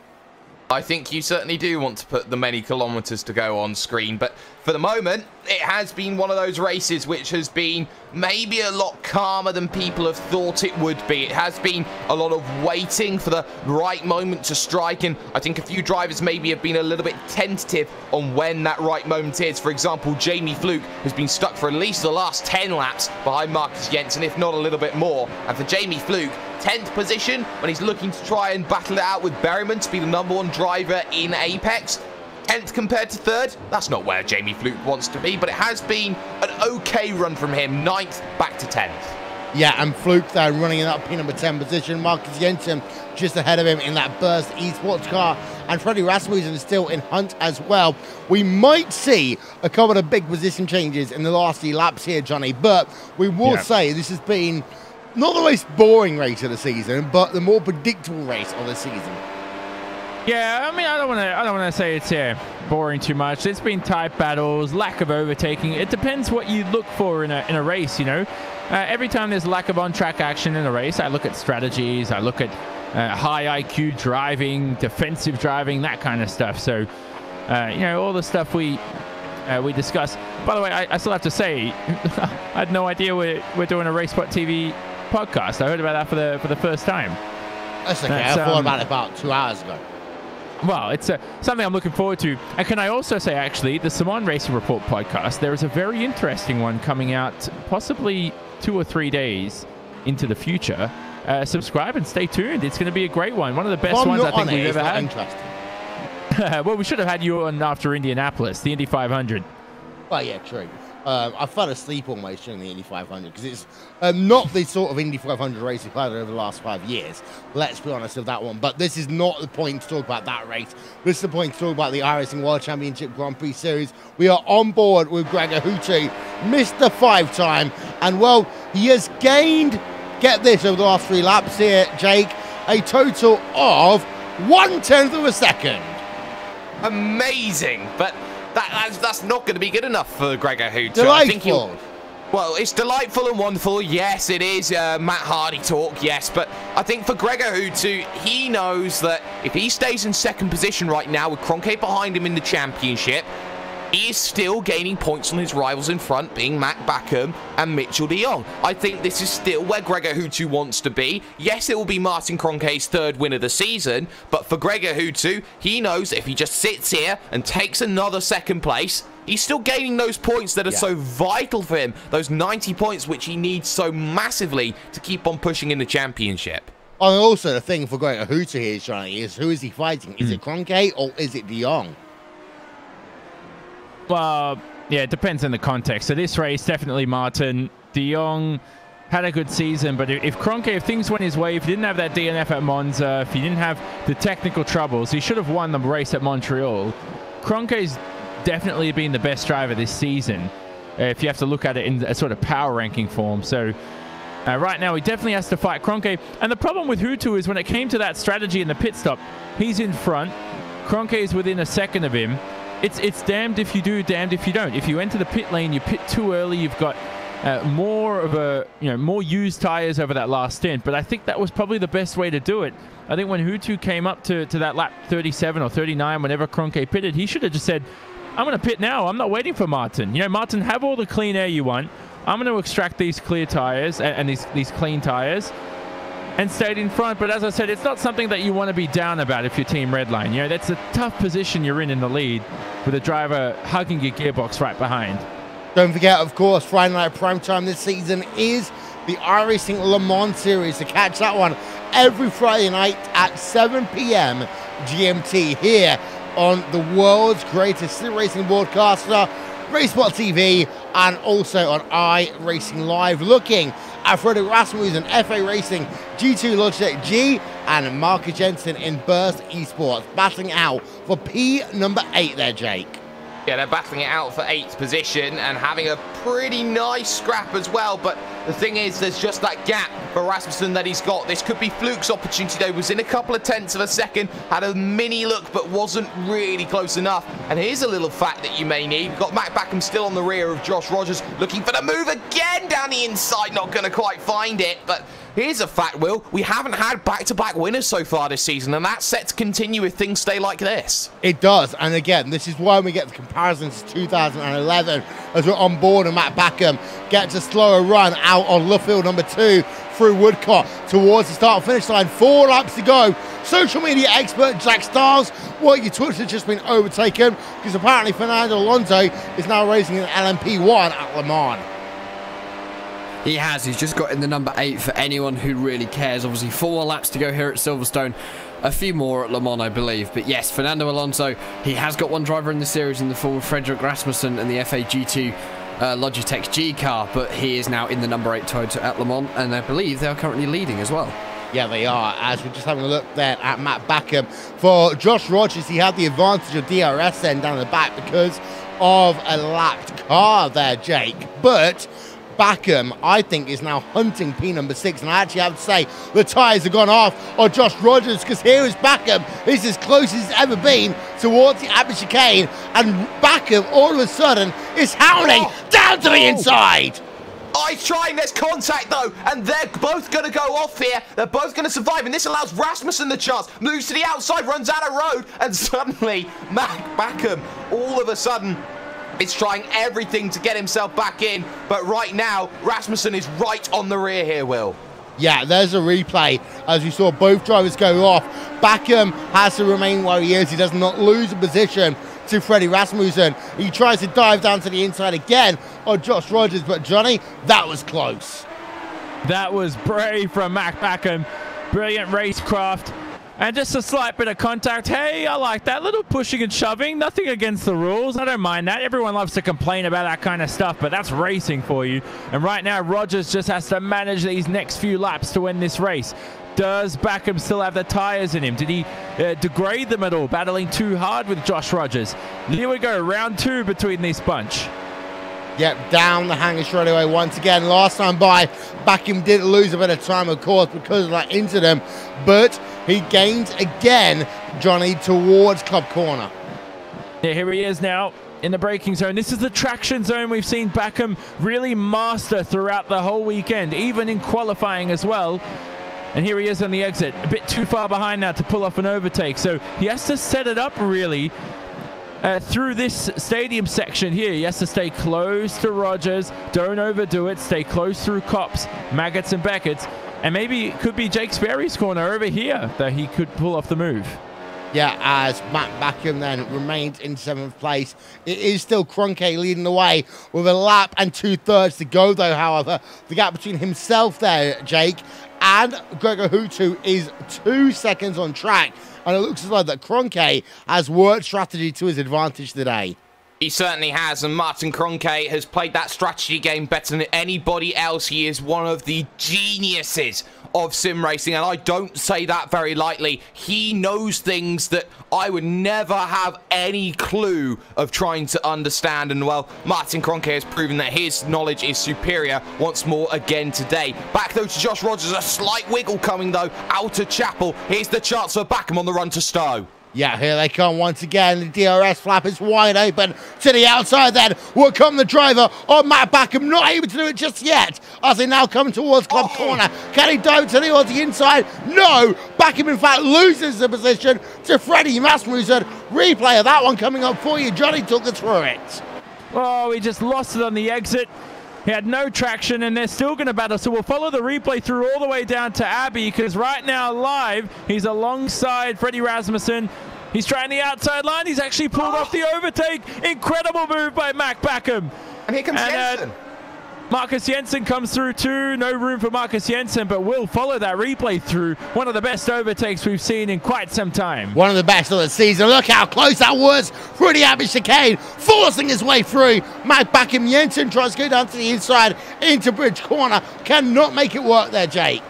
I think you certainly do want to put the many kilometers to go on screen, but for the moment, it has been one of those races which has been maybe a lot calmer than people have thought it would be. It has been a lot of waiting for the right moment to strike, and I think a few drivers maybe have been a little bit tentative on when that right moment is. For example, Jamie Fluke has been stuck for at least the last 10 laps behind Marcus Jensen, if not a little bit more. And for Jamie Fluke, 10th position when he's looking to try and battle it out with Berryman to be the #1 driver in Apex. 10th compared to 3rd, that's not where Jamie Fluke wants to be, but it has been an okay run from him. 9th back to 10th. Yeah, and Fluke there running in that P number 10 position. Marcus Jensen just ahead of him in that Burst eSports car. And Freddie Rasmussen is still in hunt as well. We might see a couple of big position changes in the last few laps here, Johnny, but we will say this has been not the most boring race of the season, but the more predictable race of the season. Yeah, I mean, I don't want to say it's boring too much. It's been tight battles, lack of overtaking. It depends what you look for in a race, you know. Every time there's lack of on-track action in a race, I look at strategies, I look at high IQ driving, defensive driving, that kind of stuff. So, you know, all the stuff we discuss. By the way, I still have to say, I had no idea we're doing a RaceSpot TV podcast. I heard about that for the first time. That's okay. I thought about it about 2 hours ago. Well, it's something I'm looking forward to. And can I also say, actually, the Simone Racing Report podcast, there is a very interesting one coming out possibly 2 or 3 days into the future. Subscribe and stay tuned. It's going to be a great one. One of the best ones I think we've ever had. Interesting. Well, we should have had you on after Indianapolis, the Indy 500. Well, yeah, true. I fell asleep almost during the Indy 500 because it's not the sort of Indy 500 race we've had over the last 5 years. Let's be honest with that one. But this is not the point to talk about that race. This is the point to talk about the iRacing World Championship Grand Prix Series. We are on board with Gregor Houtu, Mr. 5-time. And, well, he has gained, get this, over the last 3 laps here, Jake, a total of 1/10 of a second. Amazing. But that's not going to be good enough for Gregor Houtu. Delightful. Well, it's delightful and wonderful. Yes, it is Matt Hardy talk, yes. But I think for Gregor Houtu, he knows that if he stays in 2nd position right now with Kroenke behind him in the championship, he is still gaining points on his rivals in front, being Matt Backham and Mitchell de Jong. I think this is still where Gregor Houtu wants to be. Yes, it will be Martin Kroenke's 3rd win of the season, but for Gregor Houtu, he knows that if he just sits here and takes another 2nd place, he's still gaining those points that are so vital for him, those 90 points which he needs so massively to keep on pushing in the championship. And also, the thing for going to Huta here, Johnny, is who is he fighting? Is it Kroenke or is it De Jong? Well, yeah, it depends on the context. So this race, definitely Martin. De Jong had a good season, but if Kroenke, if things went his way, if he didn't have that DNF at Monza, if he didn't have the technical troubles, he should have won the race at Montreal. Kroenke's definitely been the best driver this season, if you have to look at it in a sort of power ranking form. So right now, he definitely has to fight Kroenke. And the problem with Hutu is when it came to that strategy in the pit stop, he's in front. Kroenke is within a second of him. It's damned if you do, damned if you don't. If you enter the pit lane, you pit too early, you've got more used tires over that last stint. But I think that was probably the best way to do it. I think when Hutu came up to that lap 37 or 39, whenever Kroenke pitted, he should have just said, I'm going to pit now. I'm not waiting for Martin. You know, Martin, have all the clean air you want. I'm going to extract these clear tires and these clean tires, and stayed in front. But as I said, it's not something that you want to be down about if you're Team Redline. You know, that's a tough position you're in the lead with a driver hugging your gearbox right behind. Don't forget, of course, Friday Night Primetime this season is the iRacing Le Mans Series. To catch that one every Friday night at 7 p.m. GMT here on the world's greatest sim racing broadcaster, eSport TV, and also on iRacing Live. Looking at Fredrik Rasmussen, FA Racing, G2 Logitech G, and Marcus Jensen in Burst Esports, battling out for P number 8 there, Jake. Yeah, they're battling it out for 8th position and having a pretty nice scrap as well. But the thing is, there's just that gap for Rasmussen that he's got. This could be Fluke's opportunity, though. Was in a couple of tenths of a second, had a mini look, but wasn't really close enough. And here's a little fact that you may need. We've got Matt Backham still on the rear of Josh Rogers, looking for the move again down the inside. Not going to quite find it, but here's a fact, Will. We haven't had back-to-back winners so far this season, and that's set to continue if things stay like this. It does, and again, this is why we get the comparisons to 2011 as we're on board and Matt Backham gets a slower run out on Luffield number 2 through Woodcote towards the start-finish line. 4 laps to go. Social media expert Jack Stiles, well, your Twitch has just been overtaken because apparently Fernando Alonso is now racing an LMP1 at Le Mans. He has. He's just got in the number 8 for anyone who really cares. Obviously, 4 more laps to go here at Silverstone. A few more at Le Mans, I believe. But yes, Fernando Alonso, he has got one driver in the series in the form of Fredrik Rasmussen and the FA G2 Logitech G car. But he is now in the number 8 Toyota at Le Mans. And I believe they are currently leading as well. Yeah, they are, as we're just having a look there at Matt Backham. For Josh Rogers, he had the advantage of DRS then down the back because of a lapped car there, Jake. But Backham, I think, is now hunting P number 6, and I actually have to say the tyres have gone off on Josh Rogers, because here is Backham. He's as close as he's ever been towards the Abbott chicane, and Backham all of a sudden is hounding down to the inside. He's trying, there's contact though, and they're both going to go off here. They're both going to survive, and this allows Rasmussen the chance. Moves to the outside, runs out of road, and suddenly Matt Backham, all of a sudden, is trying everything to get himself back in. But right now, Rasmussen is right on the rear here, Will. Yeah, there's a replay as we saw both drivers go off. Backham has to remain where he is. He does not lose a position to Freddie Rasmussen. He tries to dive down to the inside again on Josh Rogers, but Johnny, that was close. That was brave from Matt Backham. Brilliant racecraft. And just a slight bit of contact. Hey, I like that. Little pushing and shoving. Nothing against the rules. I don't mind that. Everyone loves to complain about that kind of stuff, but that's racing for you. And right now, Rogers just has to manage these next few laps to win this race. Does Backham still have the tyres in him? Did he degrade them at all, battling too hard with Josh Rogers? Here we go, round 2 between this bunch. Yep, down the hangar straight away once again. Last time by, Backham did lose a bit of time, of course, because of that incident, but he gains again, Johnny, towards Club Corner. Yeah, here he is now in the braking zone. This is the traction zone we've seen Backham really master throughout the whole weekend, even in qualifying as well. And here he is on the exit, a bit too far behind now to pull off an overtake. So he has to set it up really through this stadium section here. He has to stay close to Rogers, don't overdo it, stay close through Copse, Maggots and Beckett's, and maybe it could be Jake Sperry's corner over here that he could pull off the move. Yeah, as Matt Backham then remains in 7th place. It is still Kroenke leading the way with a lap and 2/3 to go, though. However, the gap between himself there, Jake, and Gregor Hutu is 2 seconds on track. And it looks as though that Kroenke has worked strategy to his advantage today. He certainly has, and Martin Kroenke has played that strategy game better than anybody else. He is one of the geniuses of sim racing, and I don't say that very lightly. He knows things that I would never have any clue of trying to understand, and well, Martin Kroenke has proven that his knowledge is superior once more again today. Back though to Josh Rogers, a slight wiggle coming though out of Chapel. Here's the chance for Backham on the run to Stowe. Yeah, here they come once again. The DRS flap is wide open to the outside. Then will come the driver of Matt Backham. Not able to do it just yet as they now come towards Club Corner. Can he dive to the inside? No. Backham, in fact, loses the position to Freddie Rasmussen. Replay of that one coming up for you. Johnny took us through it. Oh, he just lost it on the exit. He had no traction, and they're still going to battle. So we'll follow the replay through all the way down to Abbey, because right now live, he's alongside Freddie Rasmussen. He's trying the outside line. He's actually pulled off the overtake. Incredible move by Matt Backham. And here comes Jensen. Marcus Jensen comes through too. No room for Marcus Jensen, but we'll follow that replay through. One of the best overtakes we've seen in quite some time. One of the best of the season. Look how close that was through the Abbey chicane, forcing his way through. Matt Backham. Jensen tries to go down to the inside into Bridge Corner. Cannot make it work there, Jake.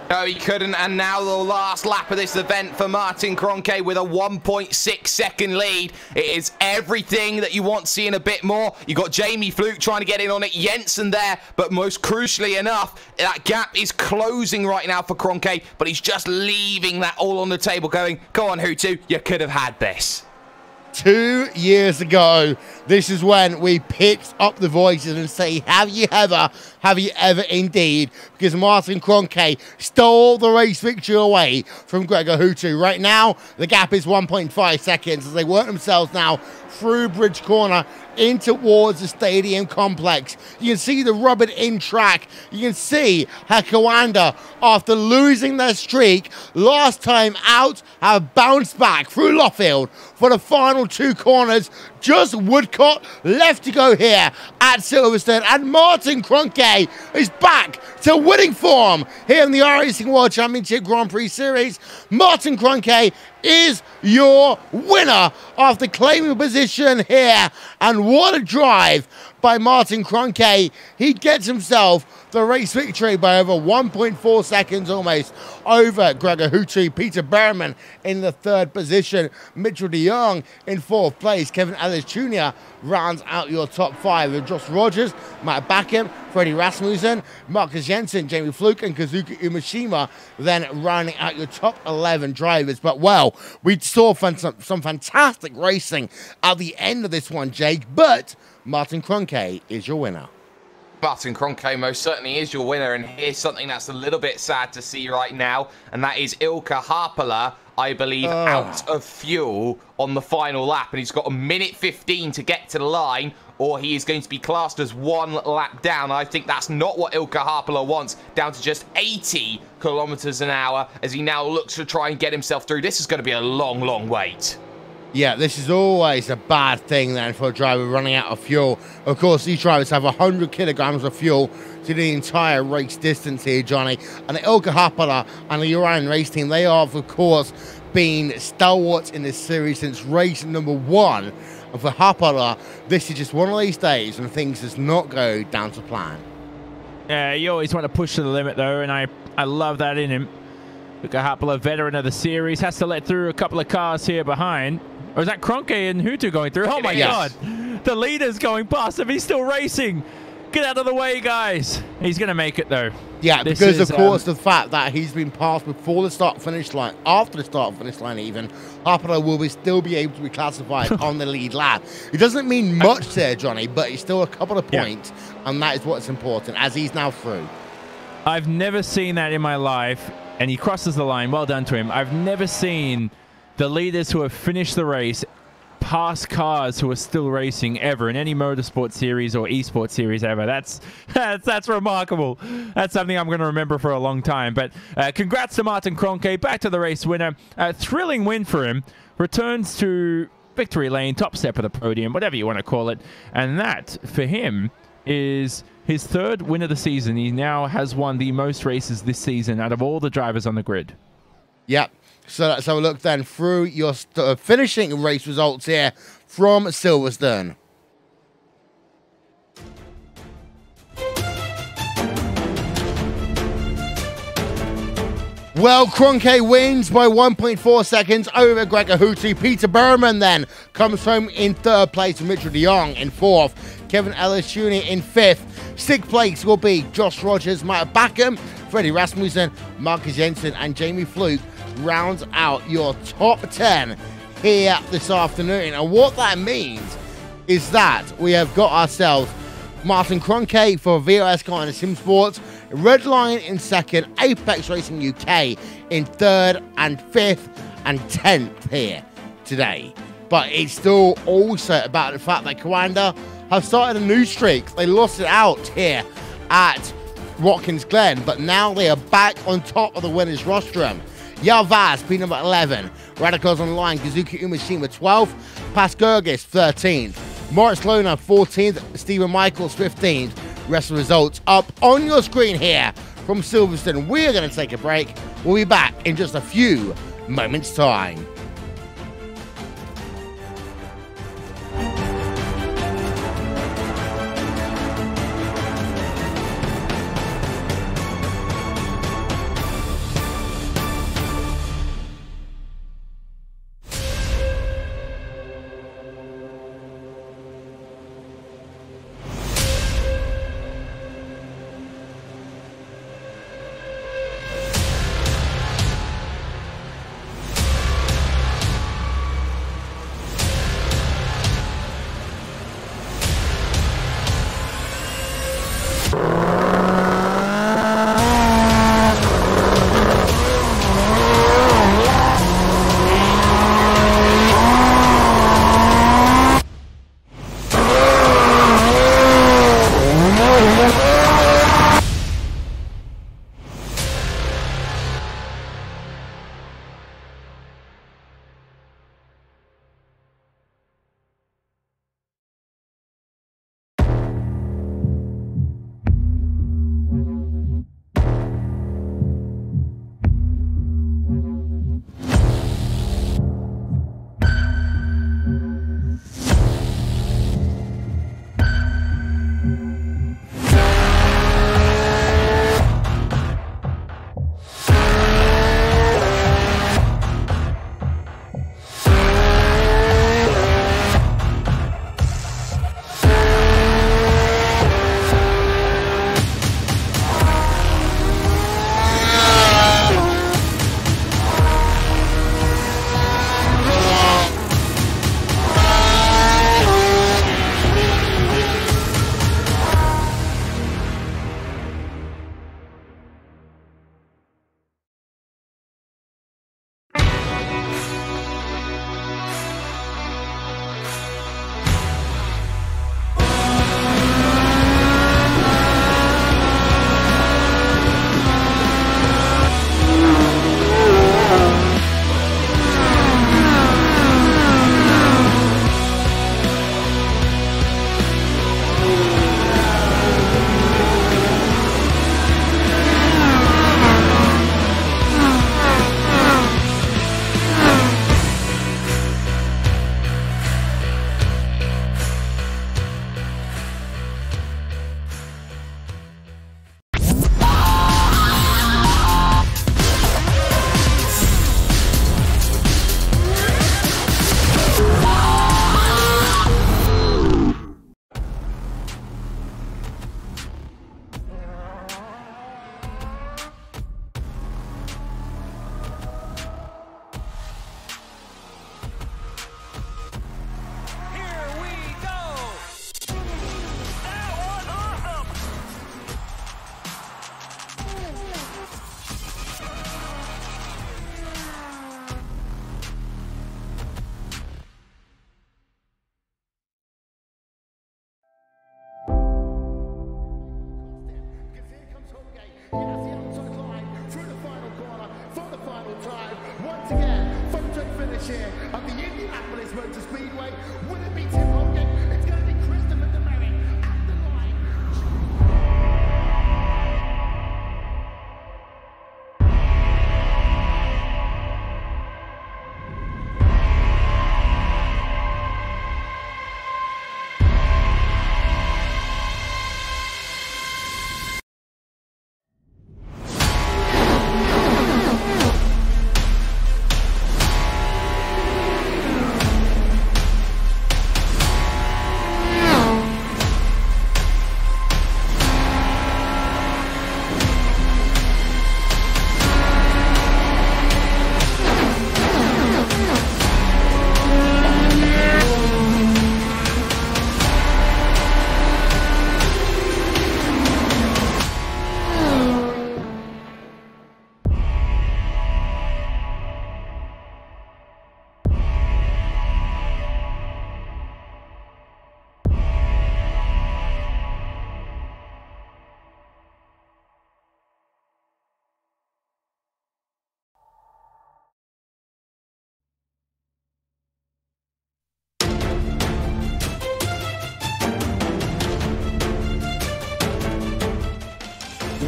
No, he couldn't, and now the last lap of this event for Martin Kroenke with a 1.6 second lead. It is everything that you want to see and a bit more. You got Jamie Fluke trying to get in on it, Jensen there, but most crucially enough, that gap is closing right now for Kroenke, but he's just leaving that all on the table going, go on Hutu, you could have had this. 2 years ago, this is when we picked up the voices and say, have you ever indeed? Because Martin Kroenke stole the race victory away from Gregor Hutu. Right now, the gap is 1.5 seconds as they work themselves now through Bridge Corner in towards the stadium complex. You can see the rubbered in track. You can see how Kawanda, after losing their streak last time out, have bounced back through Loffield for the final 2 corners. Just Woodcock left to go here at Silverstone, and Martin Kroenke is back to winning form here in the iRacing World Championship Grand Prix Series. Martin Kroenke is your winner after claiming position here, and what a drive by Martin Kroenke. He gets himself the race victory by over 1.4 seconds almost over Gregor Hutu. Peter Berman in the 3rd position. Mitchell de Jong in 4th place. Kevin Ellis Jr. rounds out your top 5 with Josh Rogers, Matt Backham, Freddie Rasmussen, Marcus Jensen, Jamie Fluke, and Kazuki Umeshima then rounding out your top 11 drivers. But, well, we saw some fantastic racing at the end of this one, Jake, but Martin Kroenke is your winner. Martin Kroenke most certainly is your winner, and here's something that's a little bit sad to see right now, and that is Ilkka Haapala, I believe, out of fuel on the final lap, and he's got 1:15 to get to the line, or he is going to be classed as 1 lap down. I think that's not what Ilkka Haapala wants, down to just 80 kilometers an hour as he now looks to try and get himself through. This is going to be a long, long wait. Yeah, this is always a bad thing then for a driver running out of fuel. Of course, these drivers have 100 kilograms of fuel to the entire race distance here, Johnny. And the Ilkka Haapala and the Orion race team, they have, of course, been stalwarts in this series since race number 1. And for Haapala, this is just one of these days when things does not go down to plan. Yeah, you always want to push to the limit, though, and I love that in him. Ilkka Haapala, veteran of the series, has to let through a couple of cars here behind. Or is that Kroenke and Hutu going through? Oh, my God. The leader's going past him. He's still racing. Get out of the way, guys. He's going to make it, though. Yeah, because, of course, the fact that he's been passed before the start-finish line, after the start-finish line even, Haapala will still be able to be classified on the lead lap. It doesn't mean much there, Johnny, but it's still a couple of points, and that is what's important, as he's now through. I've never seen that in my life, and he crosses the line. Well done to him. I've never seen the leaders who have finished the race past cars who are still racing ever in any motorsport series or eSport series ever. That's remarkable. That's something I'm going to remember for a long time. But congrats to Martin Kroenke, back to the race winner. A thrilling win for him. Returns to victory lane, top step of the podium, whatever you want to call it. And that, for him, is his third win of the season. He now has won the most races this season out of all the drivers on the grid. Yep. So let's have a look then through your finishing race results here from Silverstone. Well, Kroenke wins by 1.4 seconds over Gregor Houty. Peter Berman then comes home in third place with Mitchell de Jong in fourth. Kevin Ellis Jr. in fifth. Sixth place will be Josh Rogers, Matt Backham, Freddie Rasmussen, Marcus Jensen, and Jamie Fluke rounds out your top 10 here this afternoon. And what that means is that we have got ourselves Martin Kroenke for VOS Car and Sim Sports, Redline in second, Apex Racing UK in third and fifth and 10th here today. But it's still also about the fact that Coanda have started a new streak. They lost it out here at Watkins Glen, but now they are back on top of the winners rostrum. Yalvaz, P number 11. Radicals Online, Kazuki Umashima 12th. Pasgurgis 13th. Moritz Lohner 14th. Stephen Michaels 15th. Rest of the results up on your screen here from Silverstone. We are going to take a break. We'll be back in just a few moments' time.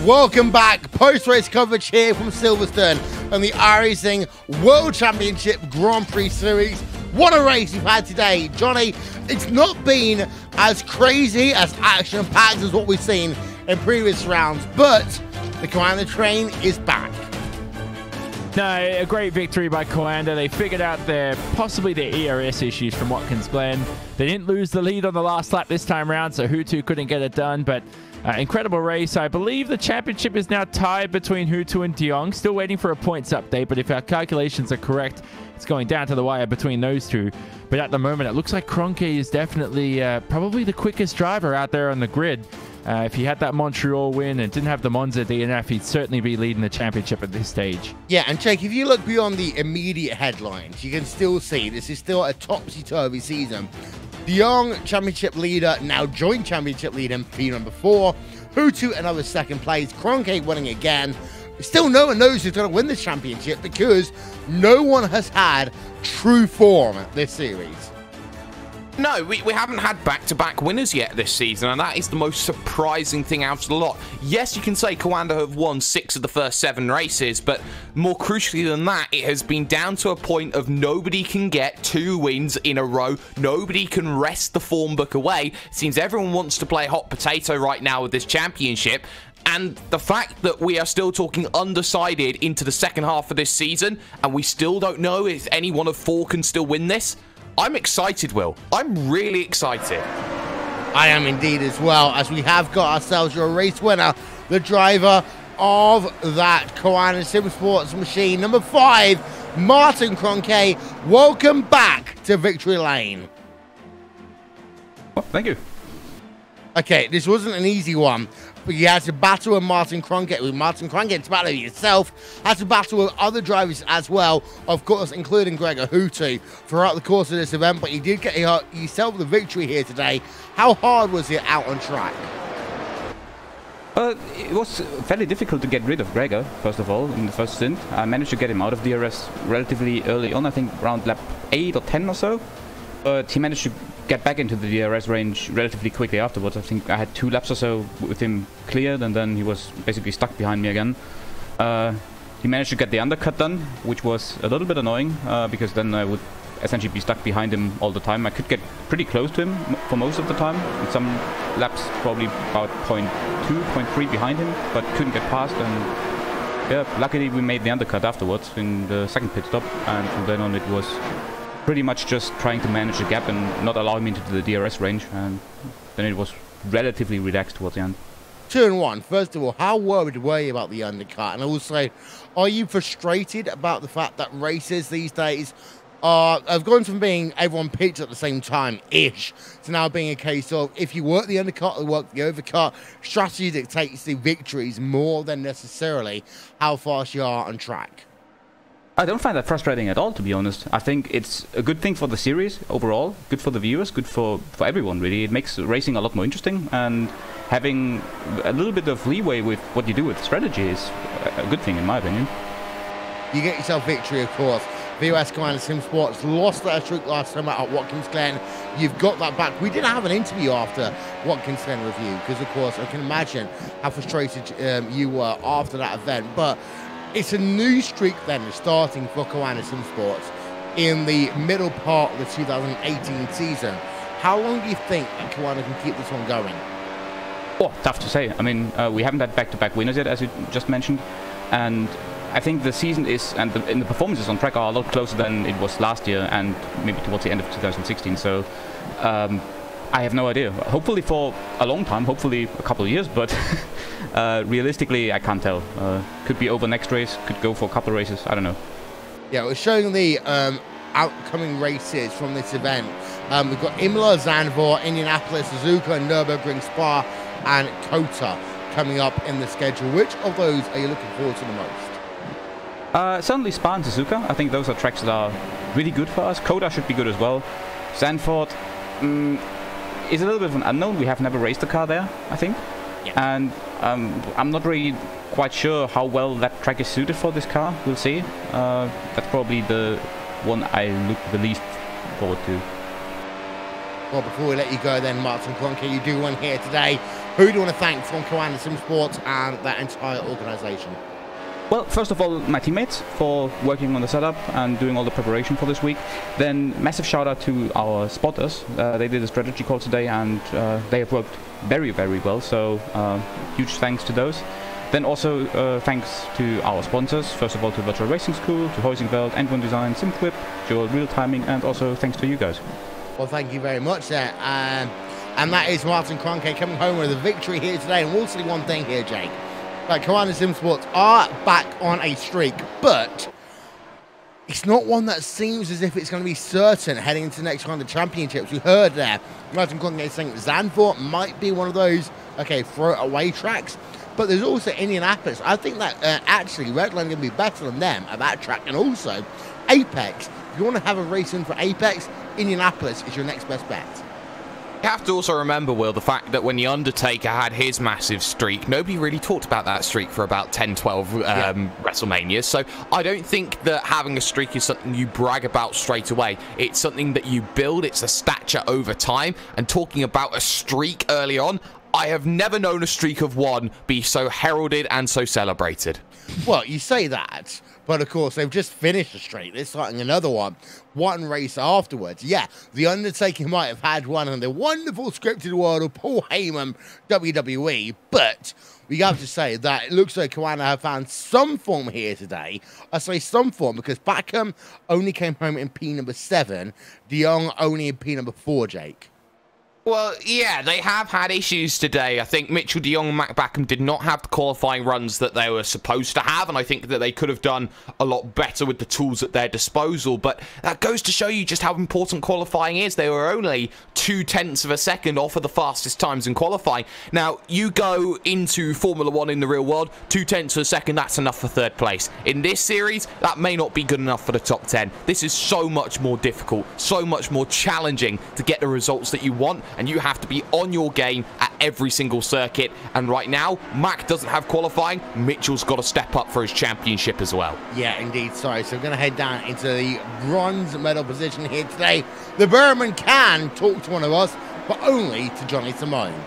Welcome back. Post-race coverage here from Silverstone on the iRacing World Championship Grand Prix Series. What a race we've had today. Johnny, it's not been as crazy, as action-packed as what we've seen in previous rounds, but the Coanda train is back. No, a great victory by Coanda. They figured out possibly their ERS issues from Watkins Glen. They didn't lose the lead on the last lap this time around, so Hutu couldn't get it done, but incredible race. I believe the championship is now tied between Hutu and De Jong. Still waiting for a points update, but if our calculations are correct, it's going down to the wire between those two. But at the moment, it looks like Kroenke is definitely probably the quickest driver out there on the grid. If he had that Montreal win and didn't have the Monza DNF, he'd certainly be leading the championship at this stage. Yeah, and Jake, if you look beyond the immediate headlines, you can still see this is still a topsy-turvy season. De Jong, championship leader, now joint championship leader in P4. Hutu, another second place. Kroenke winning again. Still no one knows who's going to win this championship because no one has had true form this series. No, we haven't had back-to-back winners yet this season, and that is the most surprising thing out of the lot. Yes, you can say Coanda have won 6 of the first 7 races, but more crucially than that, it has been down to a point of nobody can get 2 wins in a row. Nobody can wrest the form book away. It seems everyone wants to play hot potato right now with this championship. And the fact that we are still talking undecided into the second half of this season, and we still don't know if any one of 4 can still win this, I'm excited, Will. I'm really excited. I am indeed as well, as we have got ourselves your race winner, the driver of that Coanda Silversports machine, number 5, Martin Kroenke. Welcome back to Victory Lane. Oh, thank you. Okay, this wasn't an easy one, but you had to battle with Martin Kroenke, to battle with yourself, had to battle with other drivers as well, of course, including Gregor Hutu throughout the course of this event, but you did get yourself the victory here today. How hard was it out on track? It was fairly difficult to get rid of Gregor, first of all, in the first stint. I managed to get him out of DRS relatively early on, I think around lap 8 or 10 or so, but he managed to get back into the DRS range relatively quickly afterwards. I think I had 2 laps or so with him cleared, and then he was basically stuck behind me again. He managed to get the undercut done, which was a little bit annoying, because then I would essentially be stuck behind him all the time. I could get pretty close to him for most of the time. In some laps, probably about 0.2, 0.3 behind him, but couldn't get past. And yeah, luckily we made the undercut afterwards in the second pit stop, and from then on it was pretty much just trying to manage the gap and not allowing me into the DRS range, and then it was relatively relaxed towards the end. 2 and 1. First of all, how worried were you about the undercut? And also, are you frustrated about the fact that races these days have gone from being everyone pitched at the same time-ish to now being a case of if you work the undercut or work the overcut, strategy dictates the victories more than necessarily how fast you are on track? I don't find that frustrating at all, to be honest. I think it's a good thing for the series overall, good for the viewers, good for everyone, really. It makes racing a lot more interesting, and having a little bit of leeway with what you do with strategy is a good thing, in my opinion. You get yourself victory, of course. VOS Command Sim Sports lost their streak last summer at Watkins Glen. You've got that back. We did have an interview after Watkins Glen review because, of course, I can imagine how frustrated you were after that event. But it's a new streak then starting for Command Sim Sports in the middle part of the 2018 season. How long do you think that Kiwana can keep this one going? Oh, tough to say. I mean, we haven't had back-to-back winners yet, as you just mentioned, and I think the season is, and the performances on track are a lot closer than it was last year, and maybe towards the end of 2016. So I have no idea. Hopefully for a long time, hopefully a couple of years, but realistically, I can't tell. Could be over next race, could go for a couple of races. I don't know. Yeah, we're showing the outcoming races from this event. We've got Imola, Zandvoort, Indianapolis, Suzuka, Nürburgring, Spa, and Kota coming up in the schedule. Which of those are you looking forward to the most? Certainly Spa and Suzuka. I think those are tracks that are really good for us. Kota should be good as well. Zandvoort is a little bit of an unknown. We have never raced a car there, I think. Yeah. And I'm not really quite sure how well that track is suited for this car. We'll see. That's probably the one I look the least forward to. Well, before we let you go then, Martin Kroenke, you do one here today. Who do you want to thank from Command Sim Sports and that entire organisation? Well, first of all, my teammates for working on the setup and doing all the preparation for this week. Then massive shout out to our spotters. They did a strategy call today and they have worked very, very well. So huge thanks to those. Then also thanks to our sponsors. First of all to Virtual Racing School, to Huizinveld, N1 Design, SimQuip, Dual Real Timing, and also thanks to you guys. Well, thank you very much there. And that is Martin Kroenke coming home with a victory here today. And we'll see one thing here, Jake. Like, Command Sim Sports are back on a streak, but it's not one that seems as if it's going to be certain heading into the next round of championships. We heard there, Martin Kroenke saying Zandvoort might be one of those, okay, throw it away tracks. But there's also Indianapolis. I think that actually Redline going to be better than them at that track. And also Apex. If you want to have a race in for Apex, Indianapolis is your next best bet. You have to also remember, Will, the fact that when The Undertaker had his massive streak, nobody really talked about that streak for about 10, 12 WrestleManias. So I don't think that having a streak is something you brag about straight away. It's something that you build. It's a stature over time. And talking about a streak early on, I have never known a streak of one be so heralded and so celebrated. Well, you say that, but of course they've just finished a streak. They're starting another one race afterwards. Yeah, The Undertaker might have had one in the wonderful scripted world of Paul Heyman WWE, but we have to say that it looks like Kiwana have found some form here today. I say some form because Backham only came home in P number 7, De Jong only in P number 4, Jake. Well, yeah, they have had issues today. I think Mitchell de Jong and Matt Backham did not have the qualifying runs that they were supposed to have, and I think that they could have done a lot better with the tools at their disposal. But that goes to show you just how important qualifying is. They were only 0.2 of a second off of the fastest times in qualifying. Now, you go into Formula 1 in the real world, 0.2 of a second, that's enough for third place. In this series, that may not be good enough for the top 10. This is so much more difficult, so much more challenging to get the results that you want, and you have to be on your game at every single circuit. And right now, Mac doesn't have qualifying. Mitchell's got to step up for his championship as well. Yeah, indeed. Sorry. So we're going to head down into the bronze medal position here today. The Berman can talk to one of us, but only to Johnny Simone.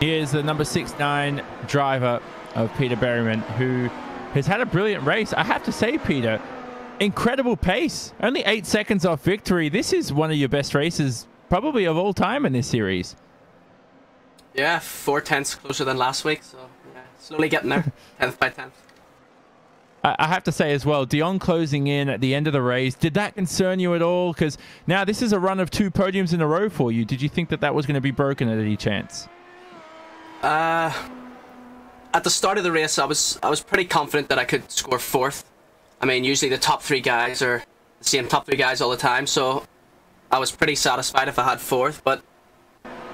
He is the number 69 driver of Peter Berryman, who has had a brilliant race. I have to say, Peter, incredible pace. Only 8 seconds off victory. This is one of your best races probably of all time in this series. Yeah, 4/10 closer than last week, so yeah, slowly getting there, 10th by 10th. I have to say as well, De Jong closing in at the end of the race, did that concern you at all? Because now this is a run of 2 podiums in a row for you. Did you think that that was going to be broken at any chance? At the start of the race, I was pretty confident that I could score 4th. I mean, usually the top 3 guys are the same top 3 guys all the time, so I was pretty satisfied if I had 4th, but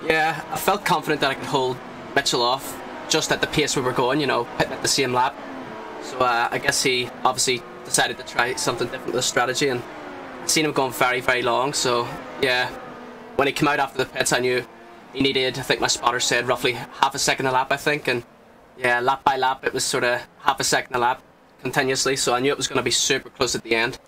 yeah, I felt confident that I could hold Mitchell off just at the pace we were going, you know, hitting at the same lap. So I guess he obviously decided to try something different with the strategy, and I've seen him going very, very long. So yeah, when he came out after the pits, I knew he needed, I think my spotter said, roughly half a second a lap, I think, and yeah, lap by lap, it was sort of half a second a lap continuously, so I knew it was going to be super close at the end.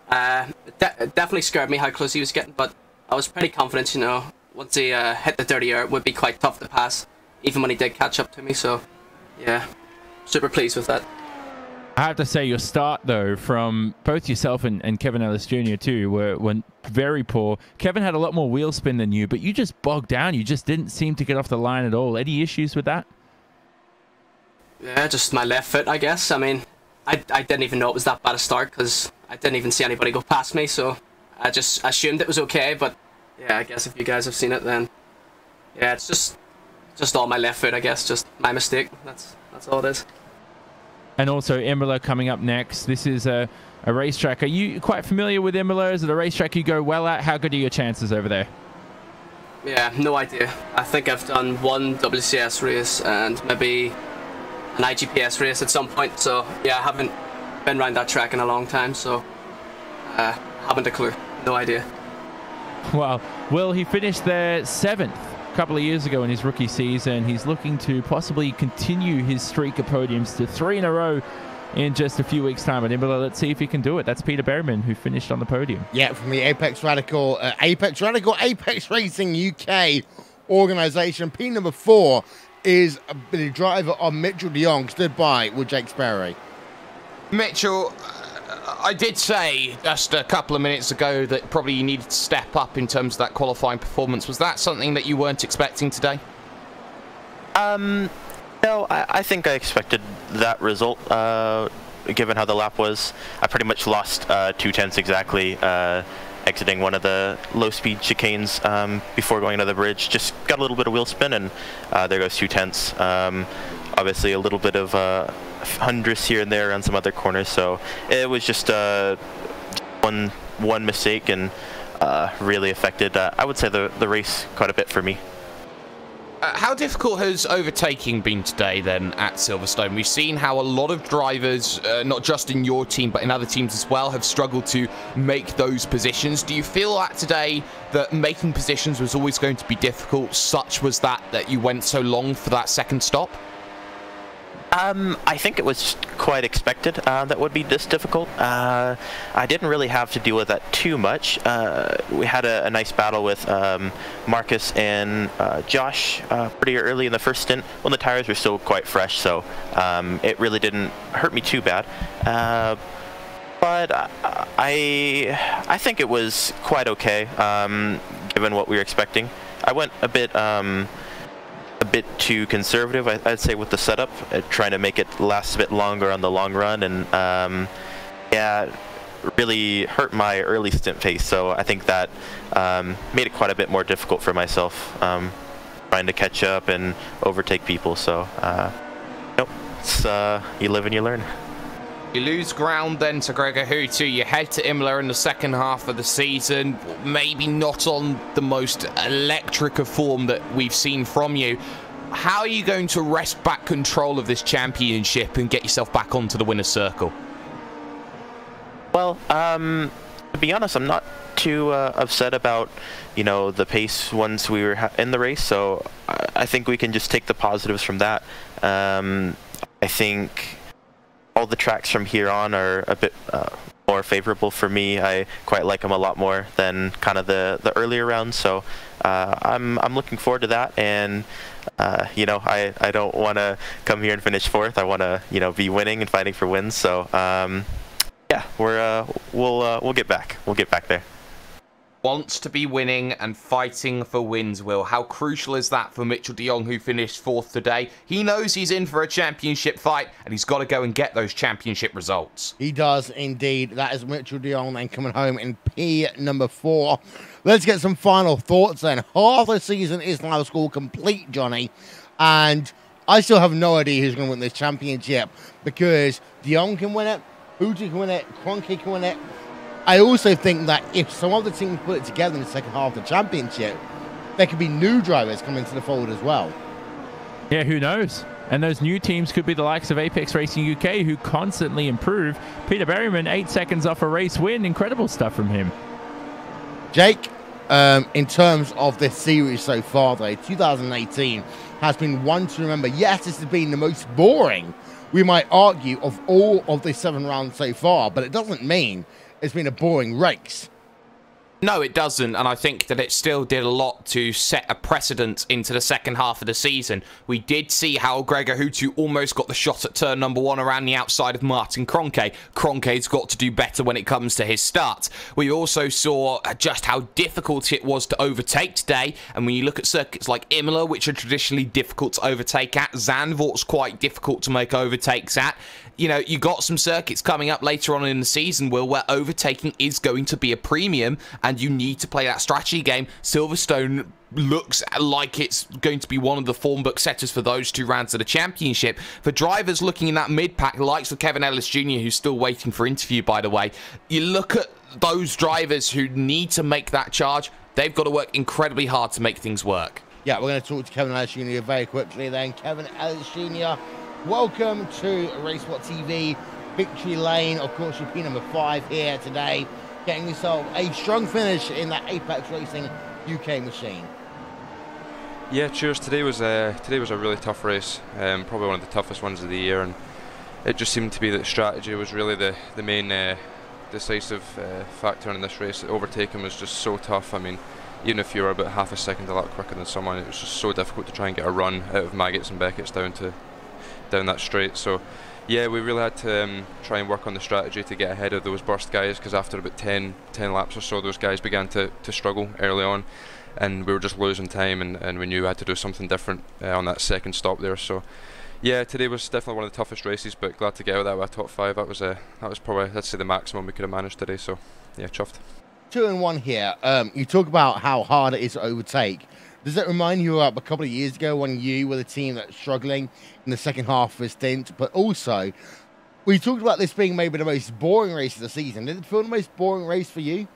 It definitely scared me how close he was getting, but I was pretty confident, you know, once he hit the dirty air, it would be quite tough to pass, even when he did catch up to me. So, yeah, super pleased with that. I have to say, your start, though, from both yourself and Kevin Ellis Jr., too, were very poor. Kevin had a lot more wheel spin than you, but you just bogged down. You just didn't seem to get off the line at all. Any issues with that? Yeah, just my left foot, I guess. I mean, I didn't even know it was that bad a start because I didn't even see anybody go past me, so I just assumed it was okay. But yeah, I guess if you guys have seen it, then yeah, it's just all my left foot, I guess. Just my mistake. That's all it is. And also Imola coming up next. This is a racetrack. Are you quite familiar with Imola? Is it a racetrack you go well at? How good are your chances over there? Yeah, no idea. I think I've done one WCS race and maybe an IGPS race at some point. So yeah, I haven't been around that track in a long time, so haven't a clue. No idea. Well, Will, he finished there 7th a couple of years ago in his rookie season. He's looking to possibly continue his streak of podiums to 3 in a row in just a few weeks' time. And let's see if he can do it. That's Peter Berryman, who finished on the podium. Yeah, from the Apex Racing UK organisation. P number 4 is the driver of Mitchell de Jong, stood by with Jake Sperry. Mitchell, I did say just a couple of minutes ago that probably you needed to step up in terms of that qualifying performance. Was that something that you weren't expecting today? No, I think I expected that result, given how the lap was. I pretty much lost 2 tenths exactly, exiting one of the low-speed chicanes before going to the bridge. Just got a little bit of wheel spin, and there goes 2 tenths. Obviously, a little bit of hundredths here and there on some other corners, so it was just one mistake, and really affected, I would say, the race quite a bit for me. How difficult has overtaking been today then at Silverstone? We've seen how a lot of drivers, not just in your team but in other teams as well, have struggled to make those positions. Do you feel that today that making positions was always going to be difficult, such was that you went so long for that second stop? I think it was quite expected that would be this difficult. I didn't really have to deal with that too much. We had a nice battle with Marcus and Josh pretty early in the first stint when the tires were still quite fresh, so it really didn't hurt me too bad. But I think it was quite okay, given what we were expecting. I went a bit too conservative, I'd say, with the setup, trying to make it last a bit longer on the long run, and yeah, really hurt my early stint pace. So I think that made it quite a bit more difficult for myself, trying to catch up and overtake people. So nope, it's you live and you learn. You lose ground then to Gregor Houtu. You head to Imola in the second half of the season. Maybe not on the most electric of form that we've seen from you. How are you going to wrest back control of this championship and get yourself back onto the winner's circle? Well, to be honest, I'm not too upset about, you know, the pace once we were in the race. So I think we can just take the positives from that. I think all the tracks from here on are a bit more favorable for me. I quite like them a lot more than kind of the earlier rounds, so I'm looking forward to that. And you know, I don't want to come here and finish 4th. I want to, you know, be winning and fighting for wins. So yeah, we'll get back. We'll get back there. Wants to be winning and fighting for wins, Will. How crucial is that for Mitchell de Jong, who finished 4th today? He knows he's in for a championship fight, and he's got to go and get those championship results. He does indeed. That is Mitchell de Jong then coming home in P number 4. Let's get some final thoughts then. Half the season is now scored complete, Johnny, and I still have no idea who's going to win this championship, because de Jong can win it, Houtu can win it, Kroenke can win it. I also think that if some other teams put it together in the second half of the championship, there could be new drivers coming into the fold as well. Yeah, who knows? And those new teams could be the likes of Apex Racing UK, who constantly improve. Peter Berryman, 8 seconds off a race win. Incredible stuff from him. Jake, in terms of this series so far, though, 2018 has been one to remember. Yes, this has been the most boring, we might argue, of all of the 7 rounds so far, but it doesn't mean it's been a boring race. No, it doesn't, and I think that it still did a lot to set a precedent into the second half of the season. We did see how Gregor Hutu almost got the shot at turn number 1 around the outside of Martin Kroenke. Kroenke's got to do better when it comes to his start. We also saw just how difficult it was to overtake today, and when you look at circuits like Imola, which are traditionally difficult to overtake at, Zandvoort's quite difficult to make overtakes at. You know, you got some circuits coming up later on in the season, Will, where overtaking is going to be a premium, and you need to play that strategy game. Silverstone looks like it's going to be one of the form book setters for those 2 rounds of the championship. For drivers looking in that mid-pack, the likes of Kevin Ellis Jr., who's still waiting for interview, by the way, you look at those drivers who need to make that charge. They've got to work incredibly hard to make things work. Yeah, we're going to talk to Kevin Ellis Jr. very quickly then. Kevin Ellis Jr., welcome to RaceSport TV, Victory Lane. Of course, you've been number 5 here today, getting yourself a strong finish in that Apex Racing UK machine. Yeah, cheers. Today was a really tough race, probably one of the toughest ones of the year, and it just seemed to be that strategy was really the main decisive factor in this race. Overtaking was just so tough. I mean, even if you were about half a second a lot quicker than someone, it was just so difficult to try and get a run out of Maggots and Beckett's down that straight. So yeah, we really had to try and work on the strategy to get ahead of those burst guys, because after about 10 laps or so, those guys began to struggle early on, and we were just losing time, and we knew we had to do something different on that second stop there. So yeah, today was definitely one of the toughest races, but glad to get out of that with a top 5. That was probably, let's say, the maximum we could have managed today. So yeah, chuffed. 2 and 1 here. You talk about how hard it is to overtake. Does that remind you of a couple of years ago when you were the team that's struggling in the second half of a stint? But also, we talked about this being maybe the most boring race of the season. Did it feel the most boring race for you?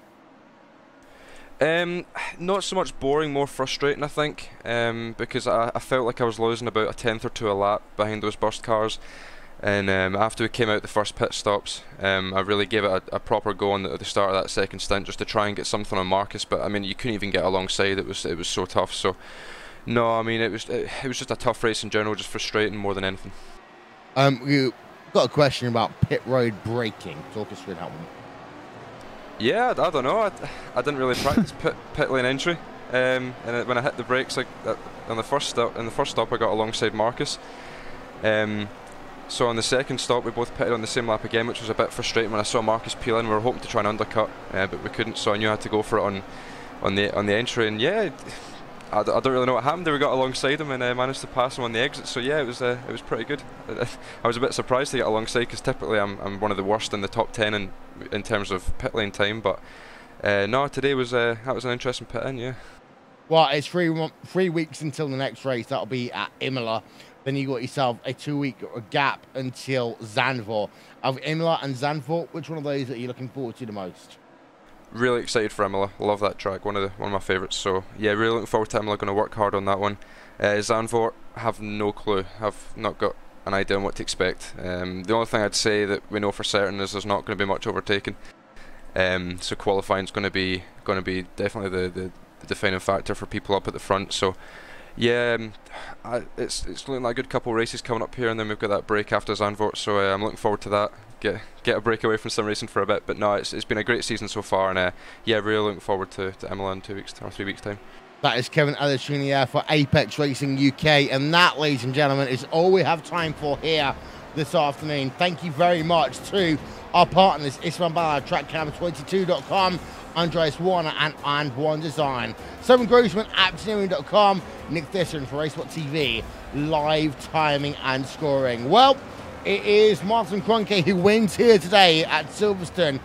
Not so much boring, more frustrating, I think, because I felt like I was losing about a 10th or 2 a lap behind those burst cars. And after we came out the first pit stops, I really gave it a proper go at the start of that second stint, just to try and get something on Marcus. But I mean, you couldn't even get alongside. It was so tough. So no, I mean, it was just a tough race in general, just frustrating more than anything. You got a question about pit road braking. Talk us through that one. Yeah, I don't know. I didn't really practice pit lane entry, and when I hit the brakes, like on the first stop, I got alongside Marcus. So on the second stop, we both pitted on the same lap again, which was a bit frustrating. When I saw Marcus peel in, we were hoping to try and undercut, but we couldn't. So I knew I had to go for it on the entry. And yeah, I don't really know what happened. We got alongside him and managed to pass him on the exit. So yeah, it was pretty good. I was a bit surprised to get alongside, because typically I'm one of the worst in the top 10 in terms of pit lane time. But no, today was that was an interesting pit in. Yeah. Well, it's 3 weeks until the next race. That'll be at Imola. Then you got yourself a 2-week gap until Zandvoort. Of Imola and Zandvoort, which one of those are you looking forward to the most? Really excited for Imola. Love that track. One of my favourites. So yeah, really looking forward to Imola. Going to work hard on that one. Zandvoort, have no clue. Have not got an idea on what to expect. The only thing I'd say that we know for certain is there's not going to be much overtaking. So qualifying is going to be definitely the defining factor for people up at the front. So yeah, it's looking like a good couple of races coming up here, and then we've got that break after Zandvoort. So I'm looking forward to that. Get a break away from some racing for a bit. But no, it's been a great season so far, and yeah, really looking forward to Imola in 2 weeks or 3 weeks time. That is Kevin Ellis Jr. for Apex Racing UK, and that, ladies and gentlemen, is all we have time for here this afternoon. Thank you very much to our partners, Isman Bala, TrackCam22.com, Andreas Warner and One Design, Simon Grossman, Aptioneering.com, Nick Thisson for RaceSport TV, live timing and scoring. Well, it is Martin Kroenke who wins here today at Silverstone.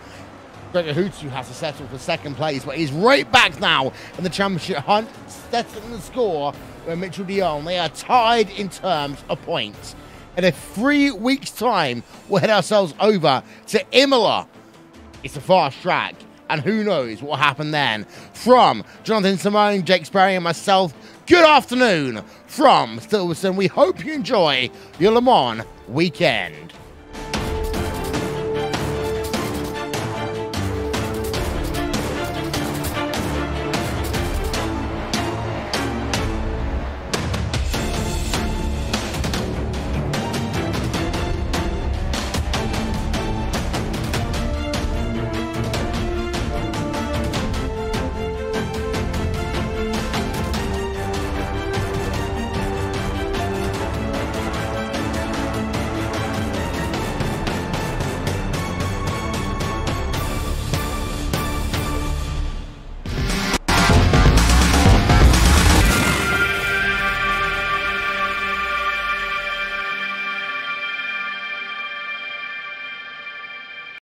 Gregor Hutu has to settle for second place, but he's right back now in the championship hunt, settling the score with Mitchell Dion. They are tied in terms of points. In a 3 weeks' time, we'll head ourselves over to Imola. It's a fast track, and who knows what will happen then. From Jonathan Simone, Jake Sperry, and myself, good afternoon from Silverstone. We hope you enjoy your Le Mans weekend.